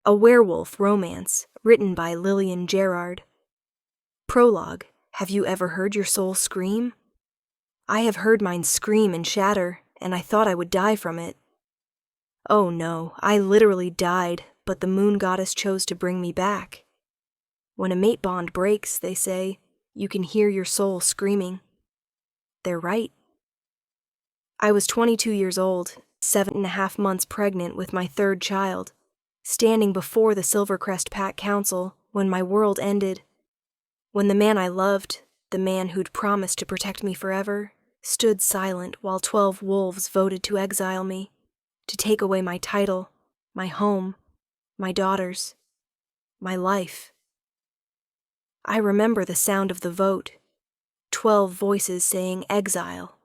A werewolf romance written by Lilian Gerard. Prologue. Have you ever heard your soul scream? I have heard mine scream and shatter, and I thought I would die from it. Oh no, I literally died, but the moon goddess chose to bring me back. When a mate bond breaks, they say, you can hear your soul screaming. They're right. I was 22 years old, 7.5 months pregnant with my third child, standing before the Silvercrest Pack Council when my world ended. When the man I loved, the man who'd promised to protect me forever, stood silent while 12 wolves voted to exile me, to take away my title, my home, my daughters, my life. I remember the sound of the vote, 12 voices saying exile,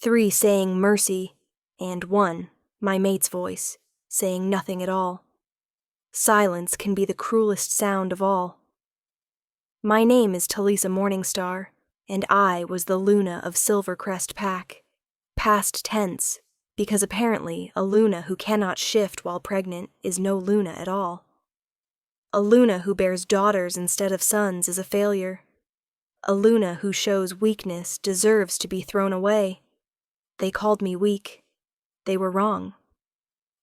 3 saying mercy, and 1, my mate's voice, saying nothing at all. Silence can be the cruelest sound of all. My name is Talisa Morningstar, and I was the Luna of Silvercrest Pack. Past tense, because apparently a Luna who cannot shift while pregnant is no Luna at all. A Luna who bears daughters instead of sons is a failure. A Luna who shows weakness deserves to be thrown away. They called me weak. They were wrong.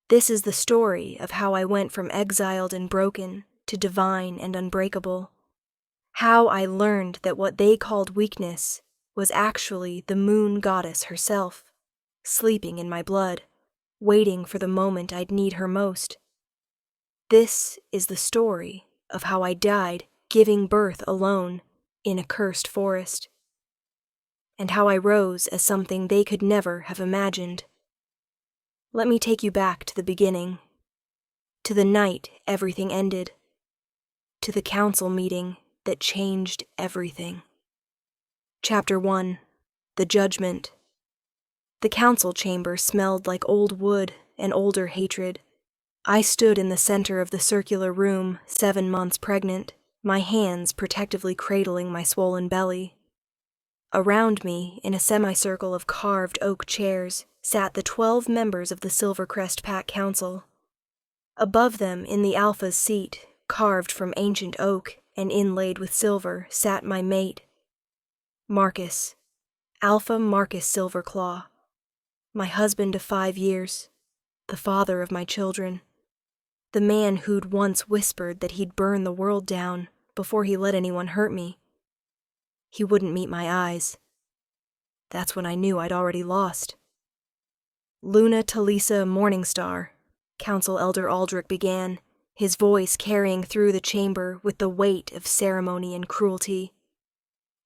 This is the story of how I went from exiled and broken to divine and unbreakable. How I learned that what they called weakness was actually the moon goddess herself, sleeping in my blood, waiting for the moment I'd need her most. This is the story of how I died giving birth alone in a cursed forest, and how I rose as something they could never have imagined. Let me take you back to the beginning, to the night everything ended, to the council meeting that changed everything. Chapter 1. The Judgment. The council chamber smelled like old wood and older hatred. I stood in the center of the circular room, 7 months pregnant, my hands protectively cradling my swollen belly. Around me, in a semicircle of carved oak chairs, sat the 12 members of the Silvercrest Pack Council. Above them, in the Alpha's seat, carved from ancient oak and inlaid with silver, sat my mate, Marcus, Alpha Marcus Silverclaw, my husband of 5 years, the father of my children, the man who'd once whispered that he'd burn the world down before he let anyone hurt me. He wouldn't meet my eyes. That's when I knew I'd already lost. Luna Talisa Morningstar, Council Elder Aldrich began, his voice carrying through the chamber with the weight of ceremony and cruelty.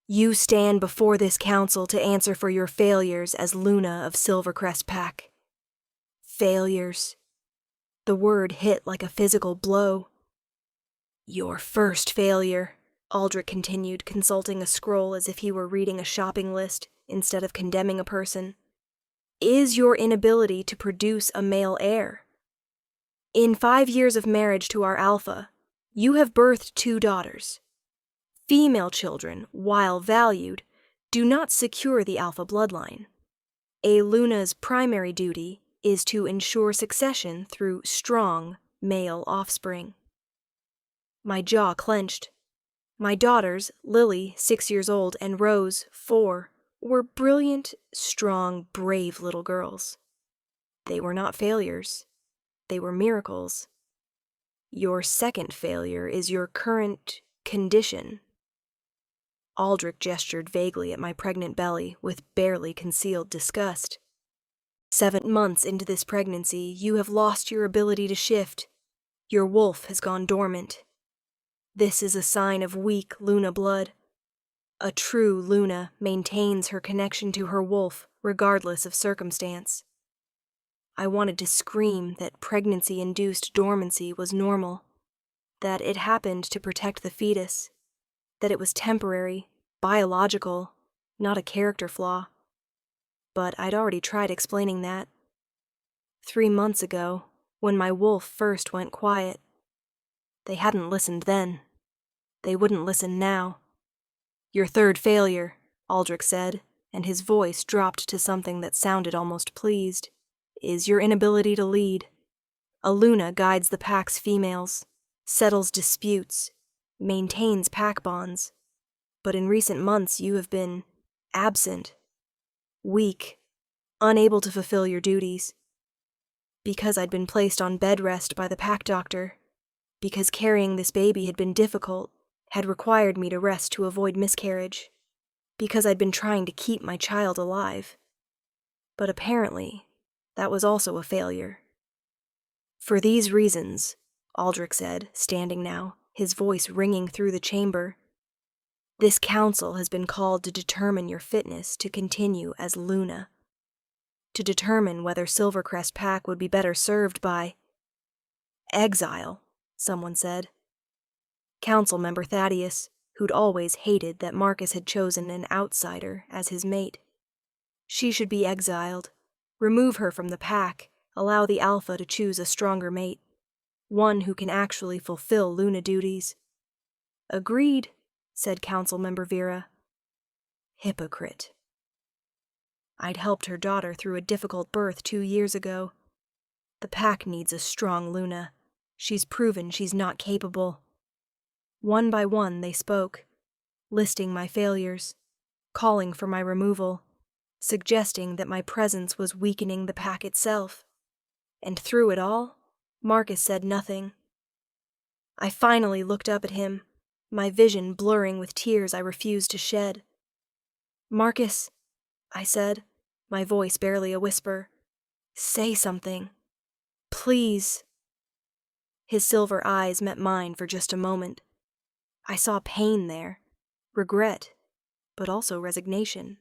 You stand before this council to answer for your failures as Luna of Silvercrest Pack. Failures. The word hit like a physical blow. Your first failure, Aldrich continued, consulting a scroll as if he were reading a shopping list instead of condemning a person, is your inability to produce a male heir. In 5 years of marriage to our Alpha, you have birthed 2 daughters. Female children, while valued, do not secure the Alpha bloodline. A Luna's primary duty is to ensure succession through strong male offspring. My jaw clenched. My daughters, Lily, 6 years old, and Rose, 4, were brilliant, strong, brave little girls. They were not failures. They were miracles. Your second failure is your current condition. Aldrich gestured vaguely at my pregnant belly with barely concealed disgust. 7 months into this pregnancy, you have lost your ability to shift. Your wolf has gone dormant. This is a sign of weak Luna blood. A true Luna maintains her connection to her wolf regardless of circumstance. I wanted to scream that pregnancy-induced dormancy was normal, that it happened to protect the fetus, that it was temporary, biological, not a character flaw. But I'd already tried explaining that. 3 months ago, when my wolf first went quiet. They hadn't listened then. They wouldn't listen now. Your third failure, Aldrich said, and his voice dropped to something that sounded almost pleased, is your inability to lead. A Luna guides the pack's females, settles disputes, maintains pack bonds. But in recent months you have been absent, weak, unable to fulfill your duties. Because I'd been placed on bed rest by the pack doctor, because carrying this baby had been difficult, had required me to rest to avoid miscarriage, because I'd been trying to keep my child alive. But apparently, that was also a failure. For these reasons, Aldrich said, standing now, his voice ringing through the chamber, this council has been called to determine your fitness to continue as Luna, to determine whether Silvercrest Pack would be better served by exile, someone said. Council member Thaddeus, who'd always hated that Marcus had chosen an outsider as his mate. She should be exiled, remove her from the pack, allow the Alpha to choose a stronger mate, one who can actually fulfill Luna duties. Agreed, said Council member Vera. Hypocrite. I'd helped her daughter through a difficult birth 2 years ago. The pack needs a strong Luna. She's proven she's not capable. One by one they spoke, listing my failures, calling for my removal, suggesting that my presence was weakening the pack itself. And through it all, Marcus said nothing. I finally looked up at him, my vision blurring with tears I refused to shed. Marcus, I said, my voice barely a whisper, say something. Please. His silver eyes met mine for just a moment. I saw pain there, regret, but also resignation.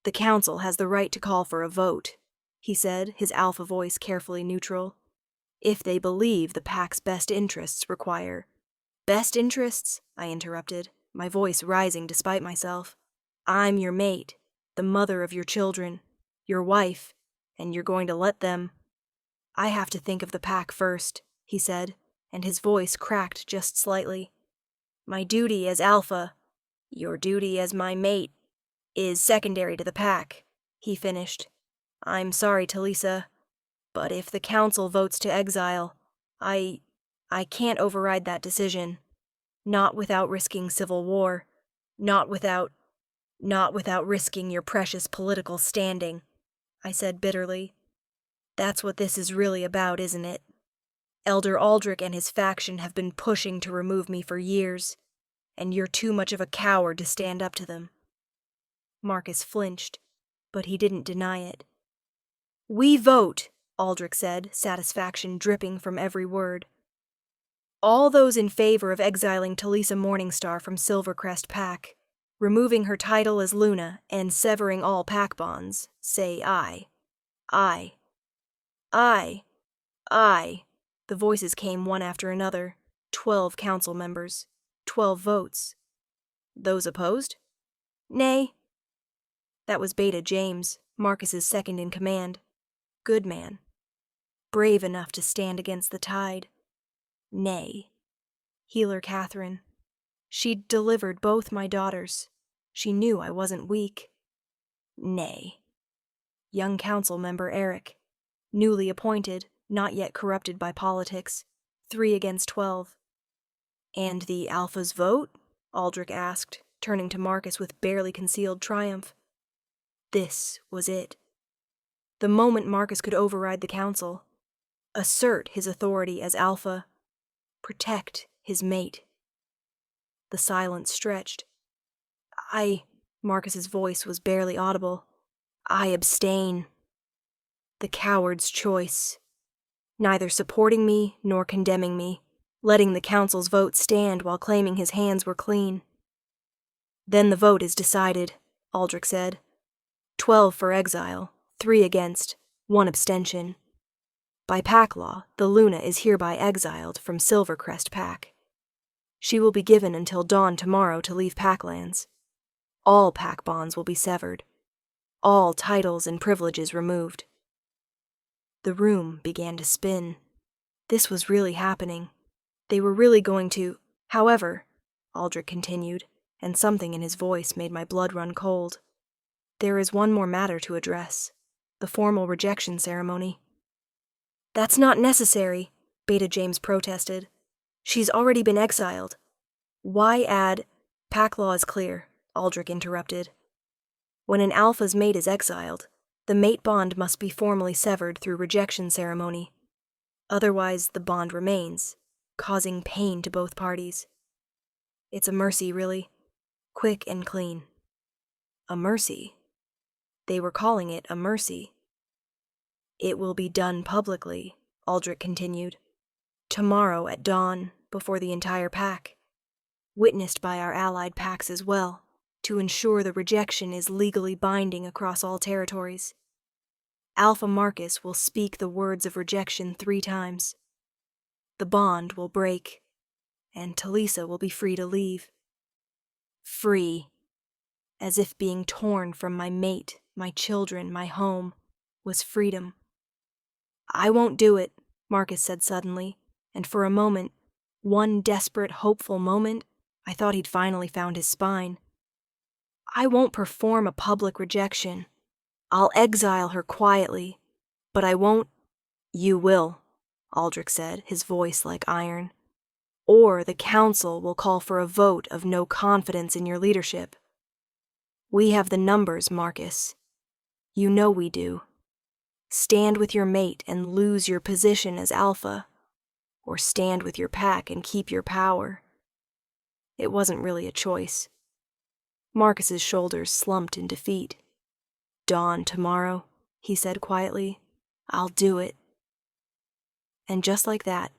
The council has the right to call for a vote, he said, his alpha voice carefully neutral, if they believe the pack's best interests require. Best interests? I interrupted, my voice rising despite myself. I'm your mate, the mother of your children, your wife, and you're going to let them. I have to think of the pack first, he said, and his voice cracked just slightly. My duty as Alpha, your duty as my mate, is secondary to the pack, he finished. I'm sorry, Talisa, but if the council votes to exile, I can't override that decision. Not without risking civil war. Not without risking your precious political standing, I said bitterly. That's what this is really about, isn't it? Elder Aldrich and his faction have been pushing to remove me for years, and you're too much of a coward to stand up to them. Marcus flinched, but he didn't deny it. We vote, Aldrich said, satisfaction dripping from every word. All those in favor of exiling Talisa Morningstar from Silvercrest Pack, removing her title as Luna, and severing all pack bonds, say aye. Aye. Aye. Aye. The voices came one after another, 12 council members, 12 votes. Those opposed? Nay. That was Beta James, Marcus's second in command. Good man. Brave enough to stand against the tide. Nay. Healer Catherine. She'd delivered both my daughters. She knew I wasn't weak. Nay. Young council member Eric. Newly appointed, not yet corrupted by politics. 3 against 12. And the Alpha's vote? Aldrich asked, turning to Marcus with barely concealed triumph. This was it. The moment Marcus could override the council, assert his authority as Alpha, protect his mate. The silence stretched. Marcus's voice was barely audible. I abstain. The coward's choice. Neither supporting me nor condemning me, letting the council's vote stand while claiming his hands were clean. Then the vote is decided, Aldrich said. 12 for exile, 3 against, 1 abstention. By pack law, the Luna is hereby exiled from Silvercrest Pack. She will be given until dawn tomorrow to leave Packlands. All pack bonds will be severed. All titles and privileges removed. The room began to spin. This was really happening. They were really going to... However, Aldrich continued, and something in his voice made my blood run cold. There is one more matter to address. The formal rejection ceremony. That's not necessary, Beta James protested. She's already been exiled. Why add— Pack law is clear, Aldrich interrupted. When an alpha's mate is exiled, the mate bond must be formally severed through rejection ceremony. Otherwise, the bond remains, causing pain to both parties. It's a mercy, really. Quick and clean. A mercy? They were calling it a mercy. It will be done publicly, Aldrich continued. Tomorrow at dawn, before the entire pack. Witnessed by our allied packs as well, to ensure the rejection is legally binding across all territories. Alpha Marcus will speak the words of rejection 3 times. The bond will break, and Talisa will be free to leave. Free. As if being torn from my mate, my children, my home, was freedom. I won't do it, Marcus said suddenly, and for a moment, one desperate, hopeful moment, I thought he'd finally found his spine. I won't perform a public rejection. I'll exile her quietly, but I won't— You will, Aldrich said, his voice like iron. Or the council will call for a vote of no confidence in your leadership. We have the numbers, Marcus. You know we do. Stand with your mate and lose your position as alpha, or stand with your pack and keep your power. It wasn't really a choice. Marcus's shoulders slumped in defeat. Dawn tomorrow, he said quietly. I'll do it. And just like that,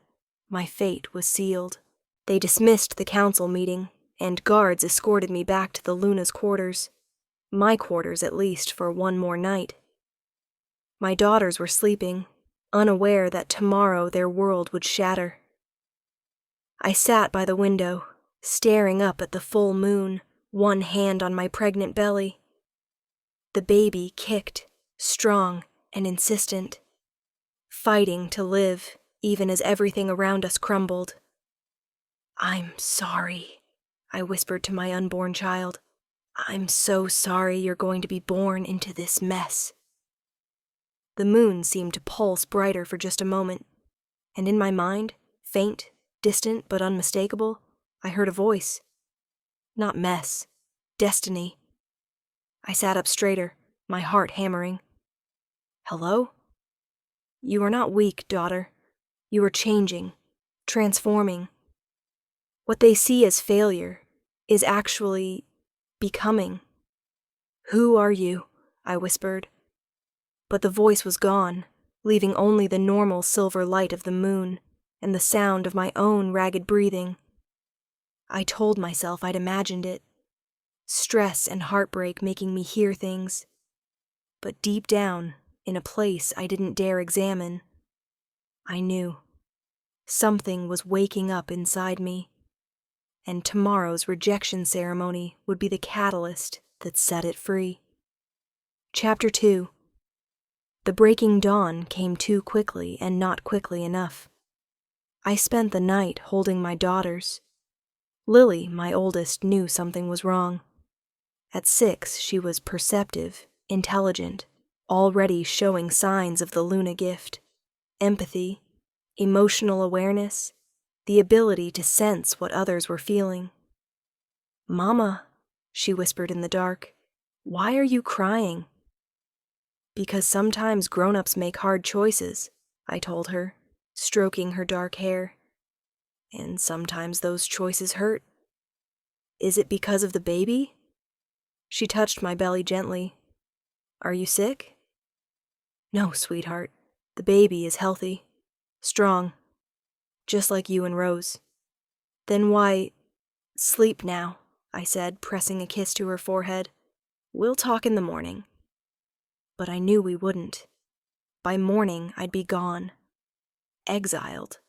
my fate was sealed. They dismissed the council meeting, and guards escorted me back to the Luna's quarters. My quarters, at least, for one more night. My daughters were sleeping, unaware that tomorrow their world would shatter. I sat by the window, staring up at the full moon, one hand on my pregnant belly. The baby kicked, strong and insistent, fighting to live, even as everything around us crumbled. I'm sorry, I whispered to my unborn child. I'm so sorry you're going to be born into this mess. The moon seemed to pulse brighter for just a moment, and in my mind, faint, distant but unmistakable, I heard a voice. Not mess, destiny. I sat up straighter, my heart hammering. Hello? You are not weak, daughter. You are changing, transforming. What they see as failure is actually becoming. Who are you? I whispered. But the voice was gone, leaving only the normal silver light of the moon and the sound of my own ragged breathing. I told myself I'd imagined it. Stress and heartbreak making me hear things. But deep down, in a place I didn't dare examine, I knew. Something was waking up inside me, and tomorrow's rejection ceremony would be the catalyst that set it free. Chapter 2. The breaking dawn came too quickly and not quickly enough. I spent the night holding my daughters. Lily, my oldest, knew something was wrong. At 6, she was perceptive, intelligent, already showing signs of the Luna gift. Empathy, emotional awareness, the ability to sense what others were feeling. Mama, she whispered in the dark, why are you crying? Because sometimes grown-ups make hard choices, I told her, stroking her dark hair. And sometimes those choices hurt. Is it because of the baby? She touched my belly gently. Are you sick? No, sweetheart. The baby is healthy, strong, just like you and Rose. Then why— Sleep now, I said, pressing a kiss to her forehead. We'll talk in the morning. But I knew we wouldn't. By morning, I'd be gone. Exiled.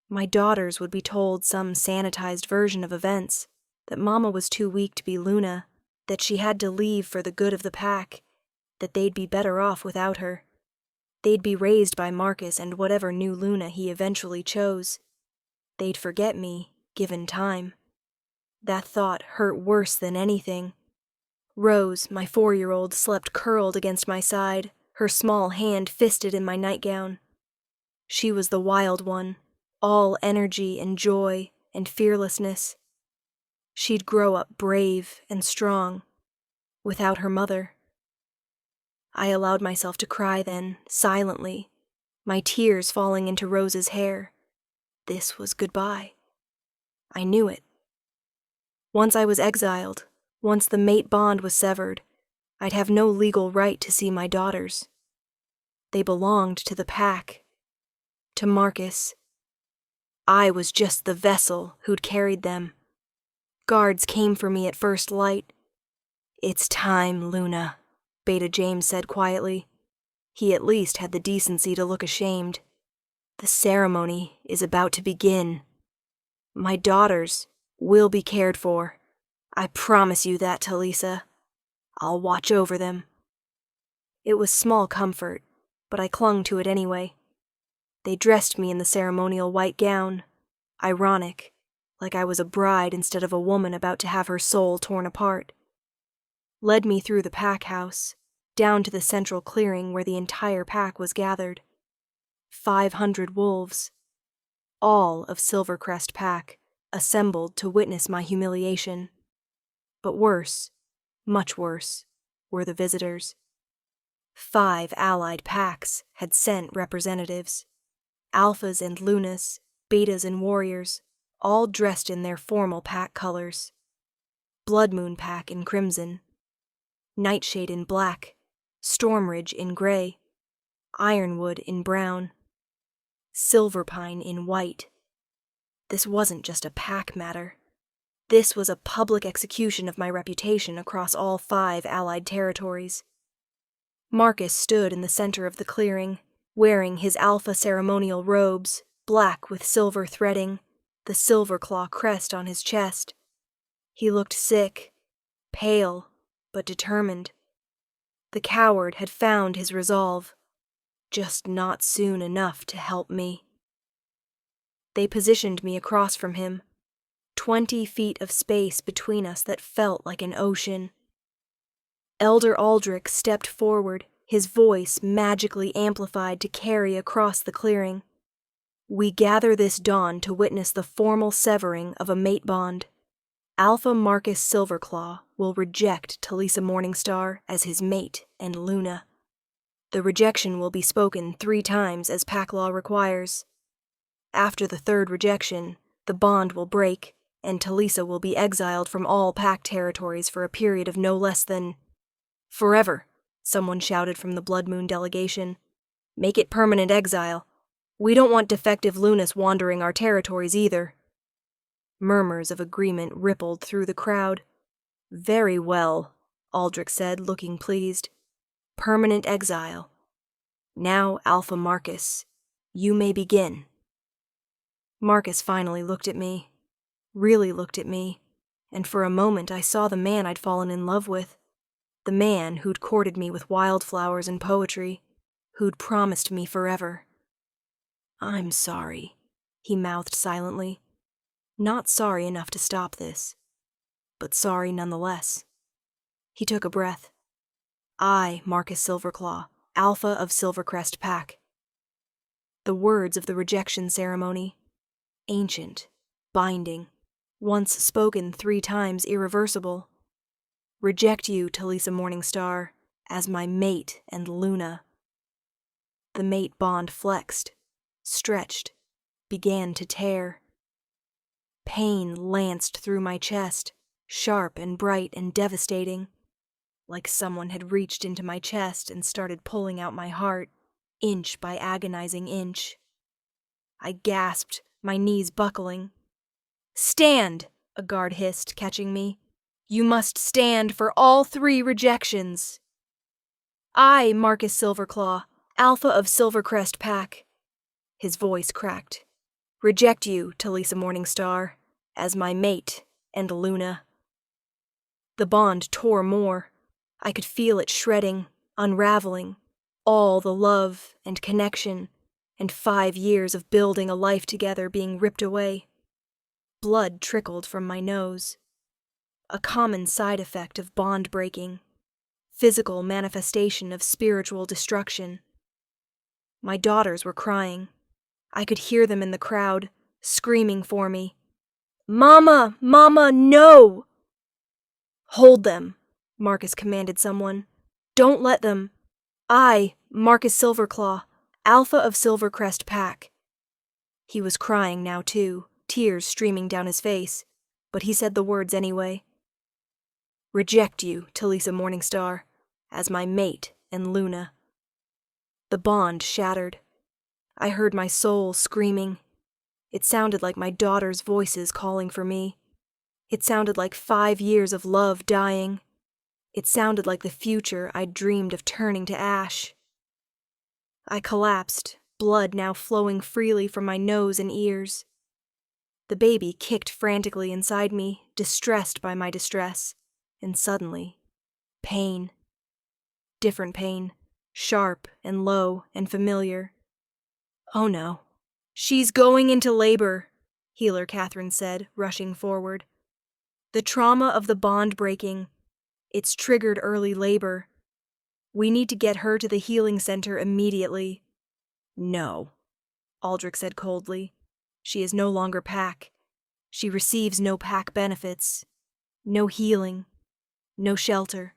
My daughters would be told some sanitized version of events, that Mama was too weak to be Luna, that she had to leave for the good of the pack, that they'd be better off without her. They'd be raised by Marcus and whatever new Luna he eventually chose. They'd forget me, given time. That thought hurt worse than anything. Rose, my 4-year-old, slept curled against my side, her small hand fisted in my nightgown. She was the wild one, all energy and joy and fearlessness. She'd grow up brave and strong, without her mother. I allowed myself to cry then, silently, my tears falling into Rose's hair. This was goodbye. I knew it. Once I was exiled, once the mate bond was severed, I'd have no legal right to see my daughters. They belonged to the pack, to Marcus. I was just the vessel who'd carried them. Guards came for me at first light. "It's time, Luna," Beta James said quietly. He at least had the decency to look ashamed. "The ceremony is about to begin. My daughters will be cared for. I promise you that, Talisa. I'll watch over them." It was small comfort, but I clung to it anyway. They dressed me in the ceremonial white gown. Ironic, like I was a bride instead of a woman about to have her soul torn apart. Led me through the pack house, down to the central clearing where the entire pack was gathered. 500 wolves, all of Silvercrest pack, assembled to witness my humiliation. But worse, much worse, were the visitors. 5 allied packs had sent representatives. Alphas and Lunas, Betas and Warriors, all dressed in their formal pack colors. Blood Moon pack in crimson, Nightshade in black, Stormridge in gray, Ironwood in brown, Silverpine in white. This wasn't just a pack matter. This was a public execution of my reputation across all 5 allied territories. Marcus stood in the center of the clearing, wearing his alpha ceremonial robes, black with silver threading, the silver claw crest on his chest. He looked sick, pale, but determined. The coward had found his resolve, just not soon enough to help me. They positioned me across from him, 20 feet of space between us that felt like an ocean. Elder Aldrich stepped forward, his voice magically amplified to carry across the clearing. "We gather this dawn to witness the formal severing of a mate bond. Alpha Marcus Silverclaw will reject Talisa Morningstar as his mate and Luna. The rejection will be spoken 3 times as pack law requires. After the 3rd rejection, the bond will break, and Talisa will be exiled from all pack territories for a period of no less than forever," someone shouted from the Blood Moon delegation. "Make it permanent exile. We don't want defective Lunas wandering our territories either." Murmurs of agreement rippled through the crowd. "Very well," Aldrich said, looking pleased. "Permanent exile. Now, Alpha Marcus, you may begin." Marcus finally looked at me, really looked at me, and for a moment I saw the man I'd fallen in love with. The man who'd courted me with wildflowers and poetry, who'd promised me forever. "I'm sorry," he mouthed silently. Not sorry enough to stop this, but sorry nonetheless. He took a breath. "I, Marcus Silverclaw, Alpha of Silvercrest Pack." The words of the rejection ceremony, ancient, binding, once spoken 3 times irreversible. "Reject you, Talisa Morningstar, as my mate and Luna." The mate bond flexed, stretched, began to tear. Pain lanced through my chest, sharp and bright and devastating, like someone had reached into my chest and started pulling out my heart, inch by agonizing inch. I gasped, my knees buckling. "Stand!" a guard hissed, catching me. "You must stand for all 3 rejections." "I, Marcus Silverclaw, Alpha of Silvercrest Pack." His voice cracked. "Reject you, Talisa Morningstar, as my mate and Luna." The bond tore more. I could feel it shredding, unraveling, all the love and connection, and 5 years of building a life together being ripped away. Blood trickled from my nose. A common side effect of bond breaking, physical manifestation of spiritual destruction. My daughters were crying. I could hear them in the crowd, screaming for me. "Mama! Mama, no!" "Hold them," Marcus commanded someone. "Don't let them. I, Marcus Silverclaw, Alpha of Silvercrest Pack." He was crying now, too, tears streaming down his face, but he said the words anyway. "Reject you, Talisa Morningstar, as my mate and Luna." The bond shattered. I heard my soul screaming. It sounded like my daughter's voices calling for me. It sounded like 5 years of love dying. It sounded like the future I'd dreamed of turning to ash. I collapsed, blood now flowing freely from my nose and ears. The baby kicked frantically inside me, distressed by my distress, and suddenly, pain. Different pain, sharp and low and familiar. "Oh no, she's going into labor," Healer Catherine said, rushing forward. "The trauma of the bond breaking. It's triggered early labor. We need to get her to the healing center immediately." "No," Aldrich said coldly. "She is no longer Pack. She receives no Pack benefits. No healing. No shelter."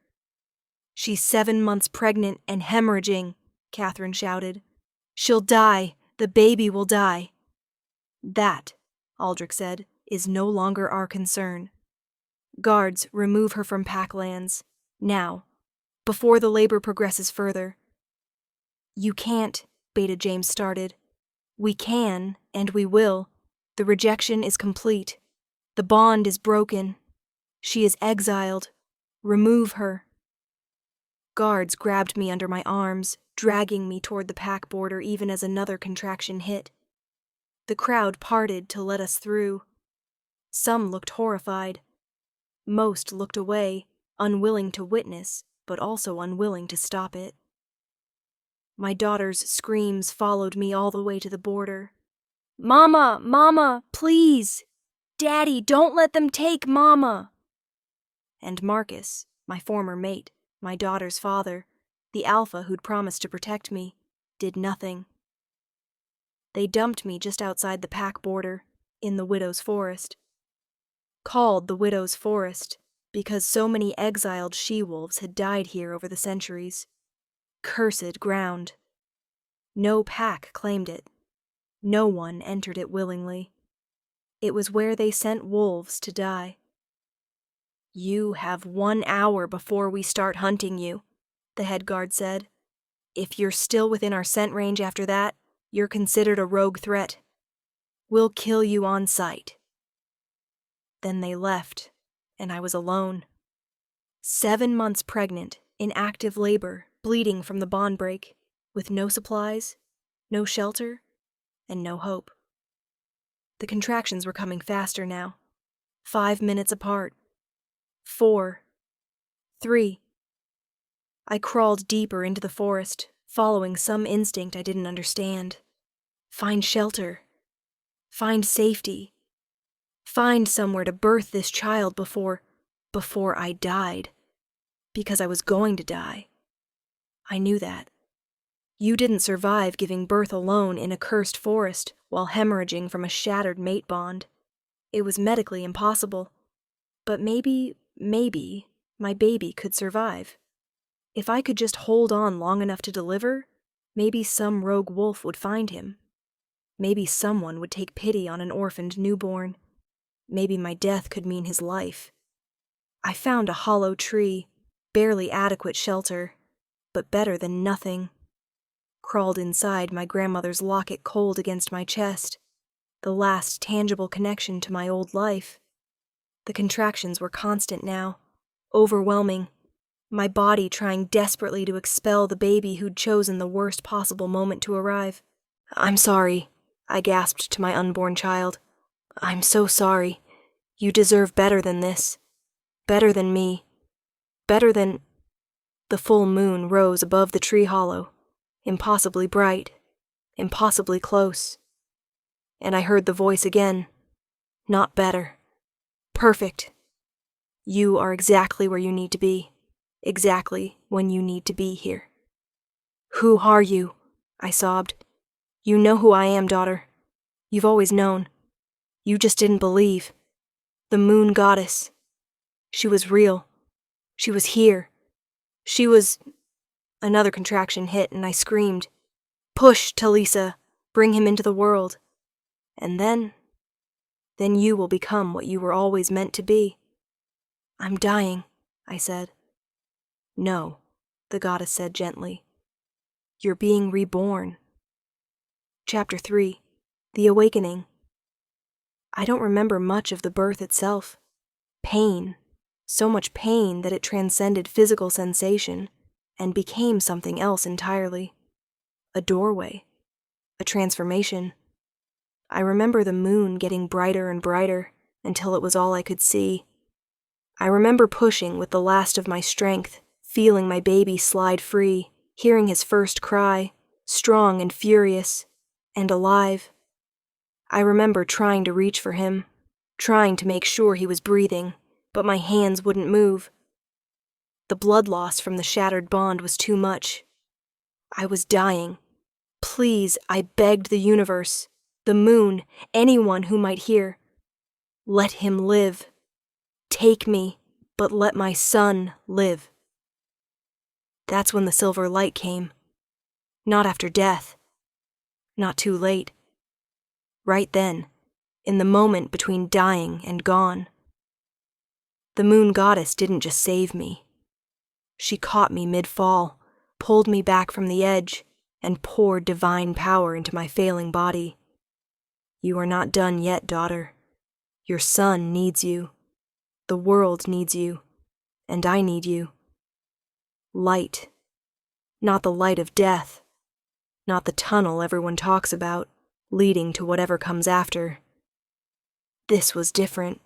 "She's 7 months pregnant and hemorrhaging," Catherine shouted. "She'll die. The baby will die." "That," Aldrich said, "is no longer our concern. Guards, remove her from Pack lands. Now. Before the labor progresses further." "You can't," Beta James started. "We can, and we will. The rejection is complete. The bond is broken. She is exiled. Remove her." Guards grabbed me under my arms, dragging me toward the Pack border even as another contraction hit. The crowd parted to let us through. Some looked horrified. Most looked away, unwilling to witness, but also unwilling to stop it. My daughter's screams followed me all the way to the border. "Mama! Mama! Please! Daddy, don't let them take Mama!" And Marcus, my former mate, my daughter's father, the Alpha who'd promised to protect me, did nothing. They dumped me just outside the Pack border, in the Widow's Forest. Called the Widow's Forest because so many exiled she-wolves had died here over the centuries. Cursed ground. No Pack claimed it. No one entered it willingly. It was where they sent wolves to die. "You have 1 hour before we start hunting you," the head guard said. "If you're still within our scent range after that, you're considered a rogue threat. We'll kill you on sight." Then they left, and I was alone. 7 months pregnant, in active labor, bleeding from the bond break, with no supplies, no shelter, and no hope. The contractions were coming faster now. 5 minutes apart. 4. 3. I crawled deeper into the forest, following some instinct I didn't understand. Find shelter. Find safety. Find somewhere to birth this child before I died. Because I was going to die. I knew that. You didn't survive giving birth alone in a cursed forest while hemorrhaging from a shattered mate bond. It was medically impossible. But maybe, my baby could survive. If I could just hold on long enough to deliver, maybe some rogue wolf would find him. Maybe someone would take pity on an orphaned newborn. Maybe my death could mean his life. I found a hollow tree, barely adequate shelter, but better than nothing. Crawled inside my grandmother's locket cold against my chest, the last tangible connection to my old life. The contractions were constant now, overwhelming, my body trying desperately to expel the baby who'd chosen the worst possible moment to arrive. "I'm sorry," I gasped to my unborn child. "I'm so sorry. You deserve better than this. Better than me. Better than—" The full moon rose above the tree hollow, impossibly bright, impossibly close. And I heard the voice again. "Not better. Perfect. You are exactly where you need to be. Exactly when you need to be here." "Who are you?" I sobbed. You know who I am, daughter. You've always known. You just didn't believe. The moon goddess. She was real. She was here. She was... Another contraction hit and I screamed. Push, Talisa. Bring him into the world. And then you will become what you were always meant to be. I'm dying, I said. No, the goddess said gently. You're being reborn. Chapter 3. The Awakening. I don't remember much of the birth itself. Pain. So much pain that it transcended physical sensation and became something else entirely. A doorway. A transformation. I remember the moon getting brighter and brighter until it was all I could see. I remember pushing with the last of my strength, feeling my baby slide free, hearing his first cry, strong and furious, and alive. I remember trying to reach for him, trying to make sure he was breathing, but my hands wouldn't move. The blood loss from the shattered bond was too much. I was dying. Please, I begged the universe, the moon, anyone who might hear. Let him live. Take me, but let my son live. That's when the silver light came. Not after death. Not too late. Right then, in the moment between dying and gone. The moon goddess didn't just save me. She caught me mid-fall, pulled me back from the edge, and poured divine power into my failing body. You are not done yet, daughter. Your son needs you. The world needs you. And I need you. Light. Not the light of death. Not the tunnel everyone talks about, leading to whatever comes after. This was different.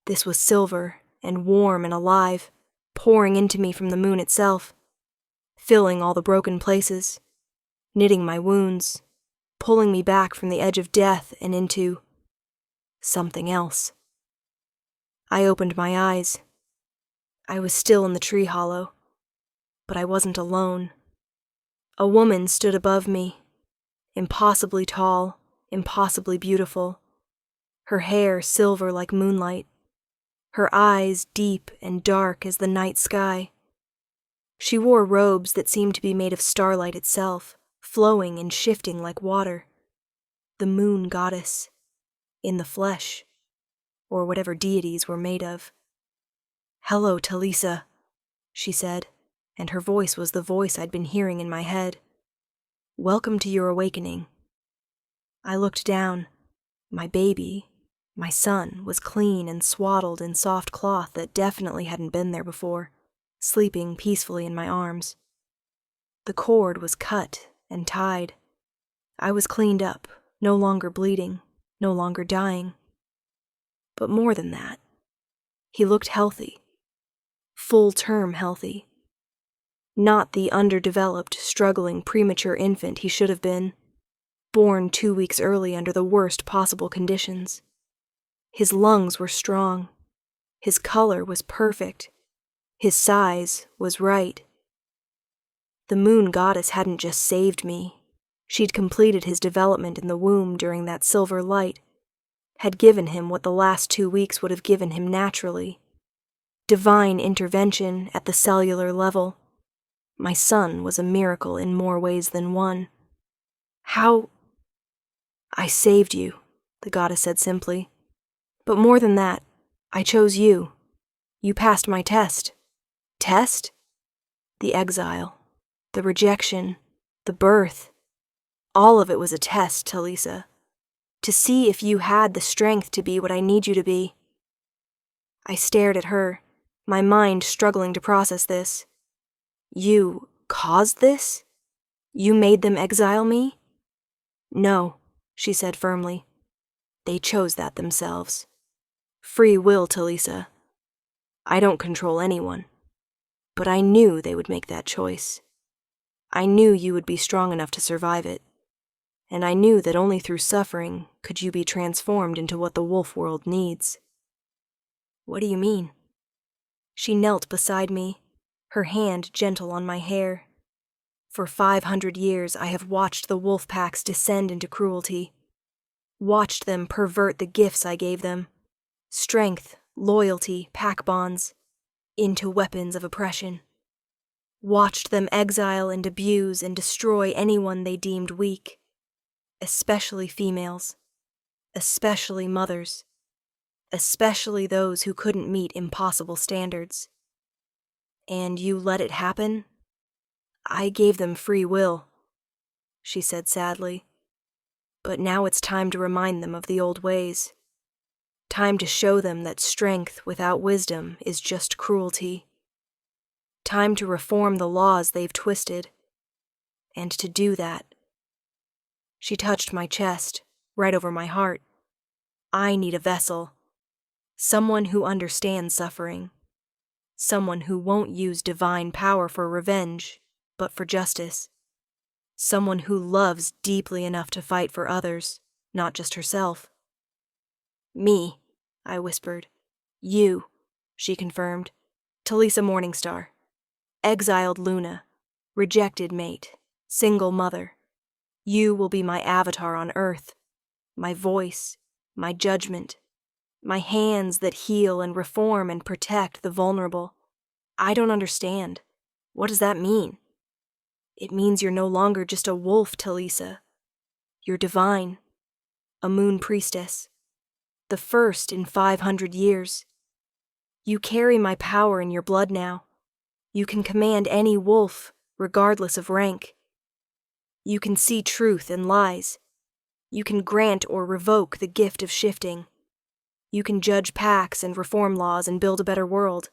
This was silver and warm and alive, pouring into me from the moon itself, filling all the broken places, knitting my wounds, pulling me back from the edge of death and into something else. I opened my eyes. I was still in the tree hollow, but I wasn't alone. A woman stood above me, impossibly tall, impossibly beautiful, her hair silver like moonlight, her eyes deep and dark as the night sky. She wore robes that seemed to be made of starlight itself, flowing and shifting like water. The moon goddess, in the flesh, or whatever deities were made of. Hello, Talisa, she said, and her voice was the voice I'd been hearing in my head. Welcome to your awakening. I looked down. My baby, my son, was clean and swaddled in soft cloth that definitely hadn't been there before, sleeping peacefully in my arms. The cord was cut and tied. I was cleaned up, no longer bleeding, no longer dying. But more than that, he looked healthy. Full-term healthy. Not the underdeveloped, struggling, premature infant he should have been, born 2 weeks early under the worst possible conditions. His lungs were strong. His color was perfect. His size was right. The moon goddess hadn't just saved me. She'd completed his development in the womb during that silver light, had given him what the last 2 weeks would have given him naturally. Divine intervention at the cellular level. My son was a miracle in more ways than one. How? I saved you, the goddess said simply. But more than that, I chose you. You passed my test. Test? The exile, the rejection, the birth. All of it was a test, Talisa. To see if you had the strength to be what I need you to be. I stared at her, my mind struggling to process this. You caused this? You made them exile me? No, she said firmly. They chose that themselves. Free will, Talisa. I don't control anyone. But I knew they would make that choice. I knew you would be strong enough to survive it. And I knew that only through suffering could you be transformed into what the wolf world needs. What do you mean? She knelt beside me, her hand gentle on my hair. For 500 years I have watched the wolf packs descend into cruelty, watched them pervert the gifts I gave them, strength, loyalty, pack bonds, into weapons of oppression. Watched them exile and abuse and destroy anyone they deemed weak, especially females, especially mothers, especially those who couldn't meet impossible standards. And you let it happen? I gave them free will, she said sadly. But now it's time to remind them of the old ways. Time to show them that strength without wisdom is just cruelty. Time to reform the laws they've twisted. And to do that, she touched my chest, right over my heart. I need a vessel. Someone who understands suffering. Someone who won't use divine power for revenge, but for justice. Someone who loves deeply enough to fight for others, not just herself. Me, I whispered. You, she confirmed. Talisa Morningstar. Exiled Luna. Rejected mate. Single mother. You will be my avatar on Earth. My voice. My judgment. My hands that heal and reform and protect the vulnerable. I don't understand. What does that mean? It means you're no longer just a wolf, Talisa. You're divine. A moon priestess. The first in 500 years. You carry my power in your blood now. You can command any wolf, regardless of rank. You can see truth and lies. You can grant or revoke the gift of shifting. You can judge packs and reform laws and build a better world.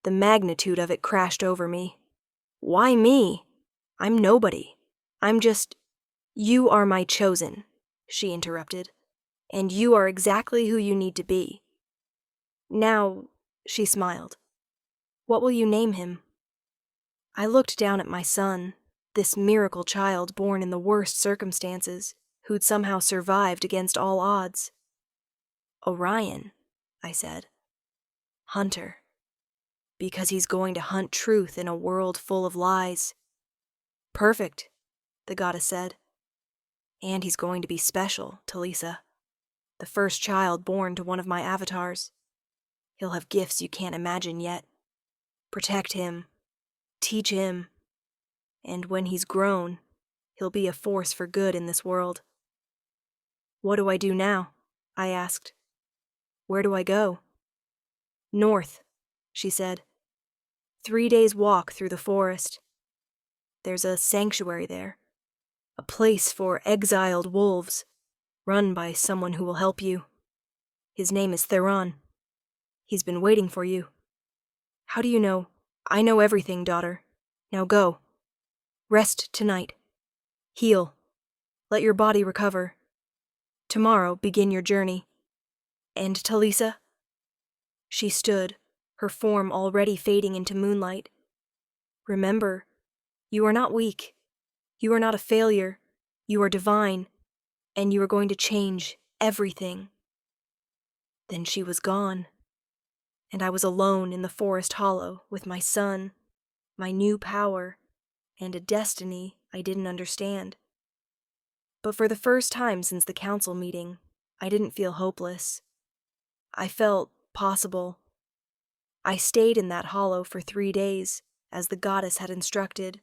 The magnitude of it crashed over me. Why me? I'm nobody. I'm just... You are my chosen, she interrupted. And you are exactly who you need to be. Now, she smiled. What will you name him? I looked down at my son, this miracle child born in the worst circumstances, who'd somehow survived against all odds. Orion, I said. Hunter. Because he's going to hunt truth in a world full of lies. Perfect, the goddess said. And he's going to be special, Talisa. The first child born to one of my avatars. He'll have gifts you can't imagine yet. Protect him. Teach him. And when he's grown, he'll be a force for good in this world. What do I do now? I asked. Where do I go? North, she said. 3 days' walk through the forest. There's a sanctuary there. A place for exiled wolves, run by someone who will help you. His name is Theron. He's been waiting for you. How do you know? I know everything, daughter. Now go. Rest tonight. Heal. Let your body recover. Tomorrow begin your journey. And Talisa? She stood, her form already fading into moonlight. Remember, you are not weak. You are not a failure. You are divine. And you are going to change everything. Then she was gone. And I was alone in the forest hollow with my son, my new power, and a destiny I didn't understand. But for the first time since the council meeting, I didn't feel hopeless. I felt possible. I stayed in that hollow for 3 days, as the goddess had instructed.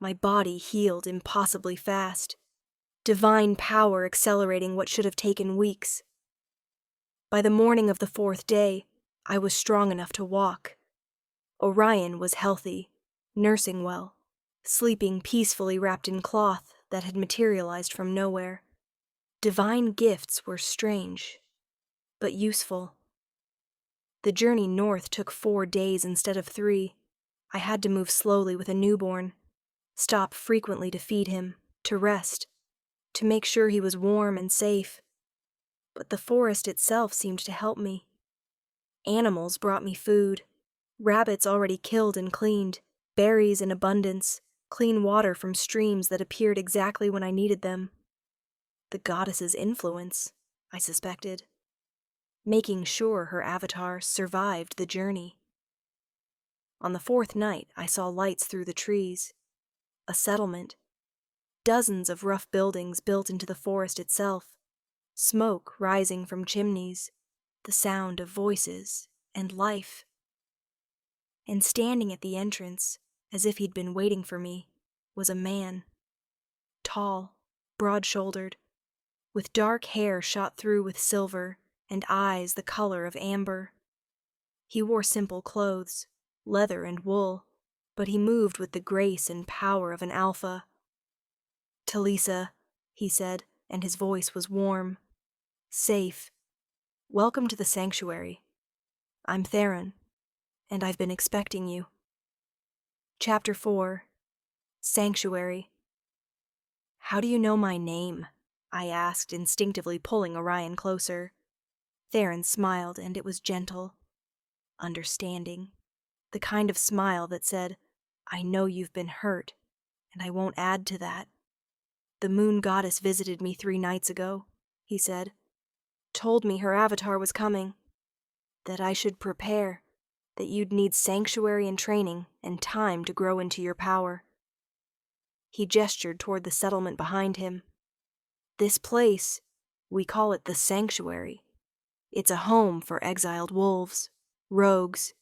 My body healed impossibly fast, divine power accelerating what should have taken weeks. By the morning of the 4th day, I was strong enough to walk. Orion was healthy, nursing well, sleeping peacefully wrapped in cloth that had materialized from nowhere. Divine gifts were strange, but useful. The journey north took 4 days instead of 3. I had to move slowly with a newborn, stop frequently to feed him, to rest, to make sure he was warm and safe. But the forest itself seemed to help me. Animals brought me food, rabbits already killed and cleaned, berries in abundance, clean water from streams that appeared exactly when I needed them. The goddess's influence, I suspected, making sure her avatar survived the journey. On the 4th night, I saw lights through the trees, a settlement. Dozens of rough buildings built into the forest itself, smoke rising from chimneys, the sound of voices and life. And standing at the entrance, as if he'd been waiting for me, was a man. Tall, broad-shouldered, with dark hair shot through with silver and eyes the color of amber. He wore simple clothes, leather and wool, but he moved with the grace and power of an alpha. "Talisa," he said, and his voice was warm. "Safe. Welcome to the sanctuary. I'm Theron, and I've been expecting you." Chapter 4. Sanctuary. "How do you know my name?" I asked, instinctively pulling Orion closer. Theron smiled, and it was gentle, understanding, the kind of smile that said, "I know you've been hurt, and I won't add to that. The moon goddess visited me 3 nights ago," he said. "Told me her avatar was coming, that I should prepare, that you'd need sanctuary and training and time to grow into your power." He gestured toward the settlement behind him. "This place, we call it the sanctuary. It's a home for exiled wolves, rogues,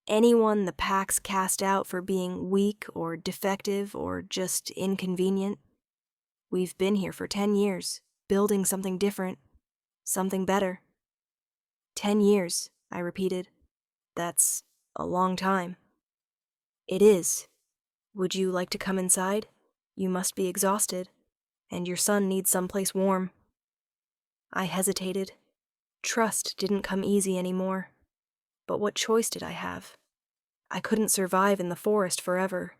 anyone the packs cast out for being weak or defective or just inconvenient. We've been here for 10 years, building something different, something better." 10 years, I repeated. "That's a long time." "It is. Would you like to come inside? You must be exhausted, and your son needs someplace warm." I hesitated. Trust didn't come easy anymore. But what choice did I have? I couldn't survive in the forest forever.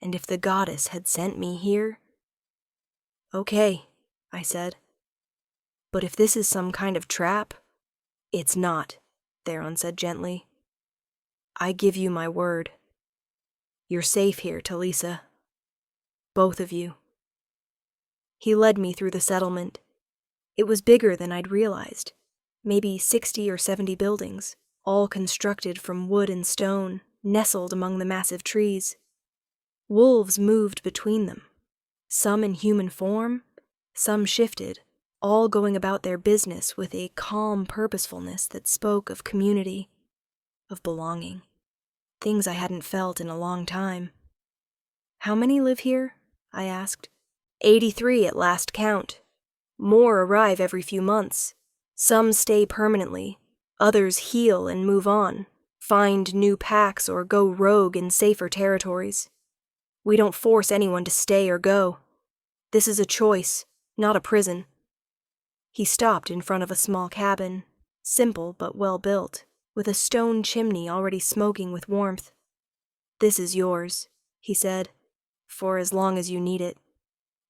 And if the goddess had sent me here... "Okay," I said. "But if this is some kind of trap..." "It's not," Theron said gently. "I give you my word. You're safe here, Talisa. Both of you." He led me through the settlement. It was bigger than I'd realized. Maybe 60 or 70 buildings, all constructed from wood and stone, nestled among the massive trees. Wolves moved between them, some in human form, some shifted, all going about their business with a calm purposefulness that spoke of community, of belonging, things I hadn't felt in a long time. "How many live here?" I asked. 83 at last count. More arrive every few months. Some stay permanently, others heal and move on, find new packs or go rogue in safer territories. We don't force anyone to stay or go. This is a choice, not a prison." He stopped in front of a small cabin, simple but well built, with a stone chimney already smoking with warmth. "This is yours," he said, "for as long as you need it.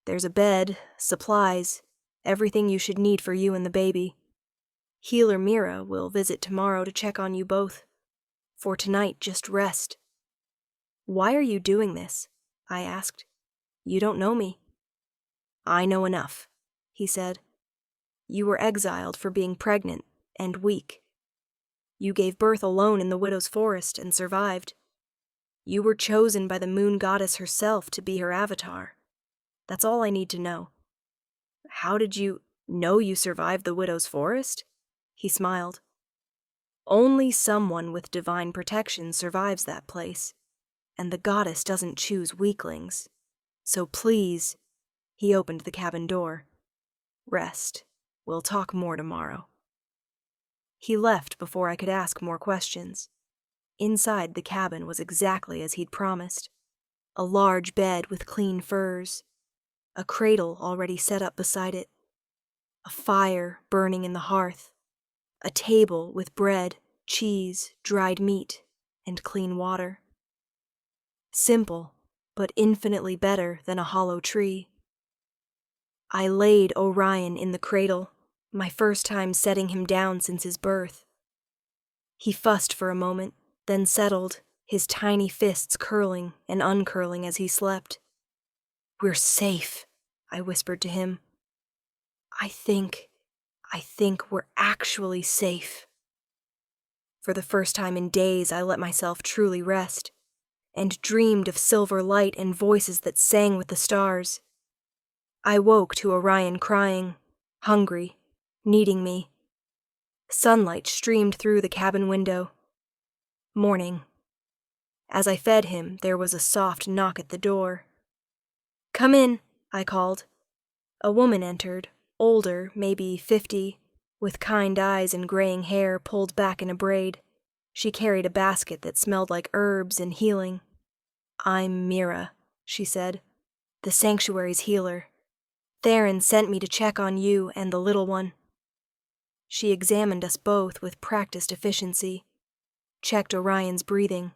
There's a bed, supplies, everything you should need for you and the baby. Healer Mira will visit tomorrow to check on you both. For tonight, just rest." "Why are you doing this?" I asked. "You don't know me." "I know enough," he said. "You were exiled for being pregnant and weak. You gave birth alone in the widow's forest and survived. You were chosen by the moon goddess herself to be her avatar. That's all I need to know." "How did you know you survived the widow's forest?" He smiled. "Only someone with divine protection survives that place, and the goddess doesn't choose weaklings. So please," he opened the cabin door, "rest. We'll talk more tomorrow." He left before I could ask more questions. Inside the cabin was exactly as he'd promised. A large bed with clean furs, a cradle already set up beside it, a fire burning in the hearth, a table with bread, cheese, dried meat, and clean water. Simple, but infinitely better than a hollow tree. I laid Orion in the cradle, my first time setting him down since his birth. He fussed for a moment, then settled, his tiny fists curling and uncurling as he slept. "We're safe," I whispered to him. I think we're actually safe." For the first time in days, I let myself truly rest. and dreamed of silver light and voices that sang with the stars. I woke to Orion crying, hungry, needing me. Sunlight streamed through the cabin window. Morning. As I fed him, there was a soft knock at the door. "Come in," I called. A woman entered, older, maybe 50, with kind eyes and graying hair pulled back in a braid. She carried a basket that smelled like herbs and healing. "I'm Mira," she said, "the sanctuary's healer. Theron sent me to check on you and the little one." She examined us both with practiced efficiency, checked Orion's breathing,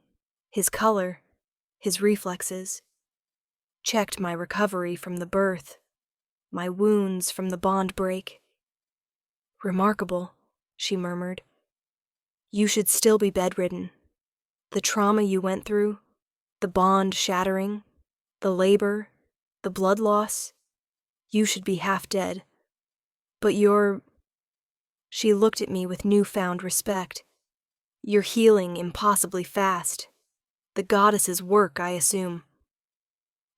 his color, his reflexes, checked my recovery from the birth, my wounds from the bond break. "Remarkable," she murmured. "You should still be bedridden. The trauma you went through, the bond shattering, the labor, the blood loss, you should be half dead. But you're—" She looked at me with newfound respect. "You're healing impossibly fast. The goddess's work, I assume."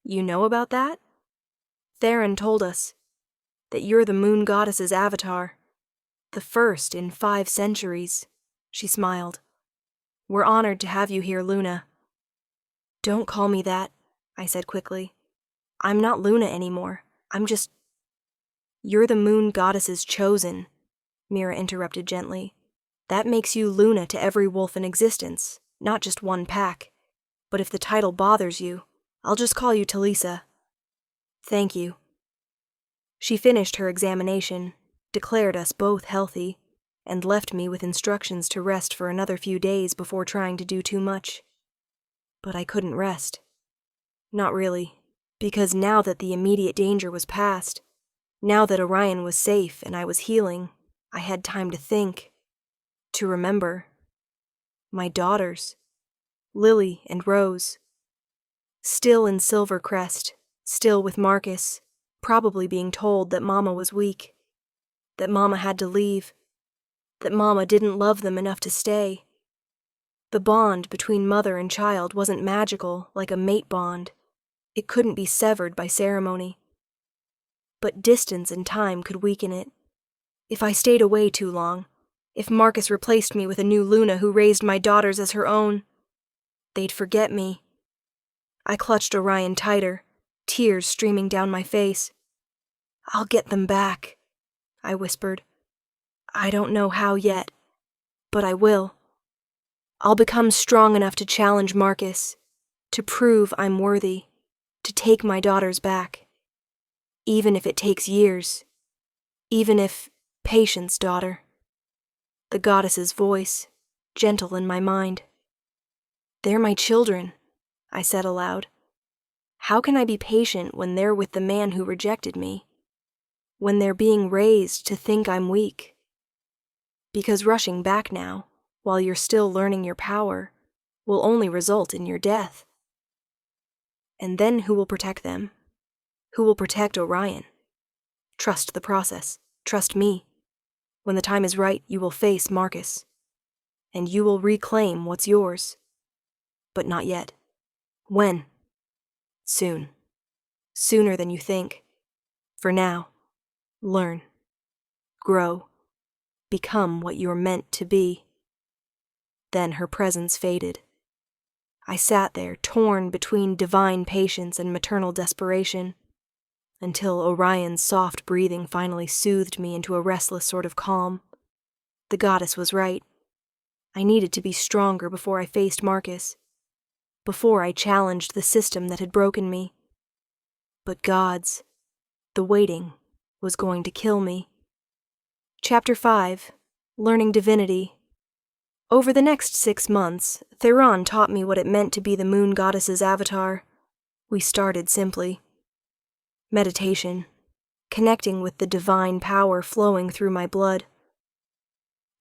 "You know about that?" "Theron told us that you're the moon goddess's avatar. The first in 5 centuries. She smiled. "We're honored to have you here, Luna." "Don't call me that," I said quickly. "I'm not Luna anymore. I'm just—" "You're the moon goddess's chosen," Mira interrupted gently. "That makes you Luna to every wolf in existence, not just one pack. But if the title bothers you, I'll just call you Talisa." "Thank you." She finished her examination, declared us both healthy, and left me with instructions to rest for another few days before trying to do too much. But I couldn't rest. Not really, because now that the immediate danger was past, now that Orion was safe and I was healing, I had time to think, to remember. My daughters, Lily and Rose. Still in Silvercrest, still with Marcus, probably being told that Mama was weak, that Mama had to leave, that Mama didn't love them enough to stay. The bond between mother and child wasn't magical like a mate bond. It couldn't be severed by ceremony. But distance and time could weaken it. If I stayed away too long, if Marcus replaced me with a new Luna who raised my daughters as her own, they'd forget me. I clutched Orion tighter, tears streaming down my face. "I'll get them back," I whispered. "I don't know how yet, but I will. I'll become strong enough to challenge Marcus, to prove I'm worthy, to take my daughters back. Even if it takes years. Even if— Patience, daughter." The goddess's voice, gentle in my mind. "They're my children," I said aloud. "How can I be patient when they're with the man who rejected me? When they're being raised to think I'm weak? Because rushing back now, while you're still learning your power, will only result in your death. And then who will protect them? Who will protect Orion? Trust the process. Trust me. When the time is right, you will face Marcus. And you will reclaim what's yours. But not yet. When? Soon. Sooner than you think. For now, learn. Grow. Become what you're meant to be." Then her presence faded. I sat there, torn between divine patience and maternal desperation, until Orion's soft breathing finally soothed me into a restless sort of calm. The goddess was right. I needed to be stronger before I faced Marcus, before I challenged the system that had broken me. But gods, the waiting was going to kill me. Chapter 5. Learning Divinity. Over the next 6 months, Theron taught me what it meant to be the moon goddess's avatar. We started simply. Meditation, connecting with the divine power flowing through my blood.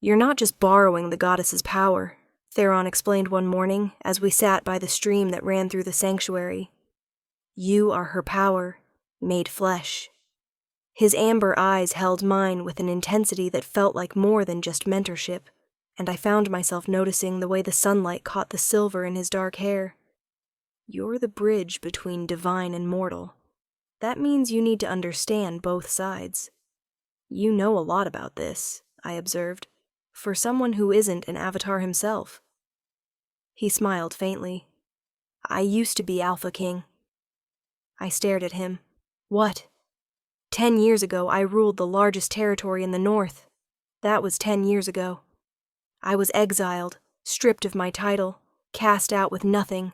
"You're not just borrowing the goddess's power," Theron explained one morning as we sat by the stream that ran through the sanctuary. "You are her power, made flesh." His amber eyes held mine with an intensity that felt like more than just mentorship, and I found myself noticing the way the sunlight caught the silver in his dark hair. You're the bridge between divine and mortal. That means you need to understand both sides. You know a lot about this, I observed, for someone who isn't an avatar himself. He smiled faintly. I used to be Alpha King. I stared at him. What? 10 years ago, I ruled the largest territory in the north. That was 10 years ago. I was exiled, stripped of my title, cast out with nothing.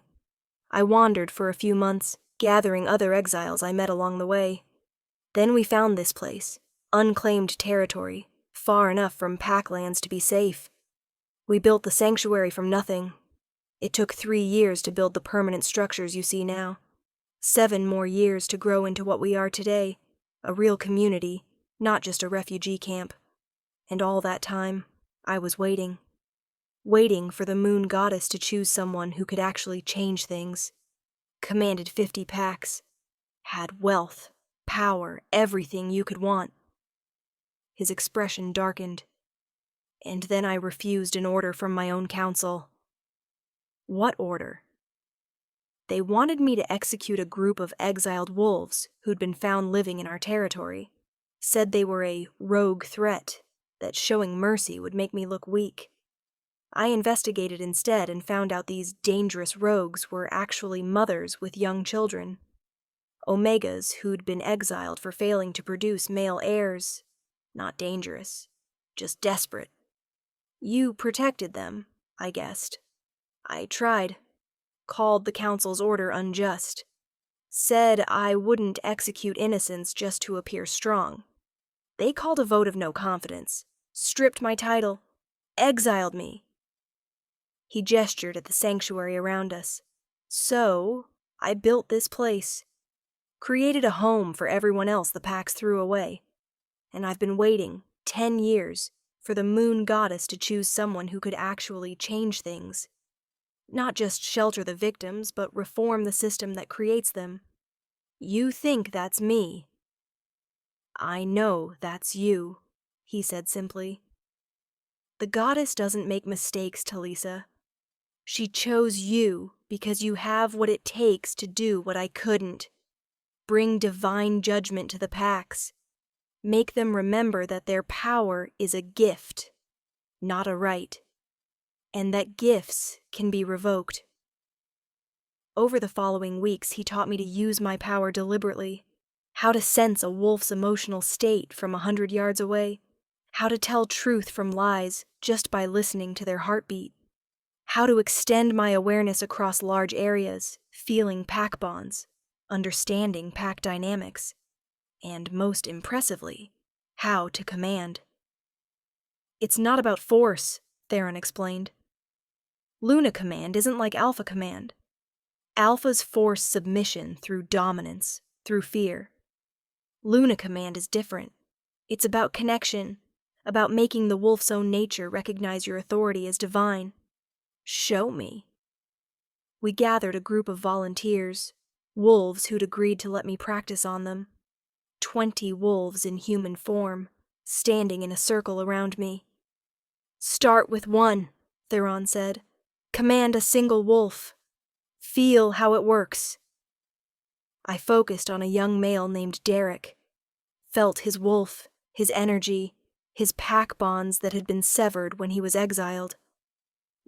I wandered for a few months, gathering other exiles I met along the way. Then we found this place, unclaimed territory, far enough from packlands to be safe. We built the sanctuary from nothing. It took 3 years to build the permanent structures you see now. 7 more years to grow into what we are today, a real community, not just a refugee camp. And all that time, I was waiting for the moon goddess to choose someone who could actually change things. Commanded 50 packs. Had wealth, power, everything you could want. His expression darkened. And then I refused an order from my own council. What order? They wanted me to execute a group of exiled wolves who'd been found living in our territory. Said they were a rogue threat, that showing mercy would make me look weak. I investigated instead and found out these dangerous rogues were actually mothers with young children. Omegas who'd been exiled for failing to produce male heirs. Not dangerous, just desperate. You protected them, I guessed. I tried. Called the council's order unjust. Said I wouldn't execute innocents just to appear strong. They called a vote of no confidence, stripped my title, exiled me. He gestured at the sanctuary around us. So, I built this place. Created a home for everyone else the packs threw away. And I've been waiting, 10 years, for the moon goddess to choose someone who could actually change things. Not just shelter the victims, but reform the system that creates them. You think that's me. I know that's you, he said simply. The goddess doesn't make mistakes, Talisa. She chose you because you have what it takes to do what I couldn't. Bring divine judgment to the packs. Make them remember that their power is a gift, not a right, and that gifts can be revoked. Over the following weeks, he taught me to use my power deliberately, how to sense a wolf's emotional state from 100 yards away, how to tell truth from lies just by listening to their heartbeat, how to extend my awareness across large areas, feeling pack bonds, understanding pack dynamics, and most impressively, how to command. It's not about force, Theron explained. Luna Command isn't like Alpha Command. Alpha's force submission through dominance, through fear. Luna Command is different. It's about connection, about making the wolf's own nature recognize your authority as divine. Show me. We gathered a group of volunteers, wolves who'd agreed to let me practice on them. 20 wolves in human form, standing in a circle around me. Start with 1, Theron said. Command a single wolf. Feel how it works. I focused on a young male named Derek. Felt his wolf, his energy, his pack bonds that had been severed when he was exiled.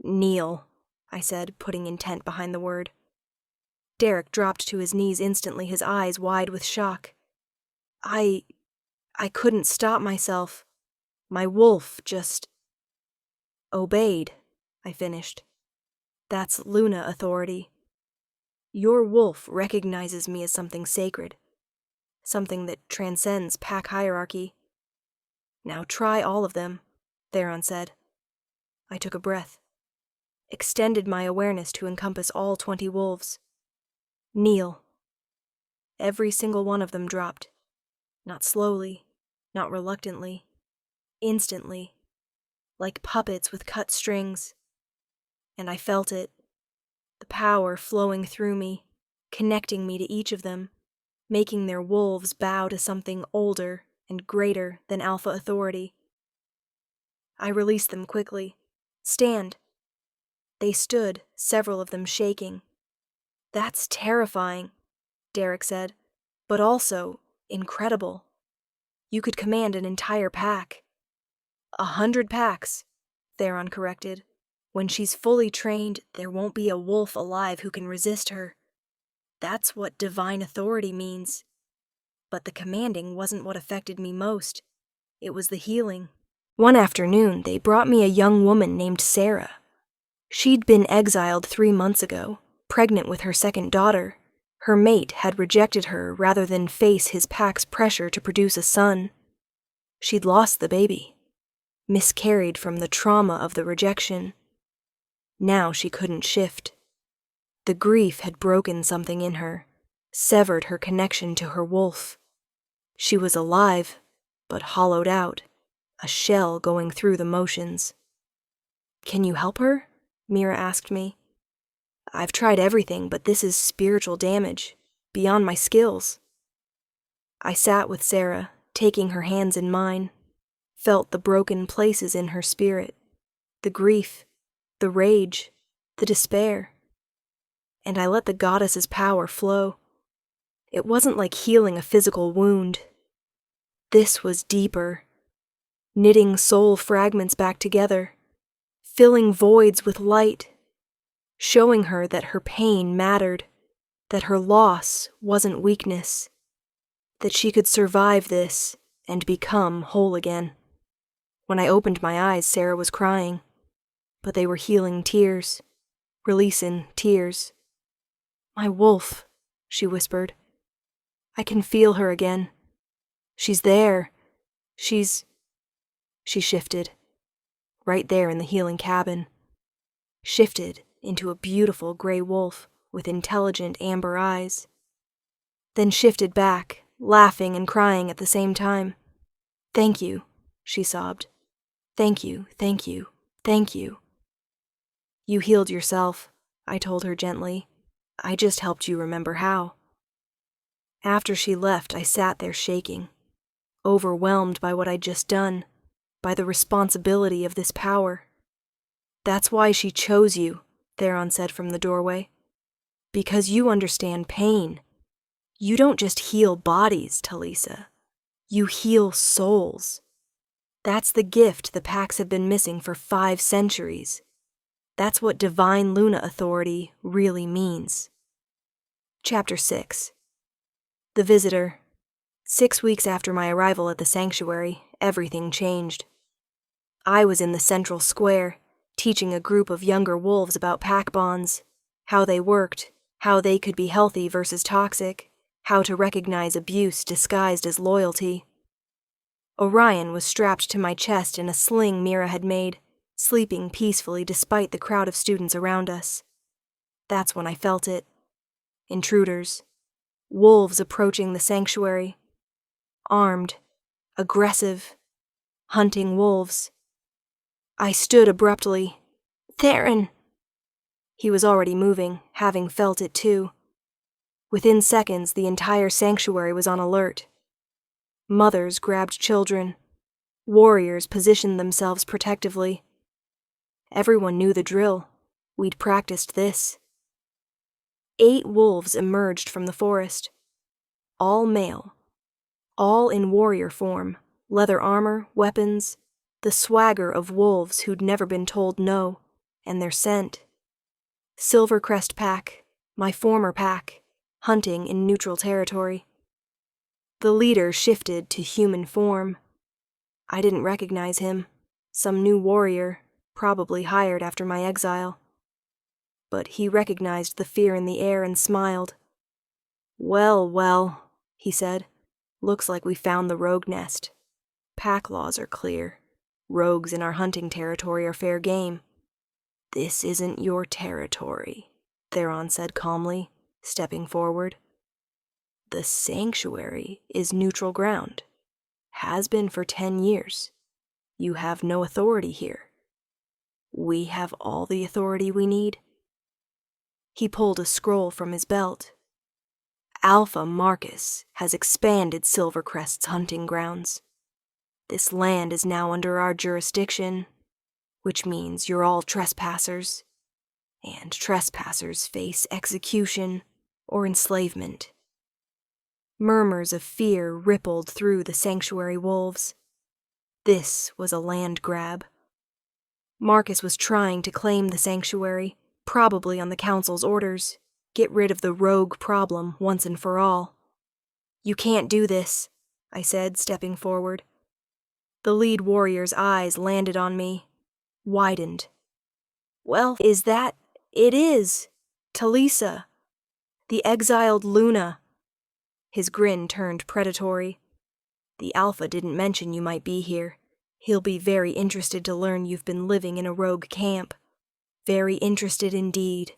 Kneel, I said, putting intent behind the word. Derek dropped to his knees instantly, his eyes wide with shock. I couldn't stop myself. My wolf just obeyed, I finished. That's Luna authority. Your wolf recognizes me as something sacred, something that transcends pack hierarchy. Now try all of them, Theron said. I took a breath, extended my awareness to encompass all 20 wolves. Kneel. Every single one of them dropped. Not slowly, not reluctantly, instantly, like puppets with cut strings. And I felt it, the power flowing through me, connecting me to each of them, making their wolves bow to something older and greater than Alpha authority. I released them quickly. Stand. They stood, several of them shaking. That's terrifying, Derek said, but also incredible. You could command an entire pack. 100 packs, Theron corrected. When she's fully trained, there won't be a wolf alive who can resist her. That's what divine authority means. But the commanding wasn't what affected me most. It was the healing. One afternoon, they brought me a young woman named Sarah. She'd been exiled 3 months ago, pregnant with her second daughter. Her mate had rejected her rather than face his pack's pressure to produce a son. She'd lost the baby, miscarried from the trauma of the rejection. Now she couldn't shift. The grief had broken something in her, severed her connection to her wolf. She was alive, but hollowed out, a shell going through the motions. "Can you help her?" Mira asked me. "I've tried everything, but this is spiritual damage, beyond my skills." I sat with Sarah, taking her hands in mine, felt the broken places in her spirit, the grief, the rage, the despair. And I let the goddess's power flow. It wasn't like healing a physical wound. This was deeper, knitting soul fragments back together, filling voids with light, showing her that her pain mattered, that her loss wasn't weakness, that she could survive this and become whole again. When I opened my eyes, Sarah was crying, but they were healing tears, releasing tears. "My wolf," she whispered. "I can feel her again. She's there. She shifted, right there in the healing cabin. Shifted into a beautiful gray wolf with intelligent amber eyes. Then shifted back, laughing and crying at the same time. "Thank you," she sobbed. "Thank you, thank you, thank you." "You healed yourself," I told her gently. "I just helped you remember how." After she left, I sat there shaking, overwhelmed by what I'd just done, by the responsibility of this power. "That's why she chose you," Theron said from the doorway. "Because you understand pain. You don't just heal bodies, Talisa. You heal souls. That's the gift the packs have been missing for 5 centuries. That's what divine Luna authority really means." Chapter 6. The Visitor. 6 weeks after my arrival at the sanctuary, everything changed. I was in the central square, teaching a group of younger wolves about pack bonds, how they worked, how they could be healthy versus toxic, how to recognize abuse disguised as loyalty. Orion was strapped to my chest in a sling Mira had made, sleeping peacefully despite the crowd of students around us. That's when I felt it. Intruders. Wolves approaching the sanctuary. Armed. Aggressive. Hunting wolves. I stood abruptly. "Theron!" He was already moving, having felt it too. Within seconds, the entire sanctuary was on alert. Mothers grabbed children. Warriors positioned themselves protectively. Everyone knew the drill. We'd practiced this. 8 wolves emerged from the forest. All male. All in warrior form, leather armor, weapons, the swagger of wolves who'd never been told no, and their scent. Silvercrest pack, my former pack, hunting in neutral territory. The leader shifted to human form. I didn't recognize him. Some new warrior, probably hired after my exile. But he recognized the fear in the air and smiled. "Well, well," he said. "Looks like we found the rogue nest. Pack laws are clear. Rogues in our hunting territory are fair game." "This isn't your territory," Theron said calmly, stepping forward. "The sanctuary is neutral ground. Has been for 10 years. You have no authority here. We have all the authority we need." He pulled a scroll from his belt. "Alpha Marcus has expanded Silvercrest's hunting grounds. This land is now under our jurisdiction, which means you're all trespassers, and trespassers face execution or enslavement. Murmurs of fear rippled through the sanctuary wolves. This was a land grab. Marcus was trying to claim the sanctuary, probably on the council's orders, get rid of the rogue problem once and for all. "You can't do this," I said, stepping forward. The lead warrior's eyes landed on me, widened. "Well, is that... It is. Talisa. The exiled Luna." His grin turned predatory. "The Alpha didn't mention you might be here. He'll be very interested to learn you've been living in a rogue camp. Very interested indeed."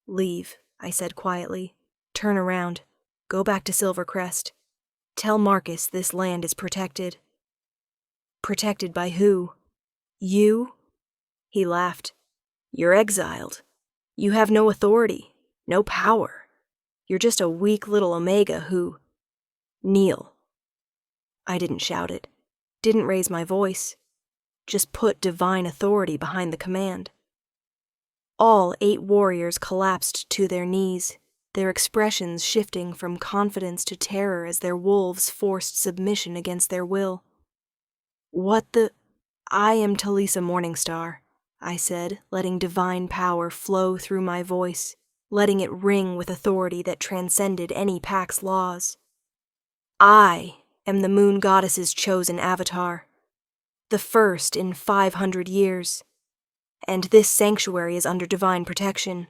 "Leave," I said quietly. "Turn around. Go back to Silvercrest. Tell Marcus this land is protected." "Protected by who? You?" He laughed. "You're exiled. You have no authority, no power. You're just a weak little Omega who... Kneel." I didn't shout it, didn't raise my voice, just put divine authority behind the command. All 8 warriors collapsed to their knees, their expressions shifting from confidence to terror as their wolves forced submission against their will. "What the... I am Talisa Morningstar," I said, letting divine power flow through my voice, letting it ring with authority that transcended any pack's laws. "I am the moon goddess's chosen avatar, the first in 500 years, and this sanctuary is under divine protection.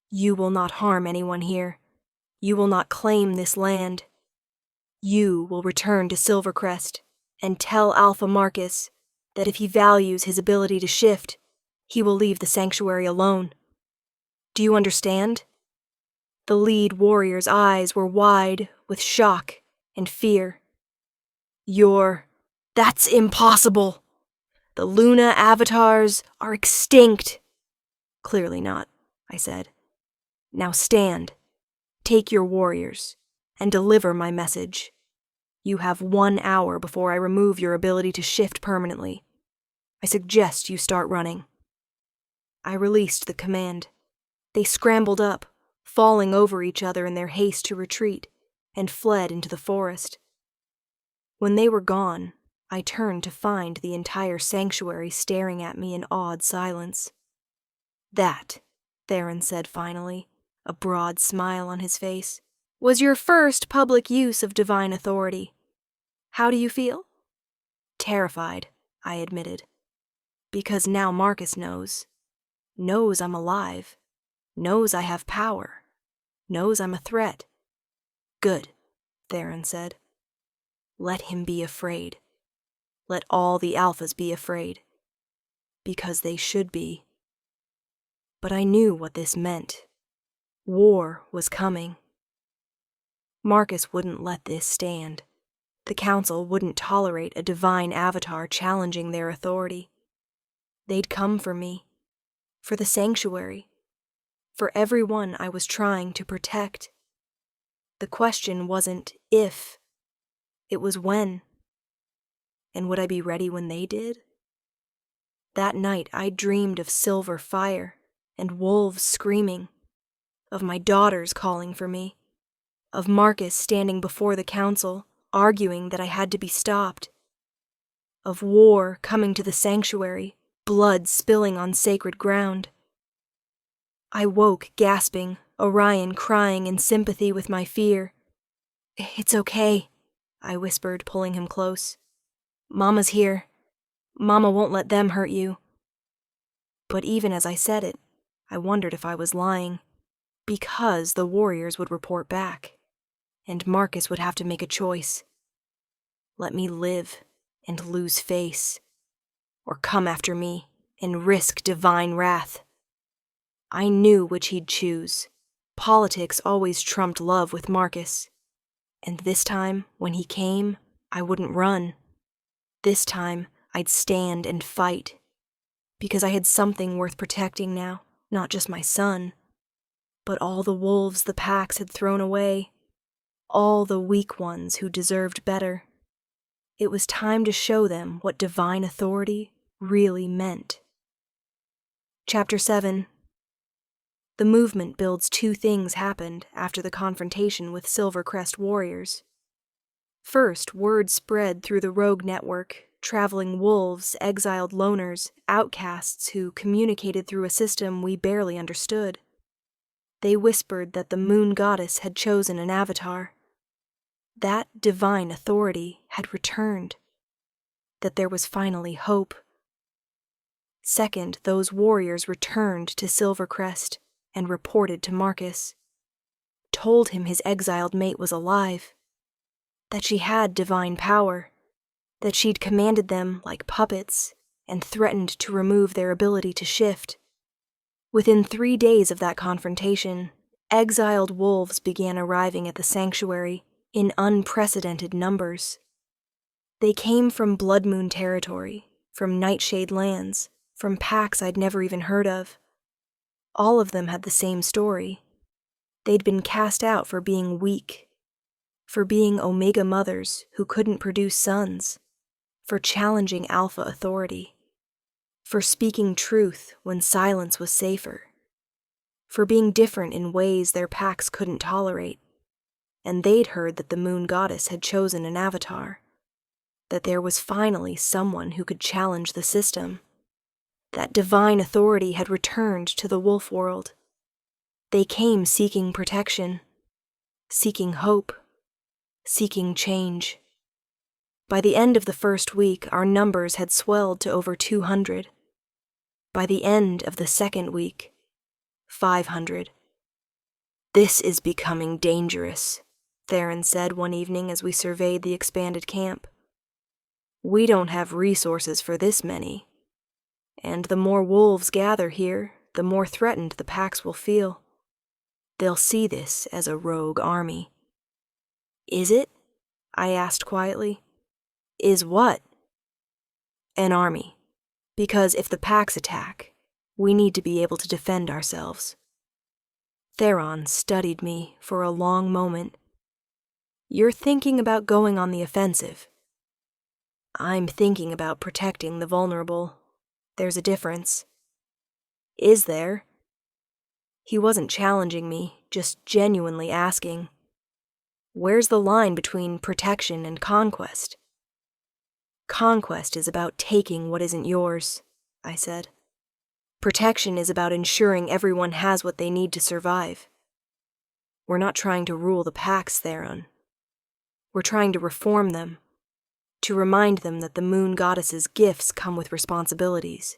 You will not harm anyone here. You will not claim this land. You will return to Silvercrest and tell Alpha Marcus that if he values his ability to shift, he will leave the sanctuary alone. Do you understand?" The lead warrior's eyes were wide with shock and fear. "That's impossible! The Luna avatars are extinct." "Clearly not," I said. "Now stand, take your warriors, and deliver my message. You have 1 hour before I remove your ability to shift permanently. I suggest you start running." I released the command. They scrambled up, falling over each other in their haste to retreat, and fled into the forest. When they were gone, I turned to find the entire sanctuary staring at me in awed silence. "That," Theron said finally, a broad smile on his face, "was your first public use of divine authority. How do you feel?" "Terrified," I admitted. "Because now Marcus knows. Knows I'm alive. Knows I have power. Knows I'm a threat." "Good," Theron said. "Let him be afraid. Let all the Alphas be afraid. Because they should be." But I knew what this meant. War was coming. Marcus wouldn't let this stand. The Council wouldn't tolerate a divine avatar challenging their authority. They'd come for me. For the sanctuary. For everyone I was trying to protect. The question wasn't if. It was when. And would I be ready when they did? That night I dreamed of silver fire and wolves screaming, of my daughters calling for me, of Marcus standing before the Council, arguing that I had to be stopped, of war coming to the sanctuary, blood spilling on sacred ground. I woke gasping, Orion crying in sympathy with my fear. "It's okay," I whispered, pulling him close. "Mama's here. Mama won't let them hurt you." But even as I said it, I wondered if I was lying, because the warriors would report back, and Marcus would have to make a choice. Let me live and lose face, or come after me and risk divine wrath. I knew which he'd choose. Politics always trumped love with Marcus. And this time, when he came, I wouldn't run. This time, I'd stand and fight. Because I had something worth protecting now, not just my son, but all the wolves the packs had thrown away, all the weak ones who deserved better. It was time to show them what divine authority really meant. Chapter 7. The movement builds two things happened after the confrontation with Silvercrest warriors. First, word spread through the rogue network, traveling wolves, exiled loners, outcasts who communicated through a system we barely understood. They whispered that the moon goddess had chosen an avatar. That divine authority had returned. That there was finally hope. Second, those warriors returned to Silvercrest and reported to Marcus. Told him his exiled mate was alive. That she had divine power. That she'd commanded them like puppets and threatened to remove their ability to shift. Within 3 days of that confrontation, exiled wolves began arriving at the sanctuary in unprecedented numbers. They came from Blood Moon territory, from Nightshade lands, from packs I'd never even heard of. All of them had the same story. They'd been cast out for being weak, for being Omega mothers who couldn't produce sons, for challenging Alpha authority, for speaking truth when silence was safer, for being different in ways their packs couldn't tolerate. And they'd heard that the moon goddess had chosen an avatar, that there was finally someone who could challenge the system. That divine authority had returned to the wolf world. They came seeking protection, seeking hope, seeking change. By the end of the first week, our numbers had swelled to over 200. By the end of the second week, 500. "This is becoming dangerous," Theron said one evening as we surveyed the expanded camp. "We don't have resources for this many. And the more wolves gather here, the more threatened the packs will feel. They'll see this as a rogue army." "Is it?" I asked quietly. "Is what?" "An army. Because if the packs attack, we need to be able to defend ourselves." Theron studied me for a long moment. "You're thinking about going on the offensive." "I'm thinking about protecting the vulnerable. There's a difference." "Is there?" He wasn't challenging me, just genuinely asking. "Where's the line between protection and conquest?" "Conquest is about taking what isn't yours," I said. "Protection is about ensuring everyone has what they need to survive. We're not trying to rule the packs, Theron. We're trying to reform them, to remind them that the moon goddess's gifts come with responsibilities."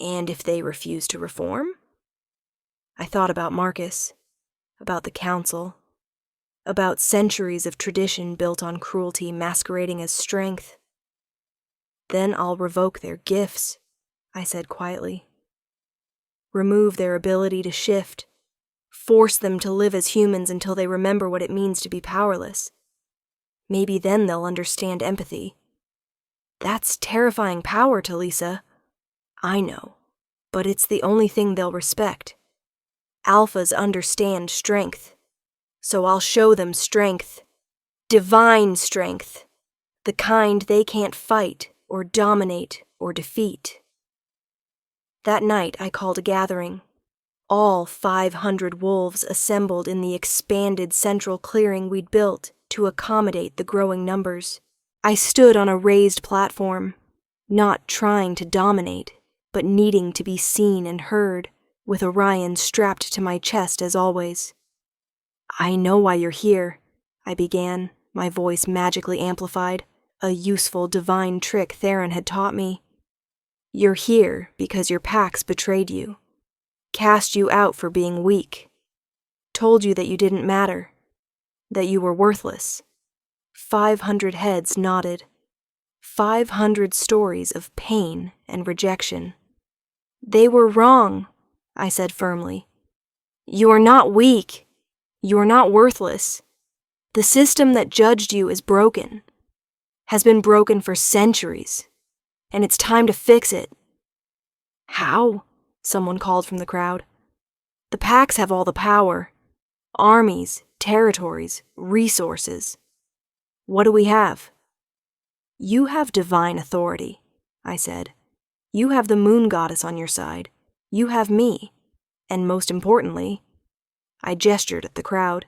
"And if they refuse to reform?" I thought about Marcus, about the council, about centuries of tradition built on cruelty masquerading as strength. "Then I'll revoke their gifts," I said quietly. "Remove their ability to shift, force them to live as humans until they remember what it means to be powerless. Maybe then they'll understand empathy." "That's terrifying power, Talisa." "I know, but it's the only thing they'll respect. Alphas understand strength. So I'll show them strength. Divine strength. The kind they can't fight or dominate or defeat." That night I called a gathering. All 500 wolves assembled in the expanded central clearing we'd built to accommodate the growing numbers. I stood on a raised platform, not trying to dominate, but needing to be seen and heard, with Orion strapped to my chest as always. "I know why you're here," I began, my voice magically amplified, a useful divine trick Theron had taught me. "You're here because your packs betrayed you, cast you out for being weak, told you that you didn't matter, that you were worthless." 500 heads nodded. 500 stories of pain and rejection. "They were wrong," I said firmly. "You're not weak. You're not worthless. The system that judged you is broken, has been broken for centuries, and it's time to fix it." "How?" someone called from the crowd. "The packs have all the power. Armies, territories, resources. What do we have?" "You have divine authority," I said. You have the moon goddess on your side. You have me. And most importantly, I gestured at the crowd,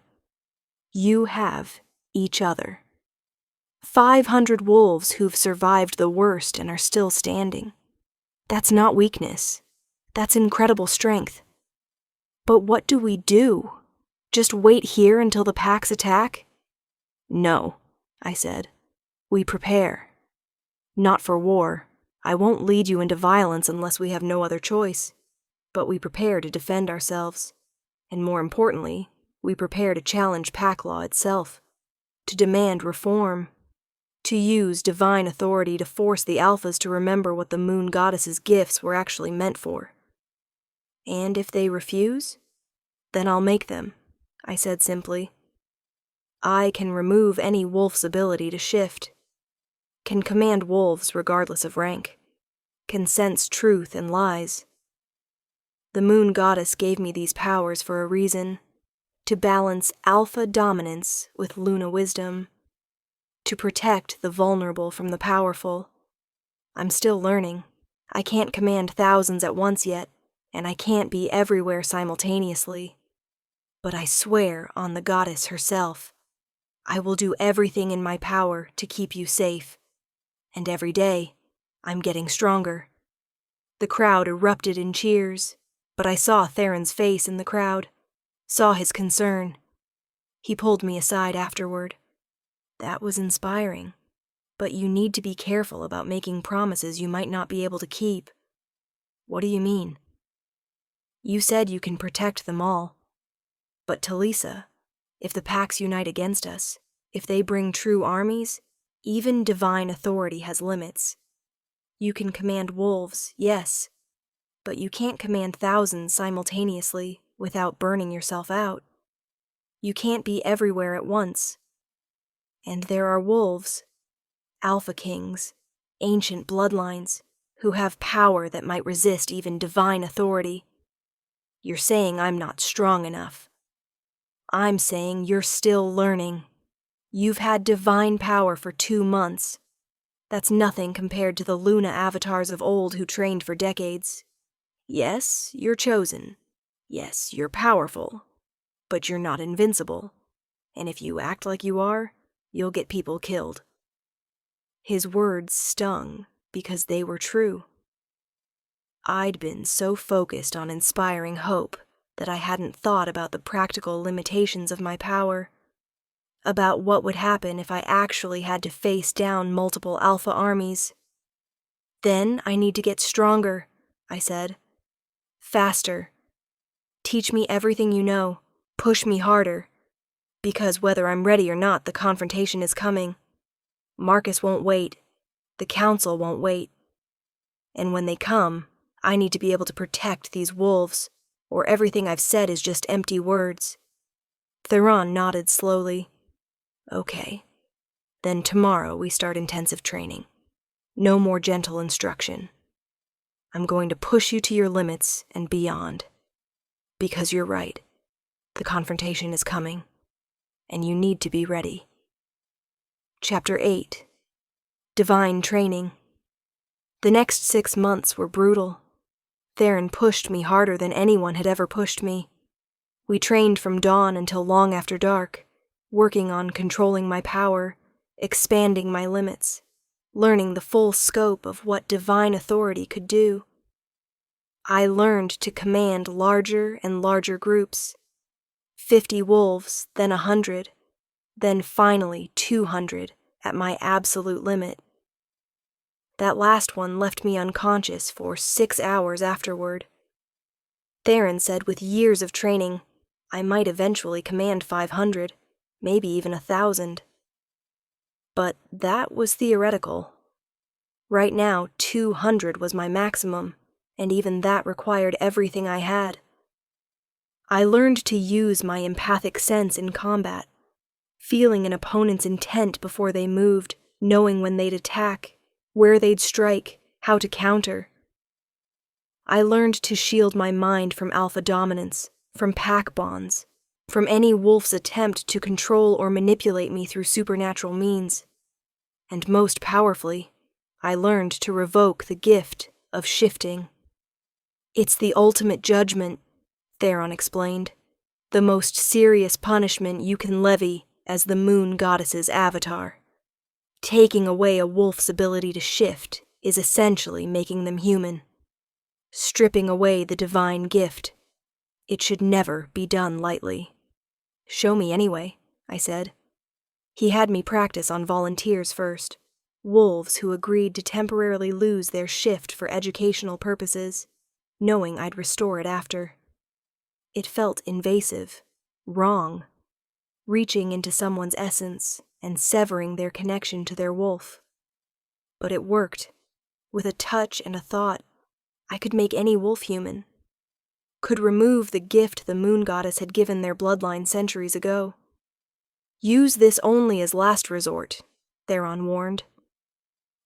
you have each other. 500 wolves who've survived the worst and are still standing. That's not weakness. That's incredible strength. But what do we do? Just wait here until the packs attack? No, I said. We prepare. Not for war. I won't lead you into violence unless we have no other choice. But we prepare to defend ourselves. And more importantly, we prepare to challenge pack law itself. To demand reform. To use divine authority to force the alphas to remember what the moon goddess's gifts were actually meant for. And if they refuse, then I'll make them, I said simply. I can remove any wolf's ability to shift, can command wolves regardless of rank, can sense truth and lies. The moon goddess gave me these powers for a reason, to balance alpha dominance with Luna wisdom, to protect the vulnerable from the powerful. I'm still learning. I can't command thousands at once yet, and I can't be everywhere simultaneously. But I swear on the goddess herself, I will do everything in my power to keep you safe. And every day, I'm getting stronger. The crowd erupted in cheers, but I saw Theron's face in the crowd, saw his concern. He pulled me aside afterward. That was inspiring, but you need to be careful about making promises you might not be able to keep. What do you mean? You said you can protect them all. But Talisa, if the packs unite against us, if they bring true armies, even divine authority has limits. You can command wolves, yes, but you can't command thousands simultaneously without burning yourself out. You can't be everywhere at once. And there are wolves, alpha kings, ancient bloodlines, who have power that might resist even divine authority. You're saying I'm not strong enough. I'm saying you're still learning. You've had divine power for 2 months. That's nothing compared to the Luna avatars of old who trained for decades. Yes, you're chosen. Yes, you're powerful. But you're not invincible. And if you act like you are, you'll get people killed. His words stung because they were true. I'd been so focused on inspiring hope that I hadn't thought about the practical limitations of my power, about what would happen if I actually had to face down multiple alpha armies. Then I need to get stronger, I said. Faster. Teach me everything you know. Push me harder. Because whether I'm ready or not, the confrontation is coming. Marcus won't wait. The council won't wait. And when they come, I need to be able to protect these wolves, or everything I've said is just empty words. Theron nodded slowly. Okay. Then tomorrow we start intensive training. No more gentle instruction. I'm going to push you to your limits and beyond. Because you're right. The confrontation is coming. And you need to be ready. Chapter 8. Divine Training. The next 6 months were brutal. Theron pushed me harder than anyone had ever pushed me. We trained from dawn until long after dark, working on controlling my power, expanding my limits, learning the full scope of what divine authority could do. I learned to command larger and larger groups. 50 wolves, then 100, then finally 200 at my absolute limit. That last one left me unconscious for 6 hours afterward. Theron said with years of training, I might eventually command 500, maybe even 1,000. But that was theoretical. Right now, 200 was my maximum, and even that required everything I had. I learned to use my empathic sense in combat, feeling an opponent's intent before they moved, knowing when they'd attack, where they'd strike, how to counter. I learned to shield my mind from alpha dominance, from pack bonds, from any wolf's attempt to control or manipulate me through supernatural means. And most powerfully, I learned to revoke the gift of shifting. It's the ultimate judgment, Theron explained. The most serious punishment you can levy as the moon goddess's avatar. Taking away a wolf's ability to shift is essentially making them human. Stripping away the divine gift. It should never be done lightly. Show me anyway, I said. He had me practice on volunteers first, wolves who agreed to temporarily lose their shift for educational purposes, knowing I'd restore it after. It felt invasive, wrong, reaching into someone's essence and severing their connection to their wolf. But it worked. With a touch and a thought, I could make any wolf human. Could remove the gift the moon goddess had given their bloodline centuries ago. Use this only as last resort, Theron warned.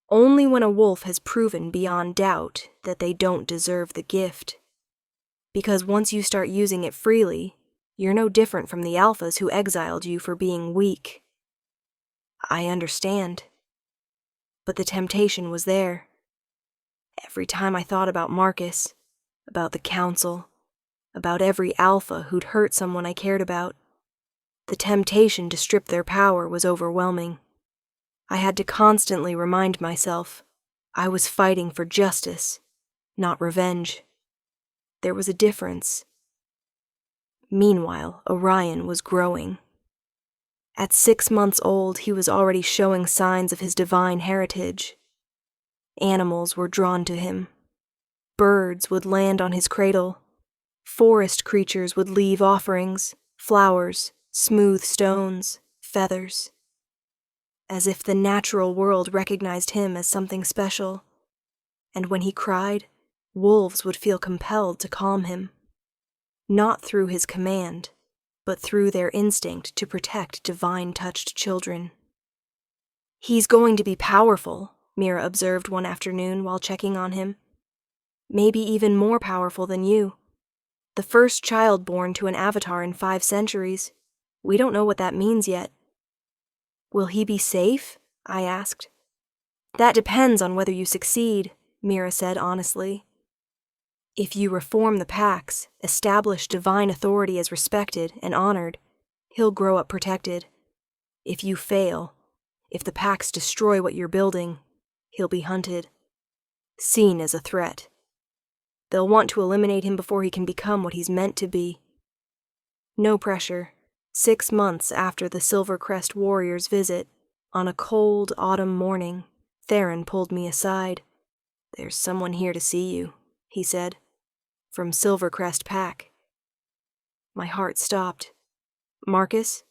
Only when a wolf has proven beyond doubt that they don't deserve the gift. Because once you start using it freely, you're no different from the alphas who exiled you for being weak. I understand. But the temptation was there. Every time I thought about Marcus, about the council, about every alpha who'd hurt someone I cared about, the temptation to strip their power was overwhelming. I had to constantly remind myself I was fighting for justice, not revenge. There was a difference. Meanwhile, Orion was growing. At 6 months old, he was already showing signs of his divine heritage. Animals were drawn to him. Birds would land on his cradle. Forest creatures would leave offerings, flowers, smooth stones, feathers. As if the natural world recognized him as something special. And when he cried, wolves would feel compelled to calm him. Not through his command, but through their instinct to protect divine-touched children. He's going to be powerful, Mira observed one afternoon while checking on him. Maybe even more powerful than you. The first child born to an avatar in 5 centuries. We don't know what that means yet. Will he be safe? I asked. That depends on whether you succeed, Mira said honestly. If you reform the packs, establish divine authority as respected and honored, he'll grow up protected. If you fail, if the packs destroy what you're building, he'll be hunted. Seen as a threat. They'll want to eliminate him before he can become what he's meant to be. No pressure. 6 months after the Silvercrest Warriors' visit, on a cold autumn morning, Theron pulled me aside. There's someone here to see you, he said. From Silvercrest Pack. My heart stopped. Marcus?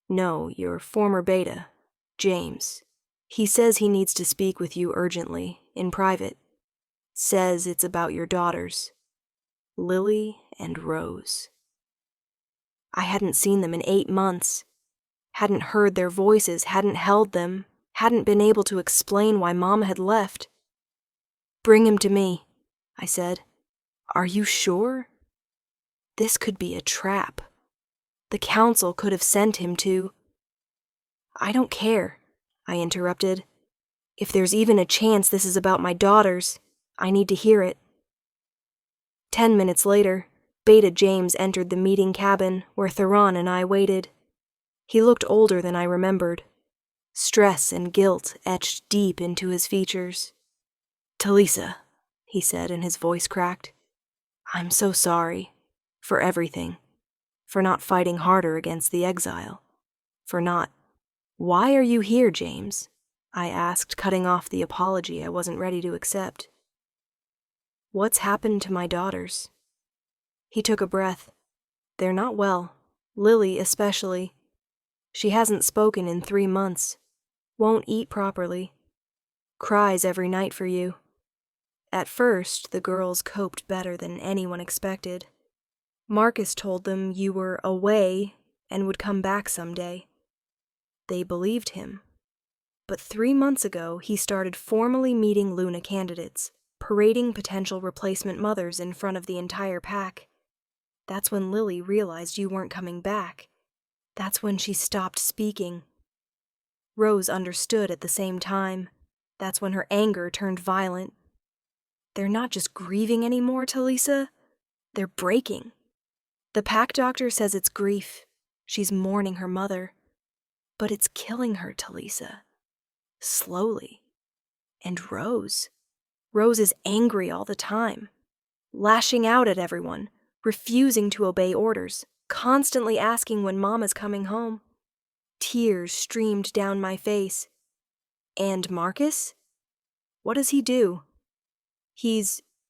No, your former beta, James. He says he needs to speak with you urgently, in private. Says it's about your daughters, Lily and Rose. I hadn't seen them in 8 months. Hadn't heard their voices, hadn't held them, hadn't been able to explain why Mom had left. Bring him to me, I said. Are you sure? This could be a trap. The council could have sent him to... I don't care, I interrupted. If there's even a chance this is about my daughters, I need to hear it. 10 minutes later, Beta James entered the meeting cabin where Theron and I waited. He looked older than I remembered. Stress and guilt etched deep into his features. Talisa, he said, and his voice cracked. I'm so sorry. For everything. For not fighting harder against the exile. For not... Why are you here, James? I asked, cutting off the apology I wasn't ready to accept. What's happened to my daughters? He took a breath. They're not well. Lily especially. She hasn't spoken in 3 months. Won't eat properly. Cries every night for you. At first, the girls coped better than anyone expected. Marcus told them you were away and would come back someday. They believed him. But 3 months ago, he started formally meeting Luna candidates, parading potential replacement mothers in front of the entire pack. That's when Lily realized you weren't coming back. That's when she stopped speaking. Rose understood at the same time. That's when her anger turned violent. They're not just grieving anymore, Talisa. They're breaking. The pack doctor says it's grief. She's mourning her mother. But it's killing her, Talisa. Slowly. And Rose. Rose is angry all the time, lashing out at everyone, refusing to obey orders, constantly asking when Mama's coming home. Tears streamed down my face. And Marcus? What does he do?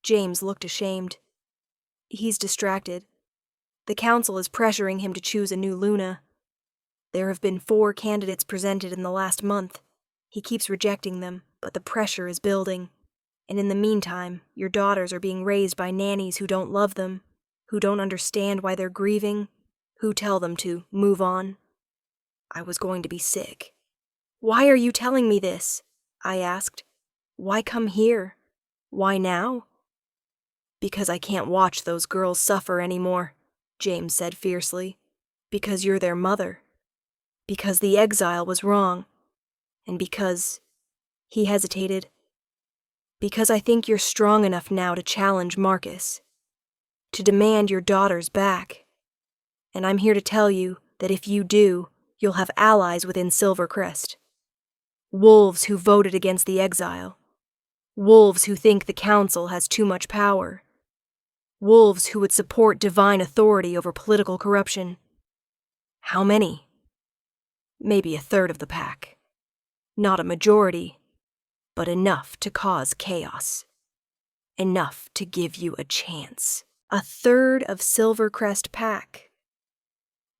James looked ashamed. He's distracted. The council is pressuring him to choose a new Luna. There have been 4 candidates presented in the last month. He keeps rejecting them, but the pressure is building. And in the meantime, your daughters are being raised by nannies who don't love them, who don't understand why they're grieving, who tell them to move on. I was going to be sick. Why are you telling me this? I asked. Why come here? Why now? Because I can't watch those girls suffer anymore, James said fiercely. Because you're their mother. Because the exile was wrong. And because... He hesitated. Because I think you're strong enough now to challenge Marcus. To demand your daughters back. And I'm here to tell you that if you do, you'll have allies within Silvercrest. Wolves who voted against the exile. Wolves who think the council has too much power. Wolves who would support divine authority over political corruption. How many? Maybe a third of the pack. Not a majority, but enough to cause chaos. Enough to give you a chance. A third of Silvercrest pack.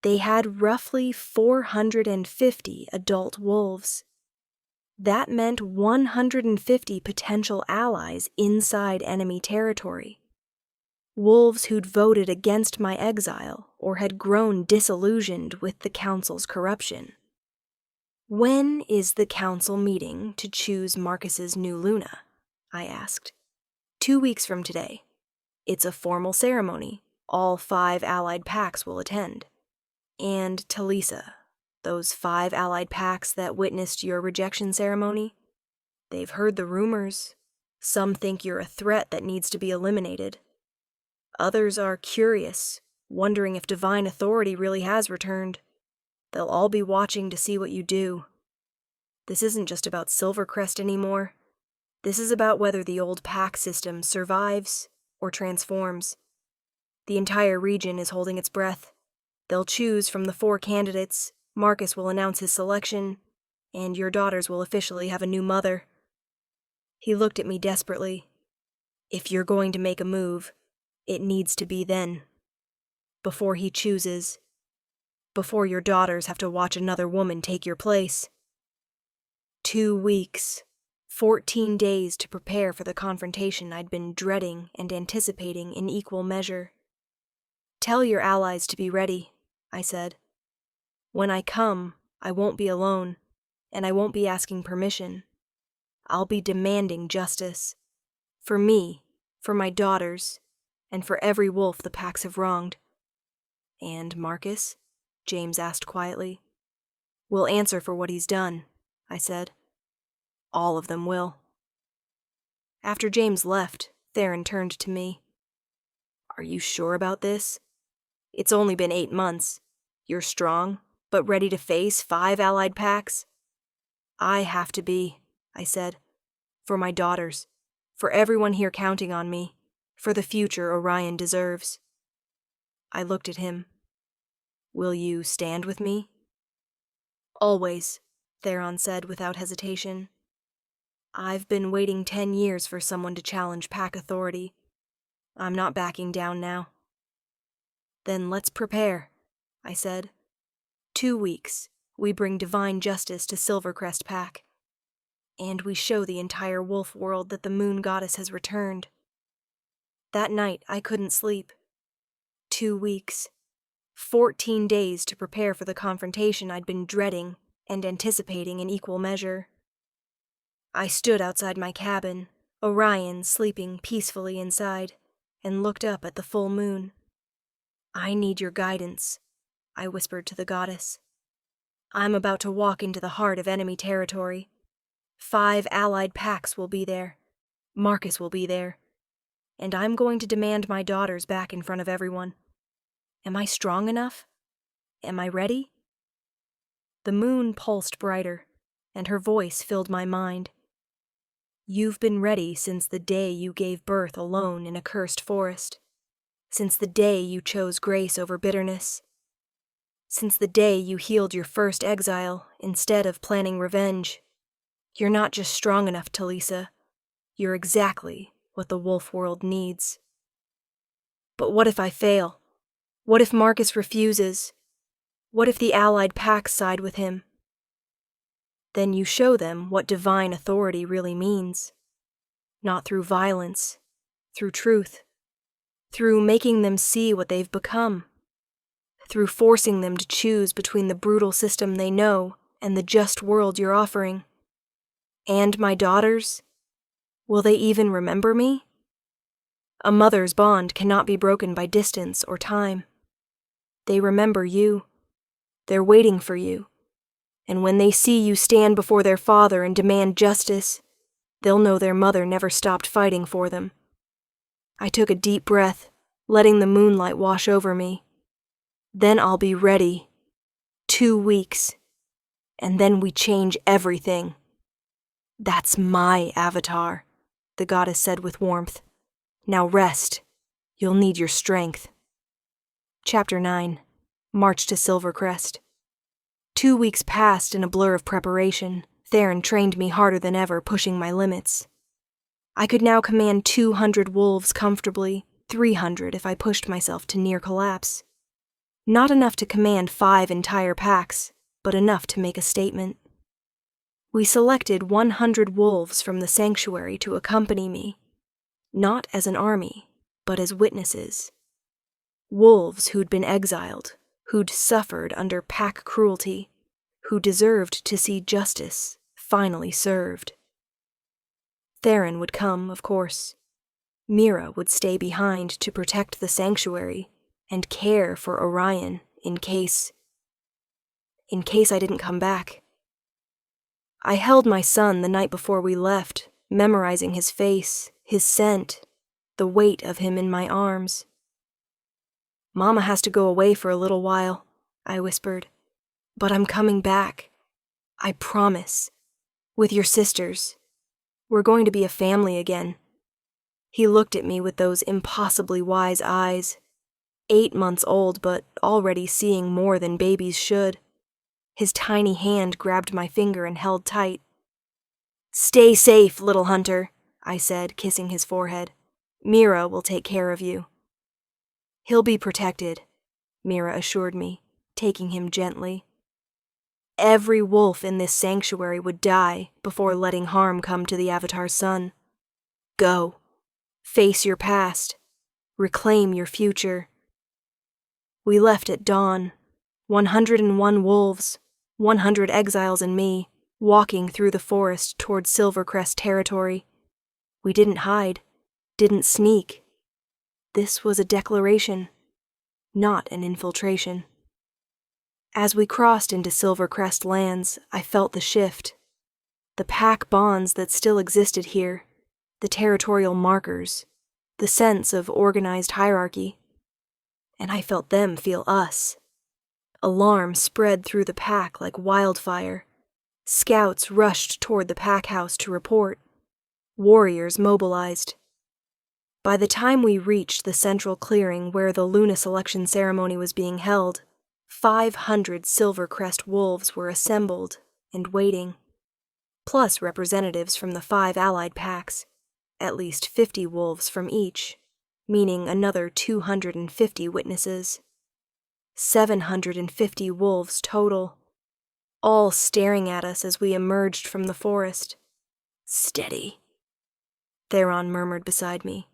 They had roughly 450 adult wolves. That meant 150 potential allies inside enemy territory. Wolves who'd voted against my exile or had grown disillusioned with the council's corruption. When is the council meeting to choose Marcus's new Luna? I asked. 2 weeks from today. It's a formal ceremony. All 5 allied packs will attend. And Talisa, those 5 allied packs that witnessed your rejection ceremony, they've heard the rumors. Some think you're a threat that needs to be eliminated. Others are curious, wondering if divine authority really has returned. They'll all be watching to see what you do. This isn't just about Silvercrest anymore. This is about whether the old pack system survives or transforms. The entire region is holding its breath. They'll choose from the 4 candidates, Marcus will announce his selection, and your daughters will officially have a new mother. He looked at me desperately. If you're going to make a move, it needs to be then. Before he chooses. Before your daughters have to watch another woman take your place. 2 weeks. 14 days to prepare for the confrontation I'd been dreading and anticipating in equal measure. Tell your allies to be ready, I said. When I come, I won't be alone, and I won't be asking permission. I'll be demanding justice. For me, for my daughters, and for every wolf the packs have wronged. And Marcus? James asked quietly. Will answer for what he's done, I said. All of them will. After James left, Theron turned to me. Are you sure about this? It's only been 8 months. You're strong, but ready to face 5 allied packs? I have to be, I said. For my daughters. For everyone here counting on me. For the future Orion deserves. I looked at him. Will you stand with me? Always, Theron said without hesitation. I've been waiting 10 years for someone to challenge pack authority. I'm not backing down now. Then let's prepare, I said. 2 weeks, we bring divine justice to Silvercrest Pack. And we show the entire wolf world that the moon goddess has returned. That night, I couldn't sleep. 2 weeks. 14 days to prepare for the confrontation I'd been dreading and anticipating in equal measure. I stood outside my cabin, Orion sleeping peacefully inside, and looked up at the full moon. I need your guidance, I whispered to the goddess. I'm about to walk into the heart of enemy territory. 5 allied packs will be there. Marcus will be there. and I'm going to demand my daughters back in front of everyone. Am I strong enough? Am I ready?" The moon pulsed brighter, and her voice filled my mind. "You've been ready since the day you gave birth alone in a cursed forest. Since the day you chose grace over bitterness. Since the day you healed your first exile instead of planning revenge. You're not just strong enough, Talisa. You're exactly what the wolf world needs." "But what if I fail? What if Marcus refuses? What if the allied packs side with him?" "Then you show them what divine authority really means. Not through violence, through truth. Through making them see what they've become. Through forcing them to choose between the brutal system they know and the just world you're offering. And my daughters? Will they even remember me? A mother's bond cannot be broken by distance or time. They remember you. They're waiting for you. And when they see you stand before their father and demand justice, they'll know their mother never stopped fighting for them." I took a deep breath, letting the moonlight wash over me. "Then I'll be ready. 2 weeks. And then we change everything." "That's my avatar," the goddess said with warmth. "Now rest. You'll need your strength." Chapter 9. March to Silvercrest. 2 weeks passed in a blur of preparation. Theron trained me harder than ever, pushing my limits. I could now command 200 wolves comfortably, 300 if I pushed myself to near collapse. Not enough to command 5 entire packs, but enough to make a statement. We selected 100 wolves from the sanctuary to accompany me, not as an army, but as witnesses. Wolves who'd been exiled, who'd suffered under pack cruelty, who deserved to see justice finally served. Theron would come, of course. Mira would stay behind to protect the sanctuary and care for Orion in case I didn't come back. I held my son the night before we left, memorizing his face, his scent, the weight of him in my arms. "Mama has to go away for a little while," I whispered. "But I'm coming back. I promise. With your sisters. We're going to be a family again." He looked at me with those impossibly wise eyes. 8 months old, but already seeing more than babies should. His tiny hand grabbed my finger and held tight. "Stay safe, little hunter," I said, kissing his forehead. "Mira will take care of you." "He'll be protected," Mira assured me, taking him gently. Every wolf in this sanctuary would die before letting harm come to the Avatar's son. Go. Face your past. Reclaim your future. We left at dawn. 101 wolves, 100 exiles and me, walking through the forest toward Silvercrest territory. We didn't hide, didn't sneak. This was a declaration, not an infiltration. As we crossed into Silvercrest lands, I felt the shift. The pack bonds that still existed here, the territorial markers, the sense of organized hierarchy. And I felt them feel us. Alarm spread through the pack like wildfire. Scouts rushed toward the pack house to report. Warriors mobilized. By the time we reached the central clearing where the Luna selection ceremony was being held, 500 Silvercrest wolves were assembled and waiting, plus representatives from the 5 allied packs, at least 50 wolves from each, meaning another 250 witnesses. 750 wolves total, all staring at us as we emerged from the forest. "Steady," Theron murmured beside me.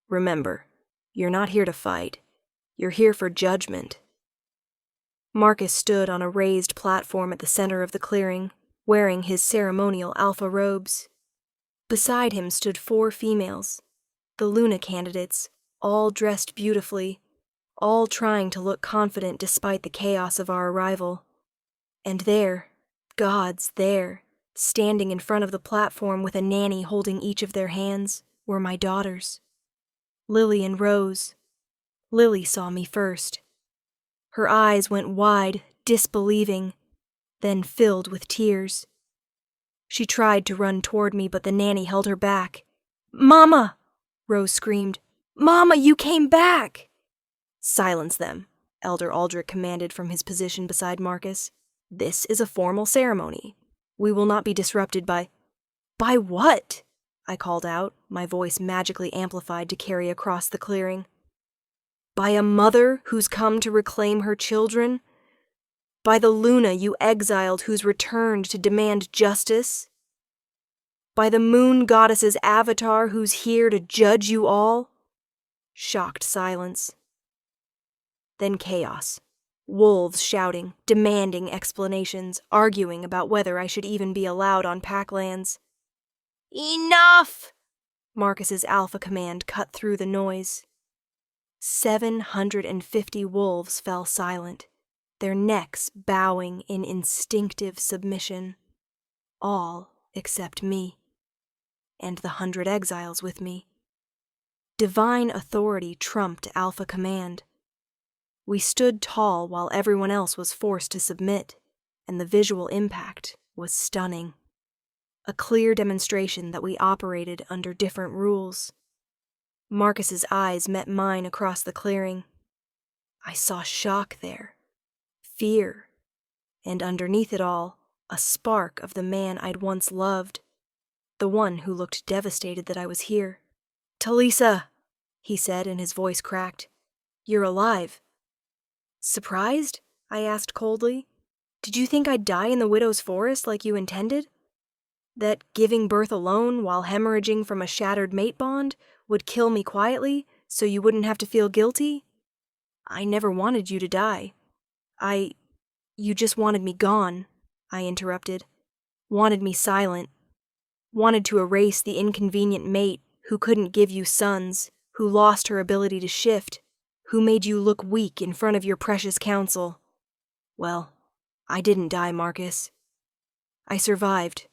"Remember, you're not here to fight. You're here for judgment." Marcus stood on a raised platform at the center of the clearing, wearing his ceremonial alpha robes. Beside him stood 4 females, the Luna candidates, all dressed beautifully, all trying to look confident despite the chaos of our arrival. And there, gods there, standing in front of the platform with a nanny holding each of their hands, were my daughters. Lilian rose. Lily saw me first. Her eyes went wide, disbelieving, then filled with tears. She tried to run toward me, but the nanny held her back. "Mama!" Rose screamed. "Mama, you came back!" "Silence them," Elder Aldrich commanded from his position beside Marcus. "This is a formal ceremony. We will not be disrupted by—" "By what?" I called out, my voice magically amplified to carry across the clearing. "By a mother who's come to reclaim her children? By the Luna you exiled who's returned to demand justice? By the moon goddess's avatar who's here to judge you all?" Shocked silence. Then chaos. Wolves shouting, demanding explanations, arguing about whether I should even be allowed on Packlands. "Enough!" Marcus's alpha command cut through the noise. 750 wolves fell silent, their necks bowing in instinctive submission. All except me. And the 100 exiles with me. Divine authority trumped alpha command. We stood tall while everyone else was forced to submit, and the visual impact was stunning. A clear demonstration that we operated under different rules. Marcus's eyes met mine across the clearing. I saw shock there, fear, and underneath it all, a spark of the man I'd once loved, the one who looked devastated that I was here. "Talisa," he said, and his voice cracked. "You're alive." "Surprised?" I asked coldly. "Did you think I'd die in the widow's forest like you intended? That giving birth alone while hemorrhaging from a shattered mate bond would kill me quietly so you wouldn't have to feel guilty? I never wanted you to die. You just wanted me gone," I interrupted. "Wanted me silent. Wanted to erase the inconvenient mate who couldn't give you sons, who lost her ability to shift, who made you look weak in front of your precious council. Well, I didn't die, Marcus. I survived,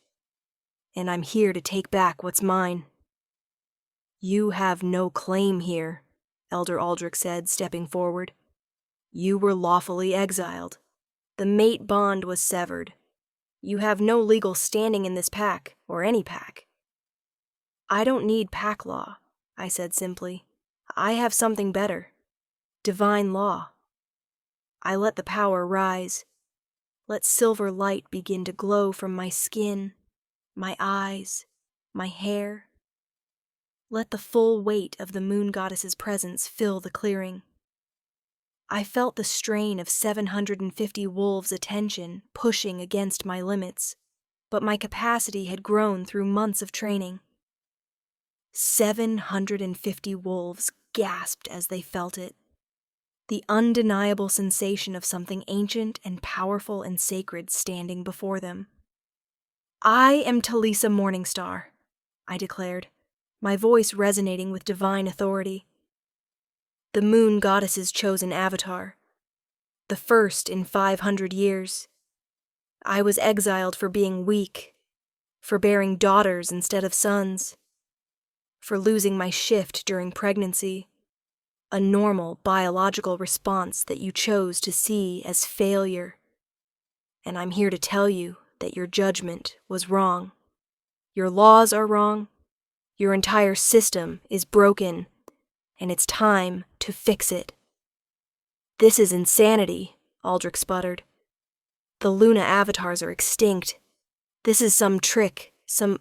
and I'm here to take back what's mine." "You have no claim here," Elder Aldrich said, stepping forward. "You were lawfully exiled. The mate bond was severed. You have no legal standing in this pack, or any pack." "I don't need pack law," I said simply. "I have something better. Divine law. I let the power rise. Let silver light begin to glow from my skin, my eyes, my hair. Let the full weight of the moon goddess's presence fill the clearing." I felt the strain of 750 wolves' attention pushing against my limits, but my capacity had grown through months of training. 750 wolves gasped as they felt it. The undeniable sensation of something ancient and powerful and sacred standing before them. "I am Talisa Morningstar," I declared, my voice resonating with divine authority. "The moon goddess's chosen avatar. The first in 500 years. I was exiled for being weak, for bearing daughters instead of sons, for losing my shift during pregnancy. A normal biological response that you chose to see as failure. And I'm here to tell you that your judgment was wrong. Your laws are wrong. Your entire system is broken, and it's time to fix it." "This is insanity," Aldrich sputtered. "The Luna avatars are extinct. This is some trick, some—"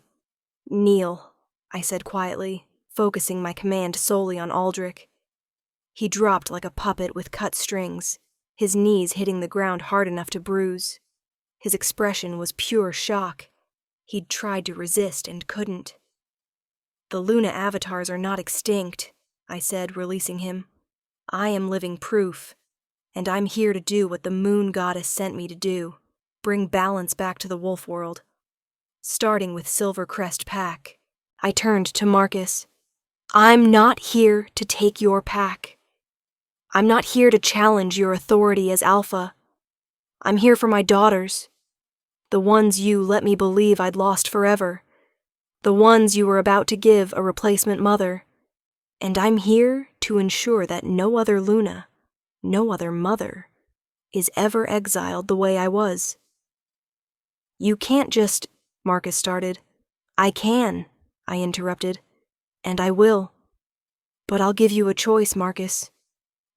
"Kneel," I said quietly, focusing my command solely on Aldrich. He dropped like a puppet with cut strings, his knees hitting the ground hard enough to bruise. His expression was pure shock. He'd tried to resist and couldn't. "The Luna avatars are not extinct," I said, releasing him. "I am living proof, and I'm here to do what the moon goddess sent me to do, bring balance back to the wolf world. Starting with Silvercrest Pack." I turned to Marcus. "I'm not here to take your pack. I'm not here to challenge your authority as Alpha. I'm here for my daughters. The ones you let me believe I'd lost forever. The ones you were about to give a replacement mother. And I'm here to ensure that no other Luna, no other mother, is ever exiled the way I was. You can't just, Marcus started. I can, I interrupted, and I will. But I'll give you a choice, Marcus.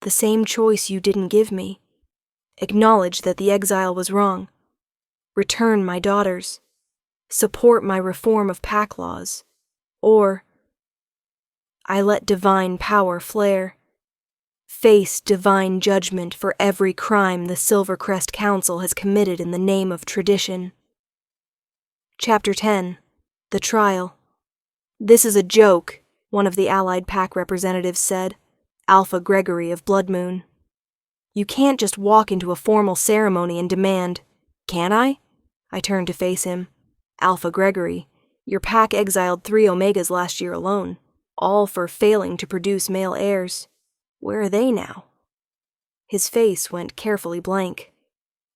The same choice you didn't give me. Acknowledge that the exile was wrong. Return my daughters. Support my reform of pack laws. Or I let divine power flare. Face divine judgment for every crime the Silvercrest Council has committed in the name of tradition. Chapter 10. The Trial. This is a joke, one of the Allied Pack representatives said, Alpha Gregory of Blood Moon. You can't just walk into a formal ceremony and demand, can I? I turned to face him. Alpha Gregory, your pack exiled 3 Omegas last year alone, all for failing to produce male heirs. Where are they now? His face went carefully blank.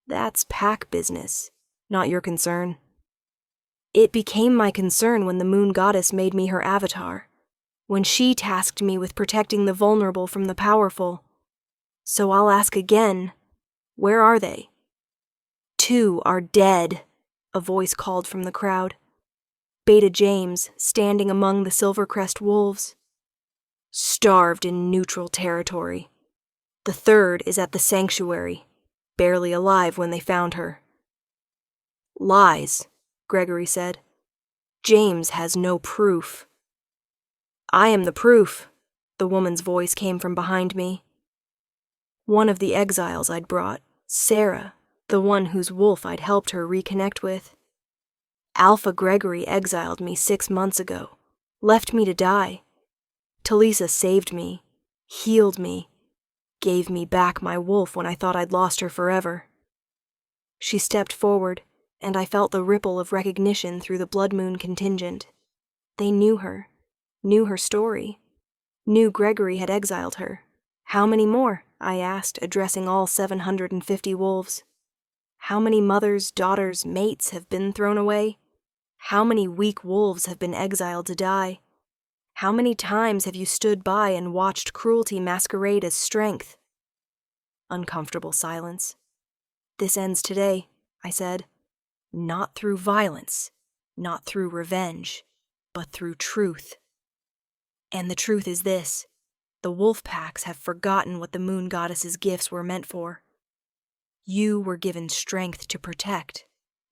That's pack business, not your concern. It became my concern when the moon goddess made me her avatar, when she tasked me with protecting the vulnerable from the powerful. So I'll ask again, where are they? 2 are dead, a voice called from the crowd. Beta James, standing among the Silvercrest wolves. Starved in neutral territory. The 3rd is at the sanctuary, barely alive when they found her. Lies, Gregory said. James has no proof. I am the proof, the woman's voice came from behind me. One of the exiles I'd brought, Sarah, the one whose wolf I'd helped her reconnect with. Alpha Gregory exiled me 6 months ago, left me to die. Talisa saved me, healed me, gave me back my wolf when I thought I'd lost her forever. She stepped forward, and I felt the ripple of recognition through the Blood Moon contingent. They knew her story, knew Gregory had exiled her. How many more? I asked, addressing all 750 wolves. How many mothers, daughters, mates have been thrown away? How many weak wolves have been exiled to die? How many times have you stood by and watched cruelty masquerade as strength? Uncomfortable silence. This ends today, I said. Not through violence, not through revenge, but through truth. And the truth is this. The wolf packs have forgotten what the moon goddess's gifts were meant for. You were given strength to protect,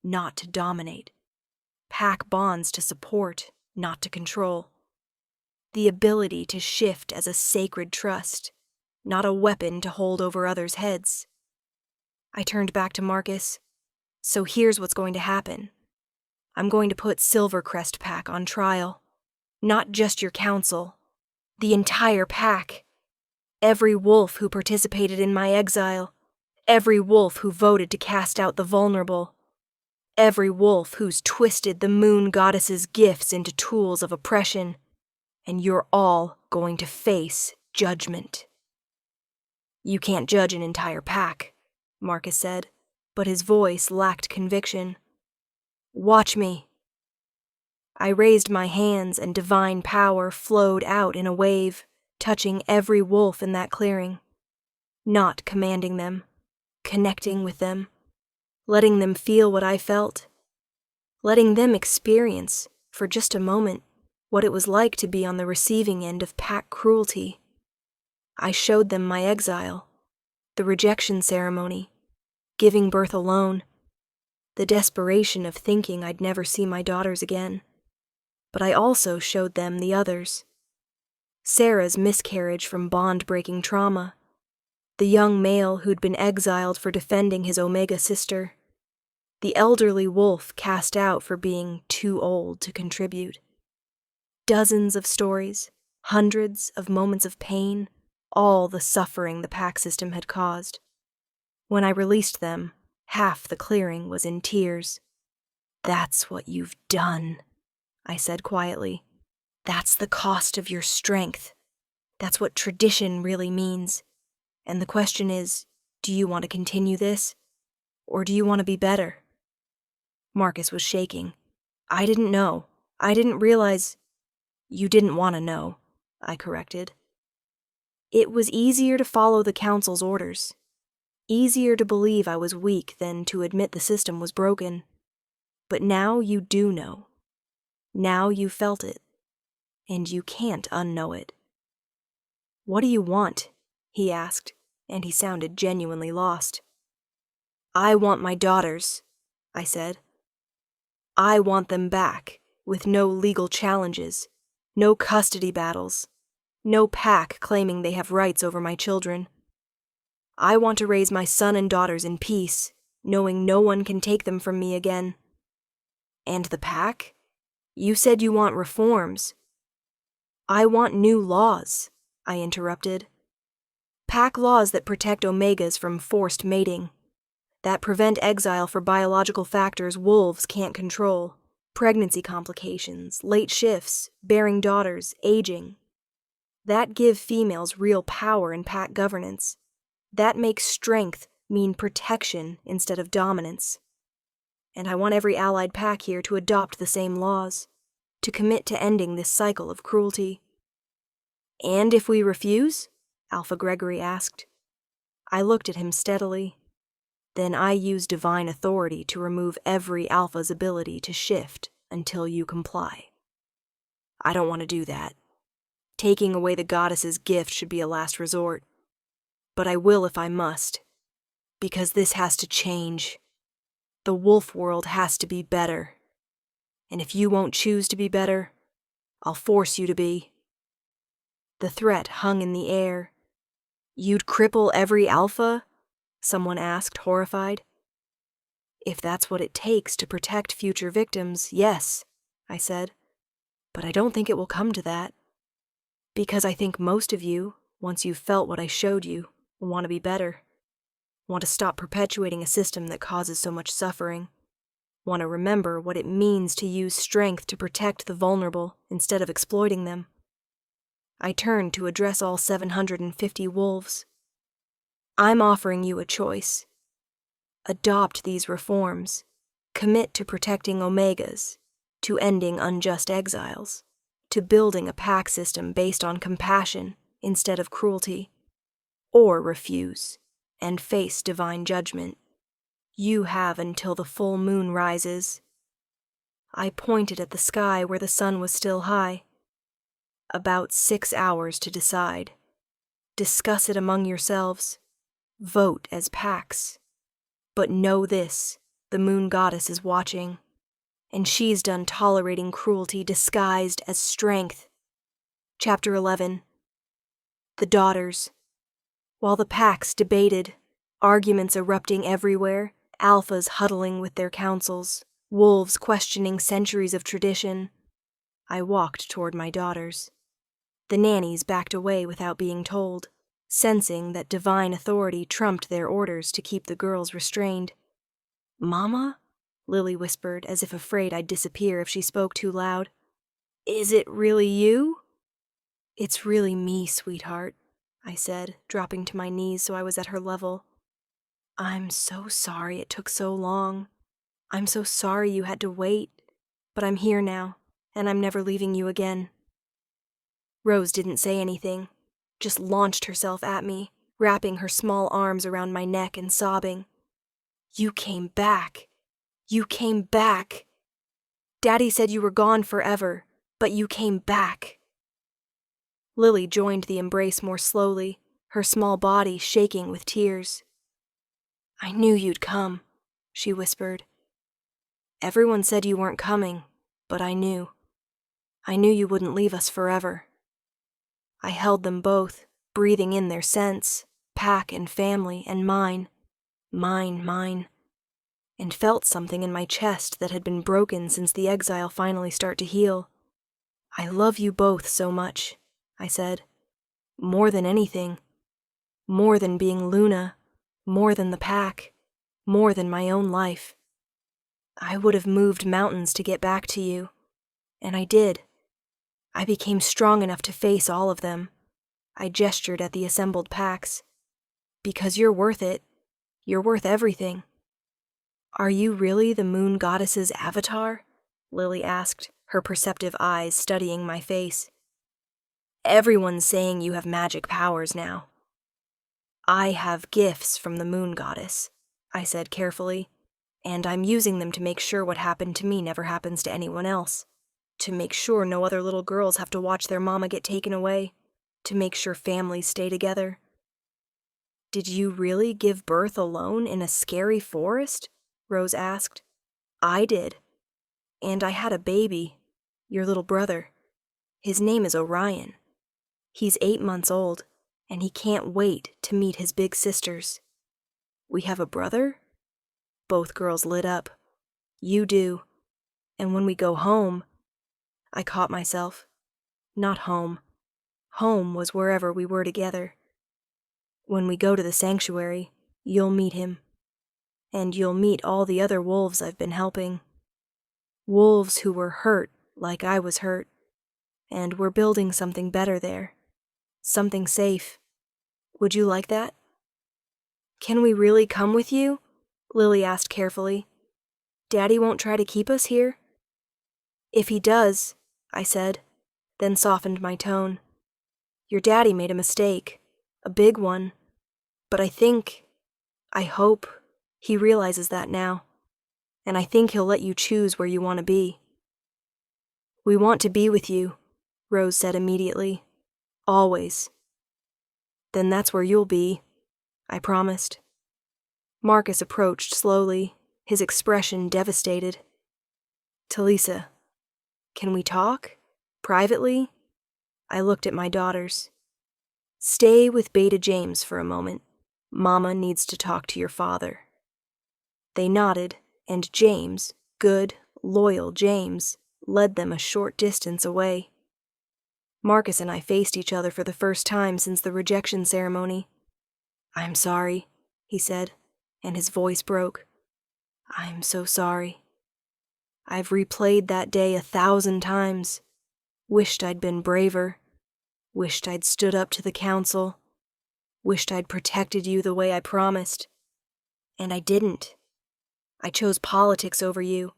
not to dominate. Pack bonds to support, not to control. The ability to shift as a sacred trust, not a weapon to hold over others' heads. I turned back to Marcus. So here's what's going to happen. I'm going to put Silvercrest Pack on trial. Not just your council. The entire pack. Every wolf who participated in my exile. Every wolf who voted to cast out the vulnerable. Every wolf who's twisted the moon goddess's gifts into tools of oppression. And you're all going to face judgment. You can't judge an entire pack, Marcus said, but his voice lacked conviction. Watch me. I raised my hands and divine power flowed out in a wave, touching every wolf in that clearing. Not commanding them, connecting with them, letting them feel what I felt, letting them experience, for just a moment, what it was like to be on the receiving end of pack cruelty. I showed them my exile, the rejection ceremony, giving birth alone, the desperation of thinking I'd never see my daughters again. But I also showed them the others. Sarah's miscarriage from bond-breaking trauma, the young male who'd been exiled for defending his Omega sister, the elderly wolf cast out for being too old to contribute. Dozens of stories, hundreds of moments of pain, all the suffering the pack system had caused. When I released them, half the clearing was in tears. That's what you've done, I said quietly. That's the cost of your strength. That's what tradition really means. And the question is, do you want to continue this? Or do you want to be better? Marcus was shaking. I didn't know. I didn't realize. You didn't want to know. I corrected. It was easier to follow the council's orders. Easier to believe I was weak than to admit the system was broken. But now you do know. Now you felt it. And you can't unknow it. What do you want? He asked, and he sounded genuinely lost. I want my daughters, I said. I want them back, with no legal challenges, no custody battles, no pack claiming they have rights over my children. I want to raise my son and daughters in peace, knowing no one can take them from me again. And the pack? You said you want reforms. I want new laws, I interrupted. Pack laws that protect omegas from forced mating, that prevent exile for biological factors wolves can't control, pregnancy complications, late shifts, bearing daughters, aging. That give females real power in pack governance. That makes strength mean protection instead of dominance. And I want every allied pack here to adopt the same laws, to commit to ending this cycle of cruelty. And if we refuse? Alpha Gregory asked. I looked at him steadily. Then I use divine authority to remove every alpha's ability to shift until you comply. I don't want to do that. Taking away the goddess's gift should be a last resort. But I will if I must. Because this has to change. The wolf world has to be better. And if you won't choose to be better, I'll force you to be. The threat hung in the air. You'd cripple every alpha? Someone asked, horrified. If that's what it takes to protect future victims, yes, I said. But I don't think it will come to that. Because I think most of you, once you've felt what I showed you, will want to be better. Want to stop perpetuating a system that causes so much suffering. Want to remember what it means to use strength to protect the vulnerable instead of exploiting them. I turned to address all 750 wolves. I'm offering you a choice. Adopt these reforms. Commit to protecting omegas, to ending unjust exiles, to building a pack system based on compassion instead of cruelty. Or refuse and face divine judgment. You have until the full moon rises. I pointed at the sky where the sun was still high. About 6 hours to decide. Discuss it among yourselves. Vote as packs. But know this, the moon goddess is watching, and she's done tolerating cruelty disguised as strength. Chapter 11. The Daughters. While the packs debated, arguments erupting everywhere, alphas huddling with their councils, wolves questioning centuries of tradition, I walked toward my daughters. The nannies backed away without being told, sensing that divine authority trumped their orders to keep the girls restrained. "Mama?" Lily whispered, as if afraid I'd disappear if she spoke too loud. "Is it really you?" "It's really me, sweetheart," I said, dropping to my knees so I was at her level. "I'm so sorry it took so long. I'm so sorry you had to wait. But I'm here now, and I'm never leaving you again." Rose didn't say anything, just launched herself at me, wrapping her small arms around my neck and sobbing. "You came back. You came back. Daddy said you were gone forever, but you came back." Lily joined the embrace more slowly, her small body shaking with tears. "I knew you'd come," she whispered. "Everyone said you weren't coming, but I knew. I knew you wouldn't leave us forever." I held them both, breathing in their scents, pack and family and mine, and felt something in my chest that had been broken since the exile finally started to heal. "I love you both so much," I said. "More than anything. More than being Luna, more than the pack, more than my own life. I would have moved mountains to get back to you, and I did. I became strong enough to face all of them." I gestured at the assembled packs. "Because you're worth it. You're worth everything." "Are you really the moon goddess's avatar?" Lily asked, her perceptive eyes studying my face. Everyone's saying you have magic powers now. I have gifts from the moon goddess, I said carefully, and I'm using them to make sure what happened to me never happens to anyone else. To make sure no other little girls have to watch their mama get taken away. To make sure families stay together. Did you really give birth alone in a scary forest? Rose asked. I did. And I had a baby, your little brother. His name is Orion. He's 8 months old, and he can't wait to meet his big sisters. We have a brother? Both girls lit up. You do. And when we go home, I caught myself. Not home. Home was wherever we were together. When we go to the sanctuary, you'll meet him. And you'll meet all the other wolves I've been helping. Wolves who were hurt like I was hurt. And we're building something better there. Something safe. Would you like that? Can we really come with you? Lily asked carefully. Daddy won't try to keep us here? If he does, I said, then softened my tone. Your daddy made a mistake, a big one, but I hope, he realizes that now, and I think he'll let you choose where you want to be. We want to be with you, Rose said immediately. Always. Then that's where you'll be, I promised. Marcus approached slowly, his expression devastated. Talisa, can we talk? Privately? I looked at my daughters. Stay with Beta James for a moment. Mama needs to talk to your father. They nodded, and James, good, loyal James, led them a short distance away. Marcus and I faced each other for the first time since the rejection ceremony. I'm sorry, he said, and his voice broke. I'm so sorry. I've replayed that day 1,000 times. Wished I'd been braver. Wished I'd stood up to the council. Wished I'd protected you the way I promised. And I didn't. I chose politics over you.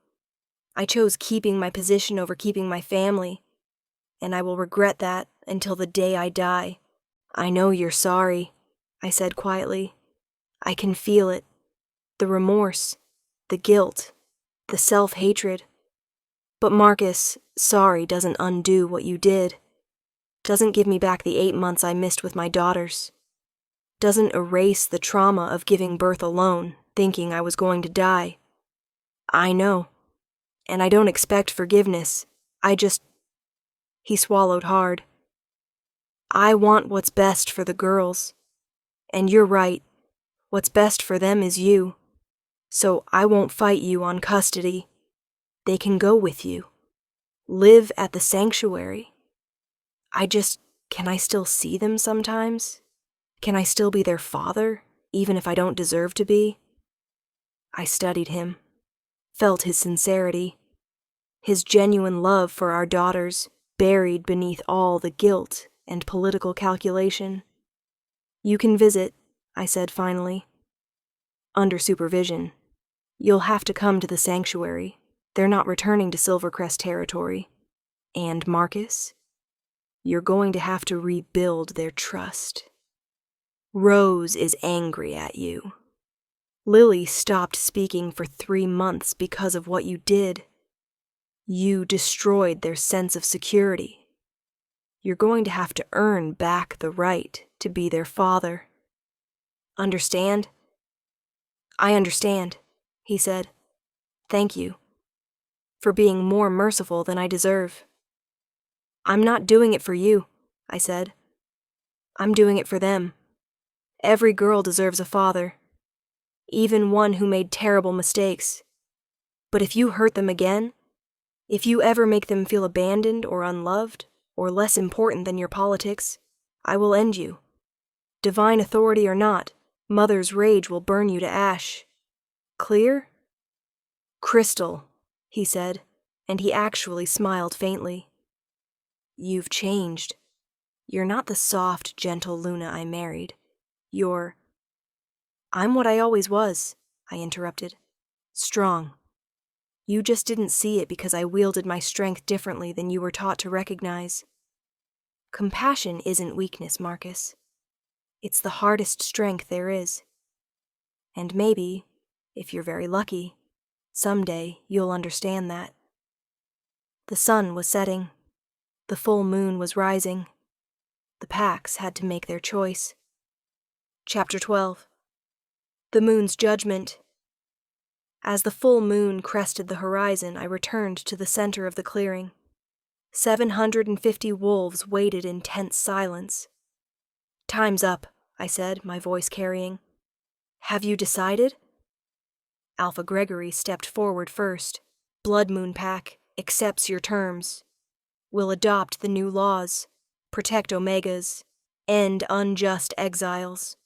I chose keeping my position over keeping my family. And I will regret that until the day I die. I know you're sorry, I said quietly. I can feel it. The remorse, the guilt, the self-hatred. But Marcus, sorry doesn't undo what you did. Doesn't give me back the 8 months I missed with my daughters. Doesn't erase the trauma of giving birth alone, thinking I was going to die. I know. And I don't expect forgiveness. He swallowed hard. I want what's best for the girls. And you're right. What's best for them is you. So I won't fight you on custody. They can go with you. Live at the sanctuary. Can I still see them sometimes? Can I still be their father, even if I don't deserve to be? I studied him, felt his sincerity, his genuine love for our daughters, buried beneath all the guilt and political calculation. You can visit, I said finally. Under supervision. You'll have to come to the sanctuary. They're not returning to Silvercrest territory. And Marcus, you're going to have to rebuild their trust. Rose is angry at you. Lily stopped speaking for 3 months because of what you did. You destroyed their sense of security. You're going to have to earn back the right to be their father. Understand? I understand, he said. Thank you. For being more merciful than I deserve. I'm not doing it for you, I said. I'm doing it for them. Every girl deserves a father, even one who made terrible mistakes. But if you hurt them again, if you ever make them feel abandoned or unloved, or less important than your politics, I will end you. Divine authority or not, Mother's rage will burn you to ash. Clear? Crystal, he said, and he actually smiled faintly. You've changed. You're not the soft, gentle Luna I married. I'm what I always was, I interrupted. Strong. You just didn't see it because I wielded my strength differently than you were taught to recognize. Compassion isn't weakness, Marcus. It's the hardest strength there is. And maybe, if you're very lucky, someday you'll understand that. The sun was setting. The full moon was rising. The packs had to make their choice. Chapter 12. The Moon's Judgment. As the full moon crested the horizon, I returned to the center of the clearing. 750 wolves waited in tense silence. "Time's up," I said, my voice carrying. "Have you decided?" Alpha Gregory stepped forward first. "Blood Moon Pack accepts your terms. We'll adopt the new laws, protect Omegas, end unjust exiles,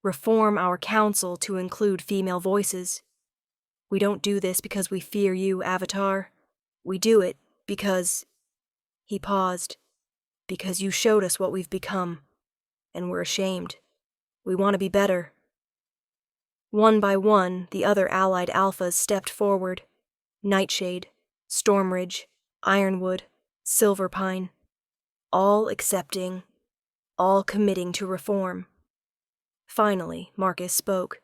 reform our council to include female voices. We don't do this because we fear you, Avatar. We do it because—" He paused. "Because you showed us what we've become, and we're ashamed. We want to be better." One by one, the other allied alphas stepped forward. Nightshade, Stormridge, Ironwood, Silverpine. All accepting, all committing to reform. Finally, Marcus spoke.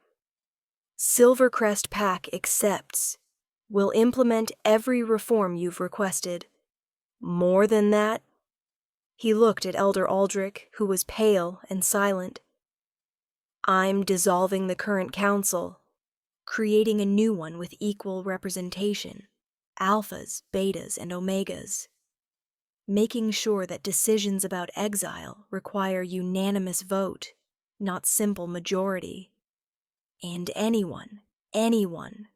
"Silvercrest Pack accepts. We'll implement every reform you've requested. More than that?" He looked at Elder Aldrich, who was pale and silent. "I'm dissolving the current council, creating a new one with equal representation, alphas, betas, and omegas. Making sure that decisions about exile require unanimous vote, not simple majority. And anyone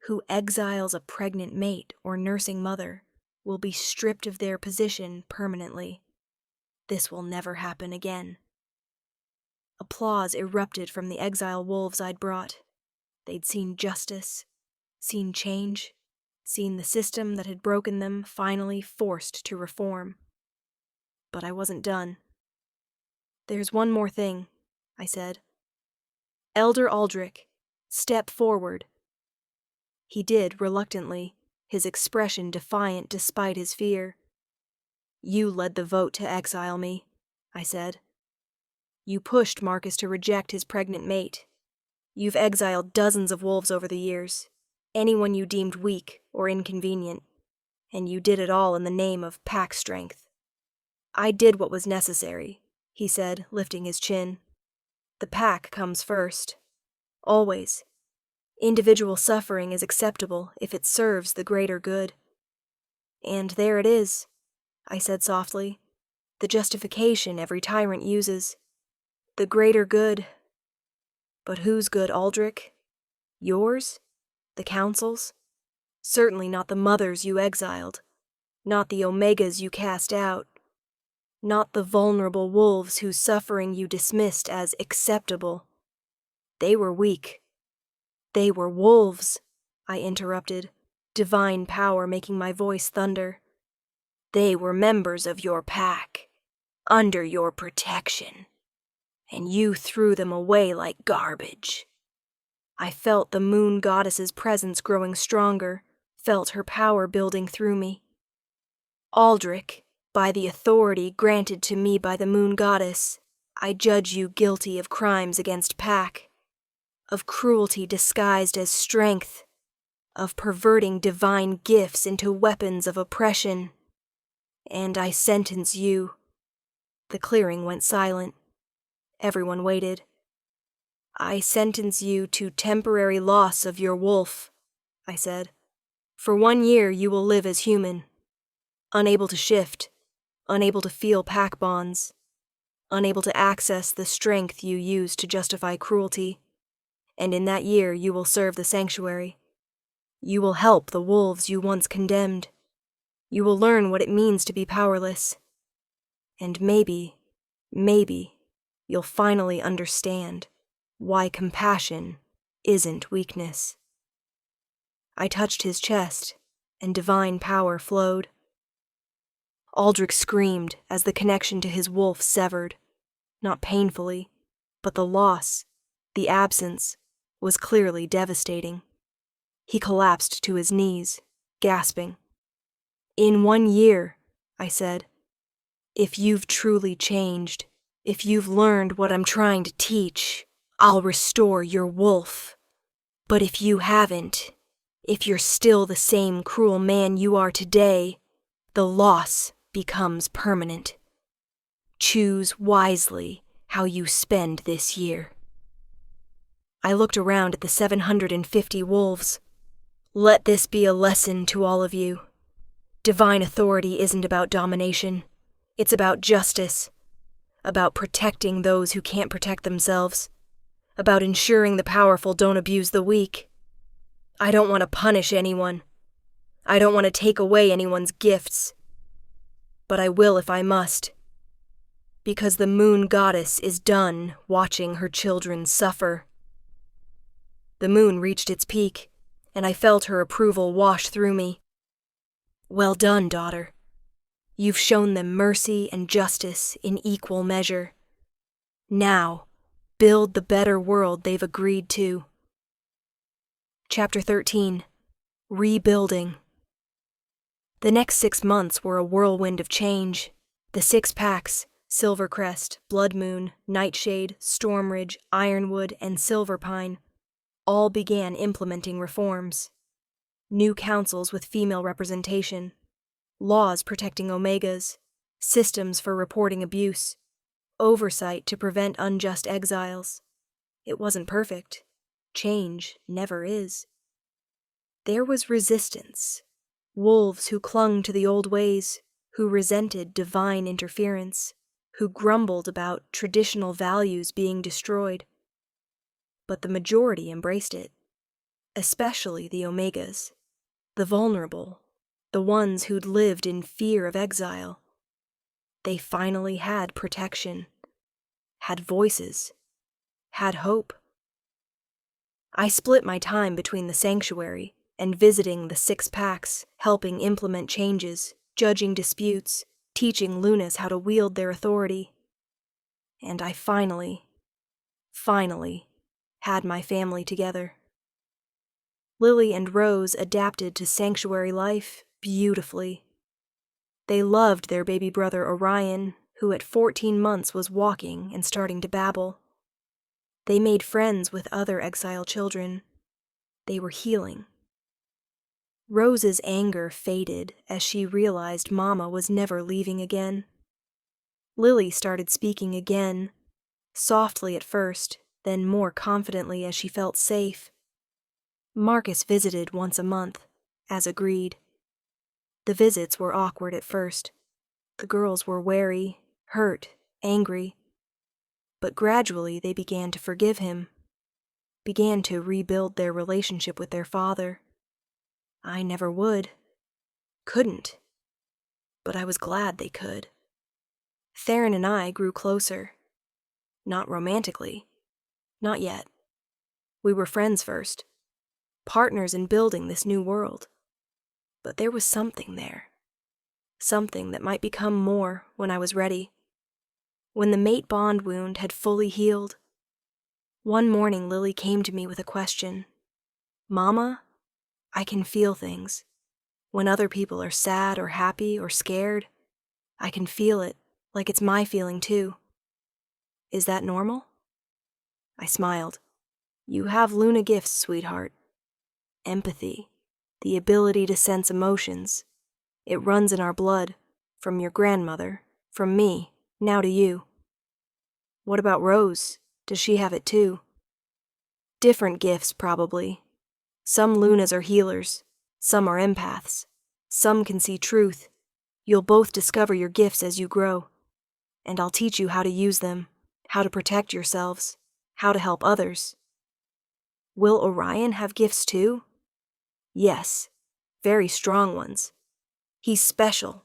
who exiles a pregnant mate or nursing mother will be stripped of their position permanently. This will never happen again." Applause erupted from the exile wolves I'd brought. They'd seen justice, seen change, seen the system that had broken them finally forced to reform. But I wasn't done. "There's one more thing," I said. "Elder Aldrich, step forward." He did reluctantly, his expression defiant despite his fear. "You led the vote to exile me," I said. "You pushed Marcus to reject his pregnant mate. You've exiled dozens of wolves over the years, anyone you deemed weak or inconvenient, and you did it all in the name of pack strength." "I did what was necessary," he said, lifting his chin. "The pack comes first. Always. Individual suffering is acceptable if it serves the greater good." "And there it is," I said softly. "The justification every tyrant uses. The greater good. But whose good, Aldrich? Yours? The Council's? Certainly not the mothers you exiled. Not the Omegas you cast out. Not the vulnerable wolves whose suffering you dismissed as acceptable. They were weak. They were wolves," I interrupted, divine power making my voice thunder. "They were members of your pack, under your protection, and you threw them away like garbage." I felt the moon goddess's presence growing stronger, felt her power building through me. "Aldrich, by the authority granted to me by the moon goddess, I judge you guilty of crimes against pack, of cruelty disguised as strength, of perverting divine gifts into weapons of oppression. And I sentence you—" The clearing went silent. Everyone waited. "I sentence you to temporary loss of your wolf," I said. "For 1 year you will live as human, unable to shift, unable to feel pack bonds, unable to access the strength you use to justify cruelty, and in that year you will serve the sanctuary. You will help the wolves you once condemned. You will learn what it means to be powerless. And maybe you'll finally understand why compassion isn't weakness." I touched his chest, and divine power flowed. Aldrich screamed as the connection to his wolf severed, not painfully, but the loss, the absence, was clearly devastating. He collapsed to his knees, gasping. "In 1 year," I said. If you've truly changed, if you've learned what I'm trying to teach, I'll restore your wolf. But if you haven't, if you're still the same cruel man you are today, the loss becomes permanent. Choose wisely how you spend this year. I looked around at the 750 wolves. Let this be a lesson to all of you. Divine authority isn't about domination. It's about justice. About protecting those who can't protect themselves. About ensuring the powerful don't abuse the weak. I don't want to punish anyone. I don't want to take away anyone's gifts. But I will if I must. Because the moon goddess is done watching her children suffer. The moon reached its peak, and I felt her approval wash through me. Well done, daughter. You've shown them mercy and justice in equal measure. Now, build the better world they've agreed to. Chapter 13. Rebuilding. The next 6 months were a whirlwind of change. The 6 packs, Silvercrest, Blood Moon, Nightshade, Stormridge, Ironwood, and Silverpine, all began implementing reforms. New councils with female representation, laws protecting omegas, systems for reporting abuse, oversight to prevent unjust exiles. It wasn't perfect. Change never is. There was resistance. Wolves who clung to the old ways, who resented divine interference, who grumbled about traditional values being destroyed. But the majority embraced it, especially the Omegas, the vulnerable, the ones who'd lived in fear of exile. They finally had protection, had voices, had hope. I split my time between the sanctuary and visiting the 6 packs, helping implement changes, judging disputes, teaching Lunas how to wield their authority. And I finally had my family together. Lily and Rose adapted to sanctuary life beautifully. They loved their baby brother Orion, who at 14 months was walking and starting to babble. They made friends with other exile children. They were healing. Rose's anger faded as she realized Mama was never leaving again. Lily started speaking again, softly at first, then more confidently as she felt safe. Marcus visited once a month, as agreed. The visits were awkward at first. The girls were wary, hurt, angry. But gradually they began to forgive him, began to rebuild their relationship with their father. I never would. Couldn't. But I was glad they could. Theron and I grew closer. Not romantically. Not yet. We were friends first. Partners in building this new world. But there was something there. Something that might become more when I was ready. When the mate bond wound had fully healed. One morning Lily came to me with a question. Mama, I can feel things. When other people are sad or happy or scared, I can feel it, like it's my feeling too. Is that normal? I smiled. You have Luna gifts, sweetheart. Empathy, the ability to sense emotions. It runs in our blood, from your grandmother, from me, now to you. What about Rose? Does she have it too? Different gifts, probably. Some Lunas are healers, some are empaths, some can see truth. You'll both discover your gifts as you grow, and I'll teach you how to use them, how to protect yourselves, how to help others. Will Orion have gifts too? Yes, very strong ones. He's special,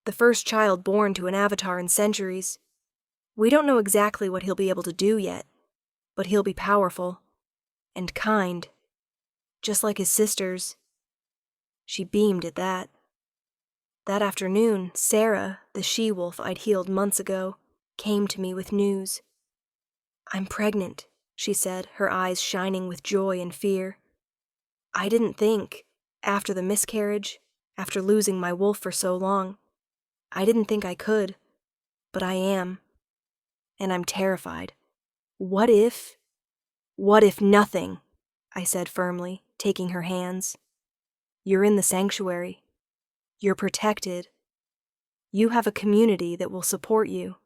the first child born to an avatar in centuries. We don't know exactly what he'll be able to do yet, but he'll be powerful and kind, just like his sisters. She beamed at that. That afternoon, Sarah, the she-wolf I'd healed months ago, came to me with news. I'm pregnant, she said, her eyes shining with joy and fear. I didn't think, after the miscarriage, after losing my wolf for so long, I didn't think I could. but I am. And I'm terrified. What if nothing? I said firmly, taking her hands. You're in the sanctuary. You're protected. You have a community that will support you.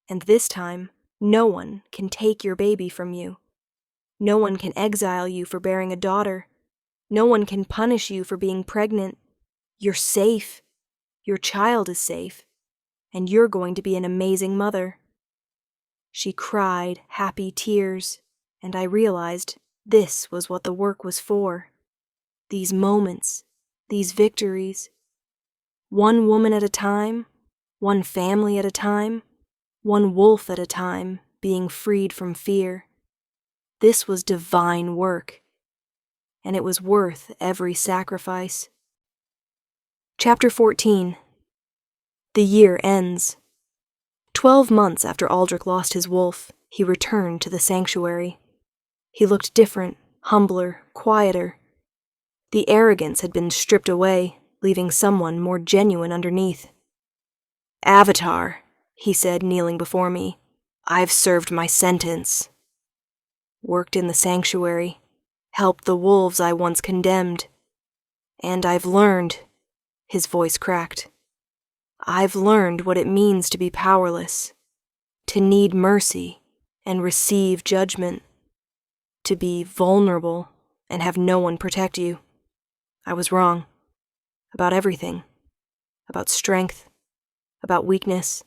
And this time, no one can take your baby from you. No one can exile you for bearing a daughter. No one can punish you for being pregnant. You're safe. Your child is safe. And you're going to be an amazing mother. She cried happy tears, and I realized this was what the work was for. These moments, these victories. One woman at a time, one family at a time, one wolf at a time, being freed from fear. This was divine work, and it was worth every sacrifice. Chapter 14. The year ends. 12 months after Aldrich lost his wolf, he returned to the sanctuary. He looked different, humbler, quieter. The arrogance had been stripped away, leaving someone more genuine underneath. "Avatar," he said, kneeling before me, "I've served my sentence. Worked in the sanctuary, helped the wolves I once condemned. And I've learned," his voice cracked, "I've learned what it means to be powerless, to need mercy and receive judgment, to be vulnerable and have no one protect you. I was wrong. About everything. About strength. About weakness.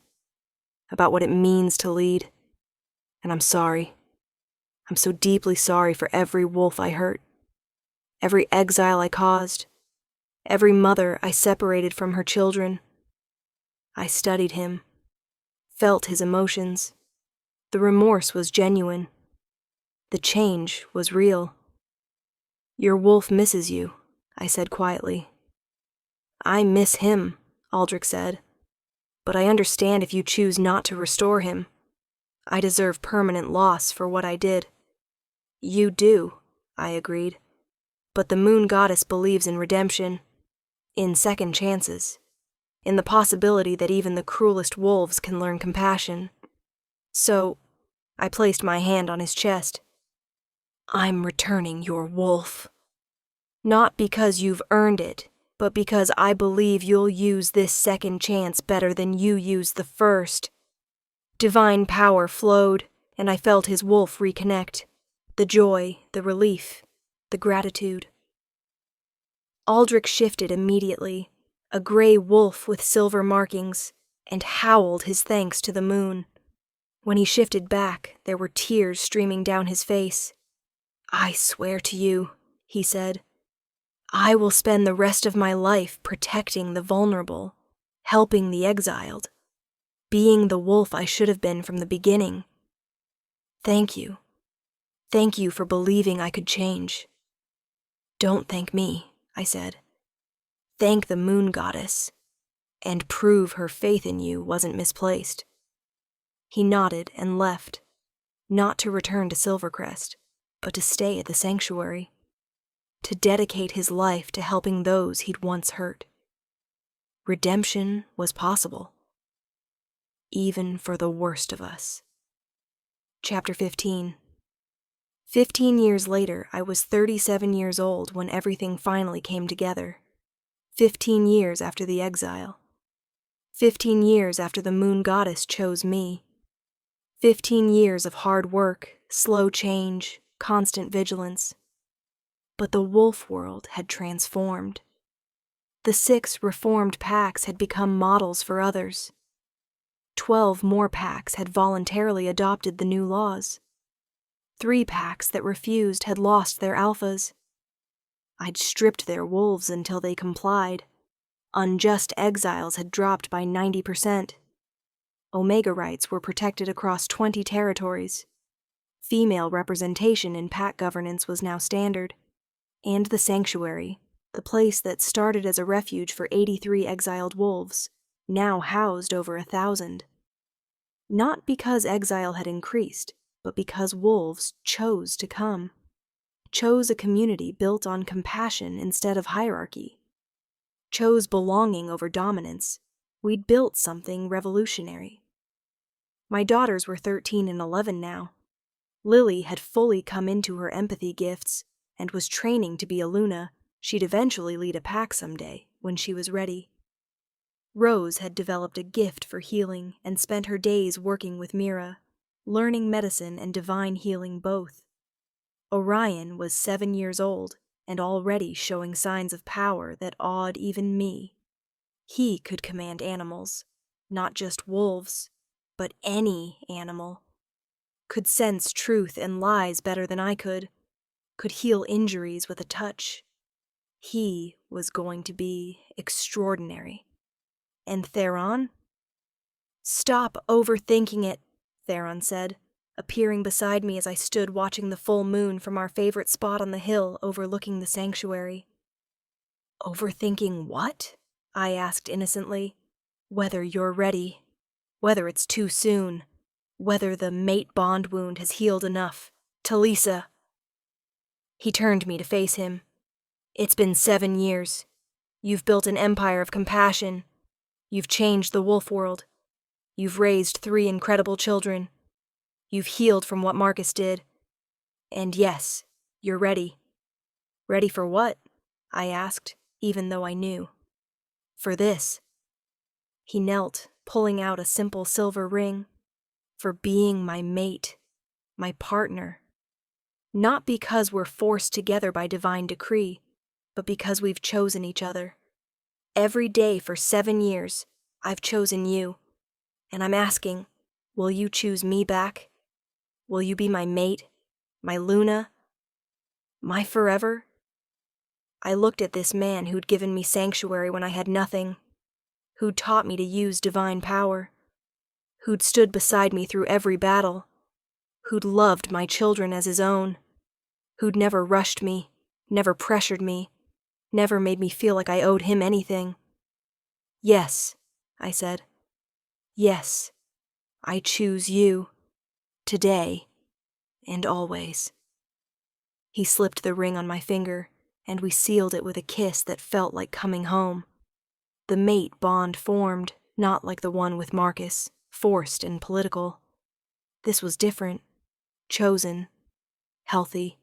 About what it means to lead. And I'm sorry. I'm so deeply sorry for every wolf I hurt. Every exile I caused. Every mother I separated from her children. I studied him. Felt his emotions. The remorse was genuine. The change was real. Your wolf misses you, I said quietly. I miss him, Aldrich said. But I understand if you choose not to restore him. I deserve permanent loss for what I did. You do, I agreed. But the moon goddess believes in redemption, in second chances, in the possibility that even the cruelest wolves can learn compassion. So, I placed my hand on his chest. I'm returning your wolf. Not because you've earned it, but because I believe you'll use this second chance better than you used the first. Divine power flowed, and I felt his wolf reconnect. The joy, the relief, the gratitude. Aldrich shifted immediately, a gray wolf with silver markings, and howled his thanks to the moon. When he shifted back, there were tears streaming down his face. I swear to you, he said, I will spend the rest of my life protecting the vulnerable, helping the exiled, being the wolf I should have been from the beginning. Thank you. Thank you for believing I could change. Don't thank me, I said. Thank the moon goddess, and prove her faith in you wasn't misplaced. He nodded and left, not to return to Silvercrest, but to stay at the sanctuary, to dedicate his life to helping those he'd once hurt. Redemption was possible, even for the worst of us. Chapter 15. 15 years later, I was 37 years old when everything finally came together. 15 years after the exile. 15 years after the moon goddess chose me. 15 years of hard work, slow change, constant vigilance. But the wolf world had transformed. The 6 reformed packs had become models for others. 12 more packs had voluntarily adopted the new laws. 3 packs that refused had lost their alphas. I'd stripped their wolves until they complied. Unjust exiles had dropped by 90%. Omega rights were protected across 20 territories. Female representation in pack governance was now standard. And the sanctuary, the place that started as a refuge for 83 exiled wolves, now housed over 1,000. Not because exile had increased, but because wolves chose to come. Chose a community built on compassion instead of hierarchy. Chose belonging over dominance. We'd built something revolutionary. My daughters were 13 and 11 now. Lily had fully come into her empathy gifts and was training to be a Luna. She'd eventually lead a pack someday, when she was ready. Rose had developed a gift for healing and spent her days working with Mira, learning medicine and divine healing both. Orion was 7 years old and already showing signs of power that awed even me. He could command animals, not just wolves, but any animal. Could sense truth and lies better than I could heal injuries with a touch. He was going to be extraordinary. And Theron? Stop overthinking it, Theron said, appearing beside me as I stood watching the full moon from our favorite spot on the hill overlooking the sanctuary. Overthinking what? I asked innocently. Whether you're ready, whether it's too soon, whether the mate bond wound has healed enough. Talisa. He turned me to face him. It's been 7 years. You've built an empire of compassion. You've changed the wolf world. You've raised 3 incredible children. You've healed from what Marcus did. And yes, you're ready. Ready for what? I asked, even though I knew. For this. He knelt, pulling out a simple silver ring. For being my mate, my partner. Not because we're forced together by divine decree, but because we've chosen each other. Every day for 7 years, I've chosen you. And I'm asking, will you choose me back? Will you be my mate, my Luna, my forever? I looked at this man who'd given me sanctuary when I had nothing, who'd taught me to use divine power, who'd stood beside me through every battle, who'd loved my children as his own, who'd never rushed me, never pressured me, never made me feel like I owed him anything. Yes, I said. Yes, I choose you, today and always. He slipped the ring on my finger, and we sealed it with a kiss that felt like coming home. The mate bond formed, not like the one with Marcus, forced and political. This was different, chosen, healthy,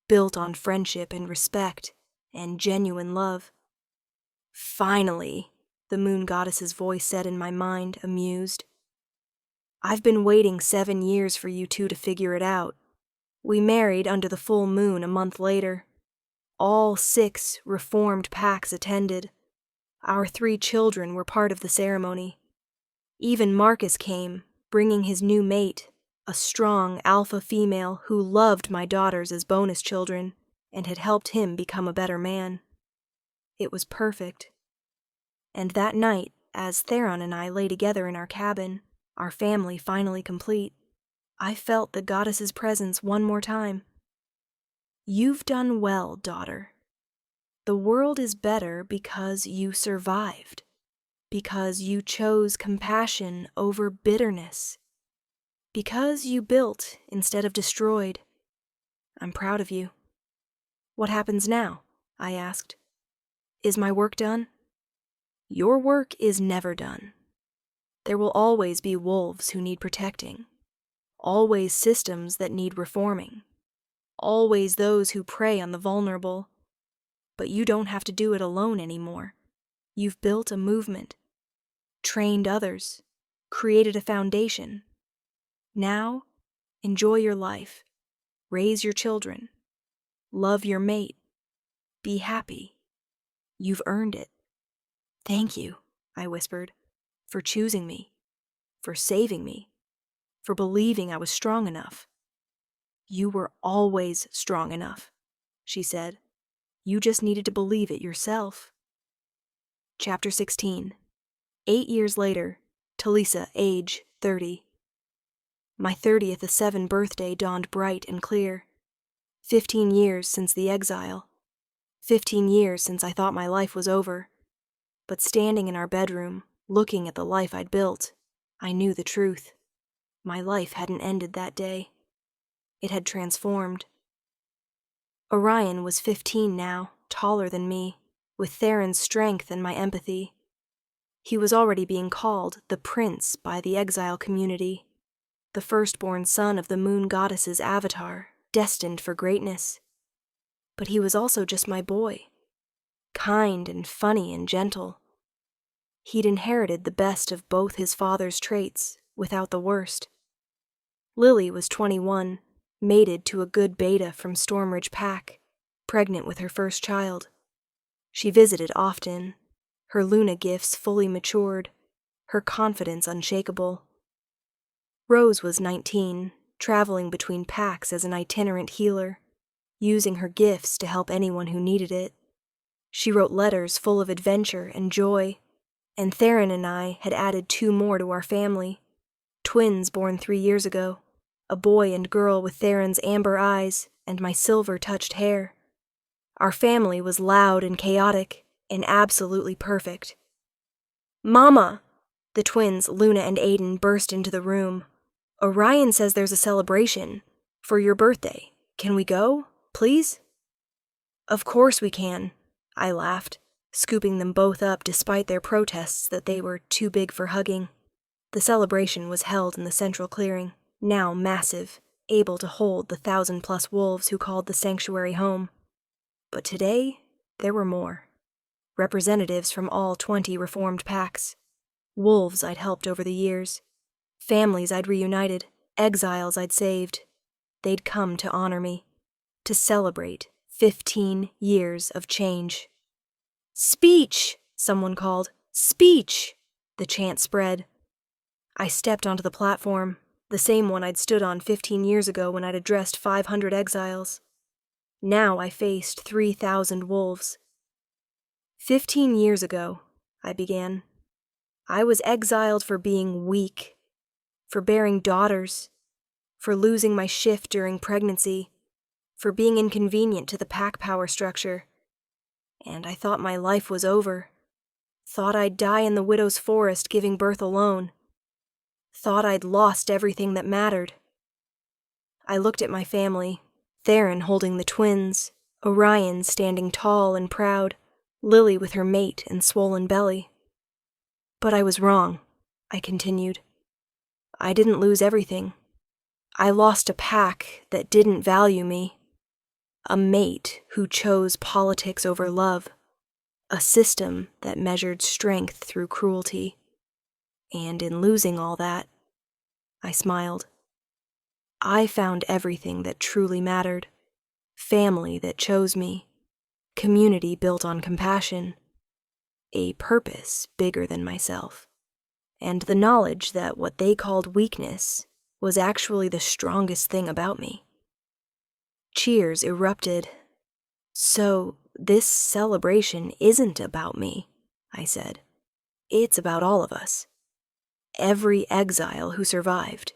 built on friendship and respect and genuine love. Finally, the moon goddess's voice said in my mind, amused. I've been waiting 7 years for you two to figure it out. We married under the full moon a month later. All 6 reformed packs attended. Our 3 children were part of the ceremony. Even Marcus came, bringing his new mate, a strong alpha female who loved my daughters as bonus children and had helped him become a better man. It was perfect. And that night, as Theron and I lay together in our cabin, our family finally complete, I felt the goddess's presence one more time. You've done well, daughter. The world is better because you survived, because you chose compassion over bitterness, because you built instead of destroyed. I'm proud of you. What happens now? I asked. Is my work done? Your work is never done. There will always be wolves who need protecting, always systems that need reforming, always those who prey on the vulnerable. But you don't have to do it alone anymore. You've built a movement, trained others, created a foundation. Now, enjoy your life, raise your children, love your mate, be happy. You've earned it. Thank you, I whispered, for choosing me, for saving me, for believing I was strong enough. You were always strong enough, she said. You just needed to believe it yourself. Chapter 16. 8 years later, Talisa, age 30. My 30th of 7 birthday dawned bright and clear. 15 years since the exile. 15 years since I thought my life was over. But standing in our bedroom, looking at the life I'd built, I knew the truth. My life hadn't ended that day. It had transformed. Orion was 15 now, taller than me, with Theron's strength and my empathy. He was already being called the Prince by the exile community, the firstborn son of the moon goddess's avatar, destined for greatness. But he was also just my boy, kind and funny and gentle. He'd inherited the best of both his father's traits, without the worst. Lily was 21, mated to a good beta from Stormridge Pack, pregnant with her first child. She visited often, her Luna gifts fully matured, her confidence unshakable. Rose was 19, traveling between packs as an itinerant healer, using her gifts to help anyone who needed it. She wrote letters full of adventure and joy, and Theron and I had added 2 more to our family, twins born 3 years ago, a boy and girl with Theron's amber eyes and my silver-touched hair. Our family was loud and chaotic and absolutely perfect. "Mama!" The twins, Luna and Aiden, burst into the room. "Orion says there's a celebration for your birthday. Can we go, please?" "Of course we can," I laughed, scooping them both up despite their protests that they were too big for hugging. The celebration was held in the central clearing, now massive, able to hold the 1,000+ wolves who called the sanctuary home. But today, there were more. Representatives from all 20 reformed packs. Wolves I'd helped over the years. Families I'd reunited. Exiles I'd saved. They'd come to honor me. To celebrate 15 years of change. "Speech!" someone called. "Speech!" The chant spread. I stepped onto the platform, the same one I'd stood on 15 years ago when I'd addressed 500 exiles. Now I faced 3,000 wolves. 15 years ago, I began, I was exiled for being weak, for bearing daughters, for losing my shift during pregnancy, for being inconvenient to the pack power structure. And I thought my life was over. Thought I'd die in the widow's forest giving birth alone. Thought I'd lost everything that mattered. I looked at my family, Theron holding the twins, Orion standing tall and proud, Lily with her mate and swollen belly. But I was wrong, I continued. I didn't lose everything. I lost a pack that didn't value me. A mate who chose politics over love. A system that measured strength through cruelty. And in losing all that, I smiled. I found everything that truly mattered. Family that chose me. Community built on compassion. A purpose bigger than myself. And the knowledge that what they called weakness was actually the strongest thing about me. Cheers erupted. "So, this celebration isn't about me," I said. "It's about all of us. Every exile who survived.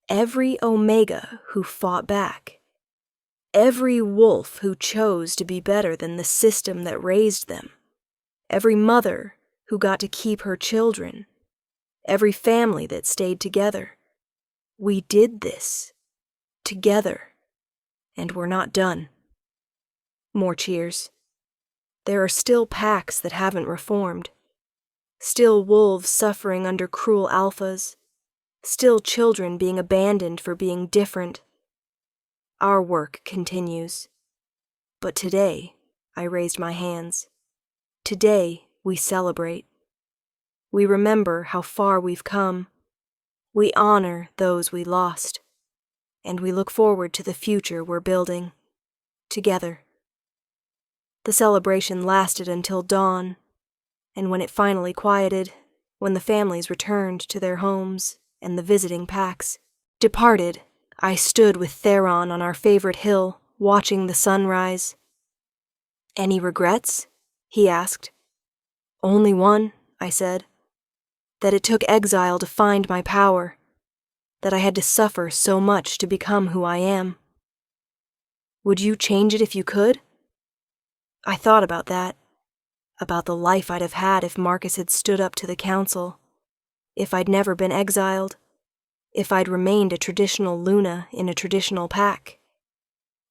Every Omega who fought back. Every wolf who chose to be better than the system that raised them. Every mother who got to keep her children. Every family that stayed together. We did this. Together. And we're not done." More cheers. There are still packs that haven't reformed. Still wolves suffering under cruel alphas. Still children being abandoned for being different. Our work continues. But today, I raised my hands. Today, we celebrate. We remember how far we've come. We honor those we lost. And we look forward to the future we're building. Together. The celebration lasted until dawn, and when it finally quieted, when the families returned to their homes and the visiting packs departed, I stood with Theron on our favorite hill, watching the sun rise. "Any regrets?" he asked. "Only one," I said. "That it took exile to find my power. That I had to suffer so much to become who I am." "Would you change it if you could?" I thought about that. About the life I'd have had if Marcus had stood up to the council. If I'd never been exiled. If I'd remained a traditional Luna in a traditional pack.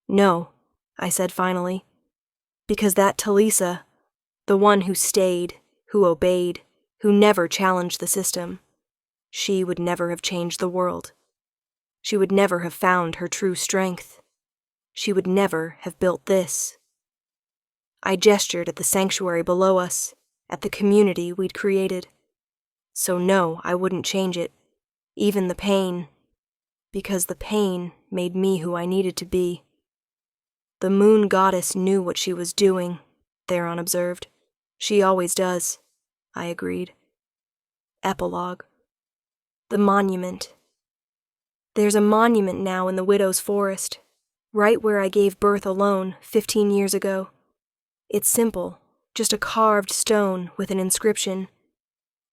"No," I said finally. "Because that Talisa, the one who stayed, who obeyed, who never challenged the system, she would never have changed the world. She would never have found her true strength. She would never have built this. I gestured at the sanctuary below us, at the community we'd created. So no, I wouldn't change it, even the pain, because the pain made me who I needed to be. The moon goddess knew what she was doing, Theron observed. She always does, I agreed. Epilogue. The monument. There's a monument now in the widow's forest, right where I gave birth alone 15 years ago. It's simple, just a carved stone with an inscription.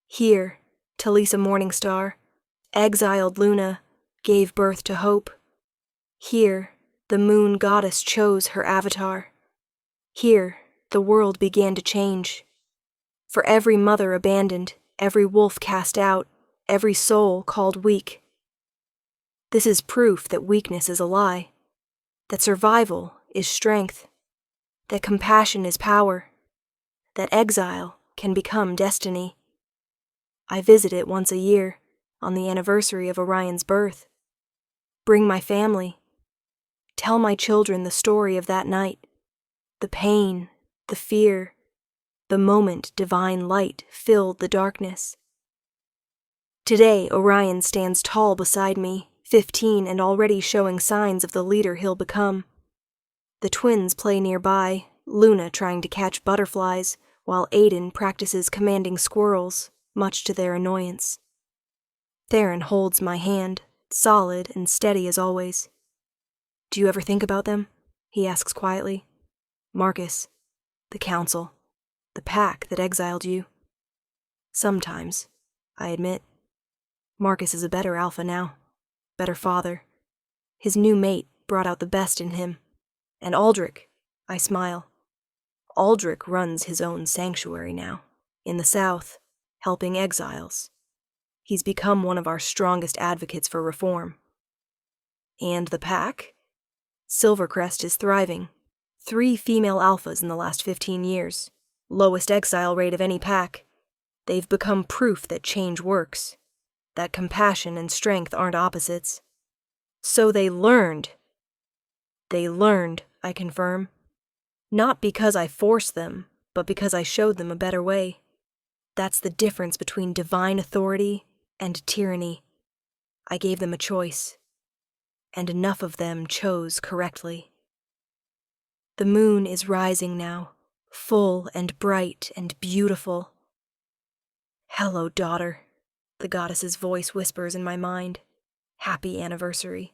Here, Talisa Morningstar, exiled Luna, gave birth to hope. Here, the moon goddess chose her avatar. Here, the world began to change. For every mother abandoned, every wolf cast out, every soul called weak. This is proof that weakness is a lie, that survival is strength, that compassion is power, that exile can become destiny. I visit it once a year, on the anniversary of Orion's birth. Bring my family. Tell my children the story of that night, the pain, the fear, the moment divine light filled the darkness. Today, Orion stands tall beside me, 15 and already showing signs of the leader he'll become. The twins play nearby, Luna trying to catch butterflies, while Aiden practices commanding squirrels, much to their annoyance. Theron holds my hand, solid and steady as always. Do you ever think about them? He asks quietly. Marcus, the council, the pack that exiled you. Sometimes, I admit. Marcus is a better alpha now, better father. His new mate brought out the best in him. And Aldrich, I smile. Aldrich runs his own sanctuary now, in the south, helping exiles. He's become one of our strongest advocates for reform. And the pack? Silvercrest is thriving. 3 female alphas in the last 15 years. Lowest exile rate of any pack. They've become proof that change works, that compassion and strength aren't opposites. So they learned. They learned, I confirm. Not because I forced them, but because I showed them a better way. That's the difference between divine authority and tyranny. I gave them a choice, and enough of them chose correctly. The moon is rising now, full and bright and beautiful. Hello, daughter, the goddess's voice whispers in my mind. Happy anniversary.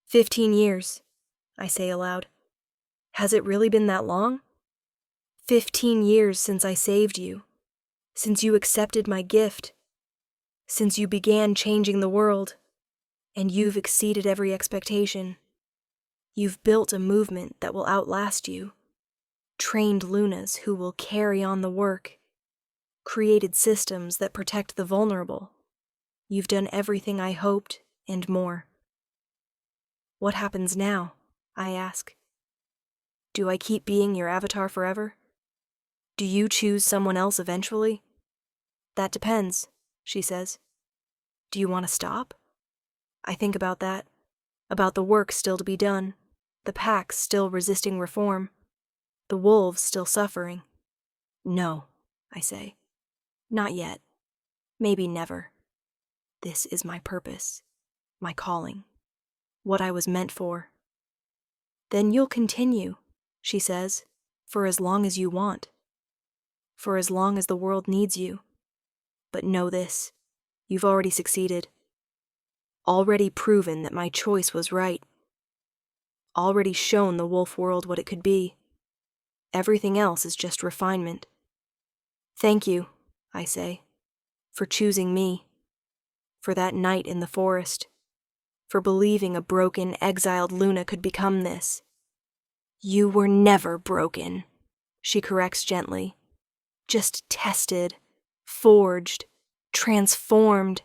15 years, I say aloud. Has it really been that long? 15 years since I saved you, since you accepted my gift, since you began changing the world, and you've exceeded every expectation. You've built a movement that will outlast you, trained Lunas who will carry on the work, created systems that protect the vulnerable. You've done everything I hoped and more. What happens now? I ask. Do I keep being your avatar forever? Do you choose someone else eventually? That depends, she says. Do you want to stop? I think about that, about the work still to be done, the pack still resisting reform, the wolves still suffering. No, I say. Not yet. Maybe never. This is my purpose, my calling, what I was meant for. Then you'll continue, she says, for as long as you want. For as long as the world needs you. But know this, you've already succeeded. Already proven that my choice was right. Already shown the wolf world what it could be. Everything else is just refinement. Thank you, I say, for choosing me, for that night in the forest, for believing a broken, exiled Luna could become this. You were never broken, she corrects gently. Just tested, forged, transformed.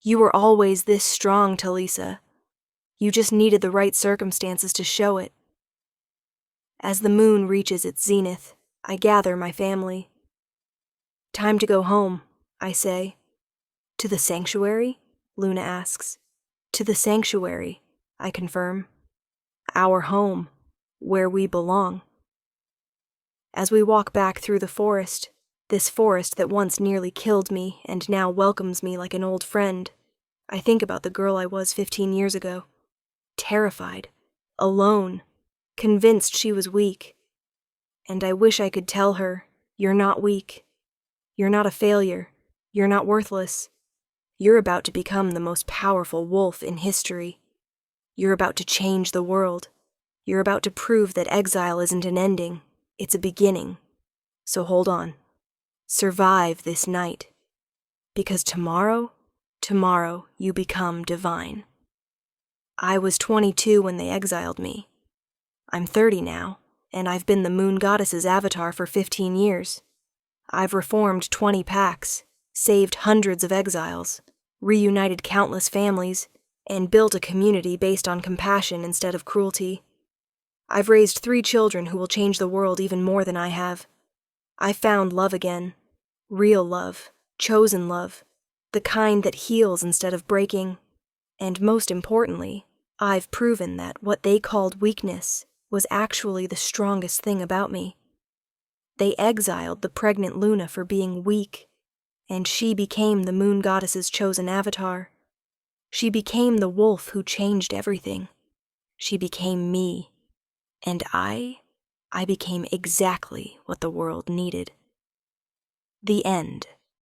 You were always this strong, Talisa. You just needed the right circumstances to show it. As the moon reaches its zenith, I gather my family. Time to go home, I say. To the sanctuary? Luna asks. To the sanctuary, I confirm. Our home, where we belong. As we walk back through the forest, this forest that once nearly killed me and now welcomes me like an old friend, I think about the girl I was 15 years ago. Terrified, alone, convinced she was weak. And I wish I could tell her, you're not weak. You're not a failure. You're not worthless. You're about to become the most powerful wolf in history. You're about to change the world. You're about to prove that exile isn't an ending, it's a beginning. So hold on. Survive this night. Because tomorrow you become divine. I was 22 when they exiled me. I'm 30 now, and I've been the moon goddess's avatar for 15 years. I've reformed 20 packs, saved hundreds of exiles, reunited countless families, and built a community based on compassion instead of cruelty. I've raised 3 children who will change the world even more than I have. I found love again. Real love, chosen love, the kind that heals instead of breaking. And most importantly, I've proven that what they called weakness was actually the strongest thing about me. They exiled the pregnant Luna for being weak, and she became the moon goddess's chosen avatar. She became the wolf who changed everything. She became me, and I became exactly what the world needed. The end.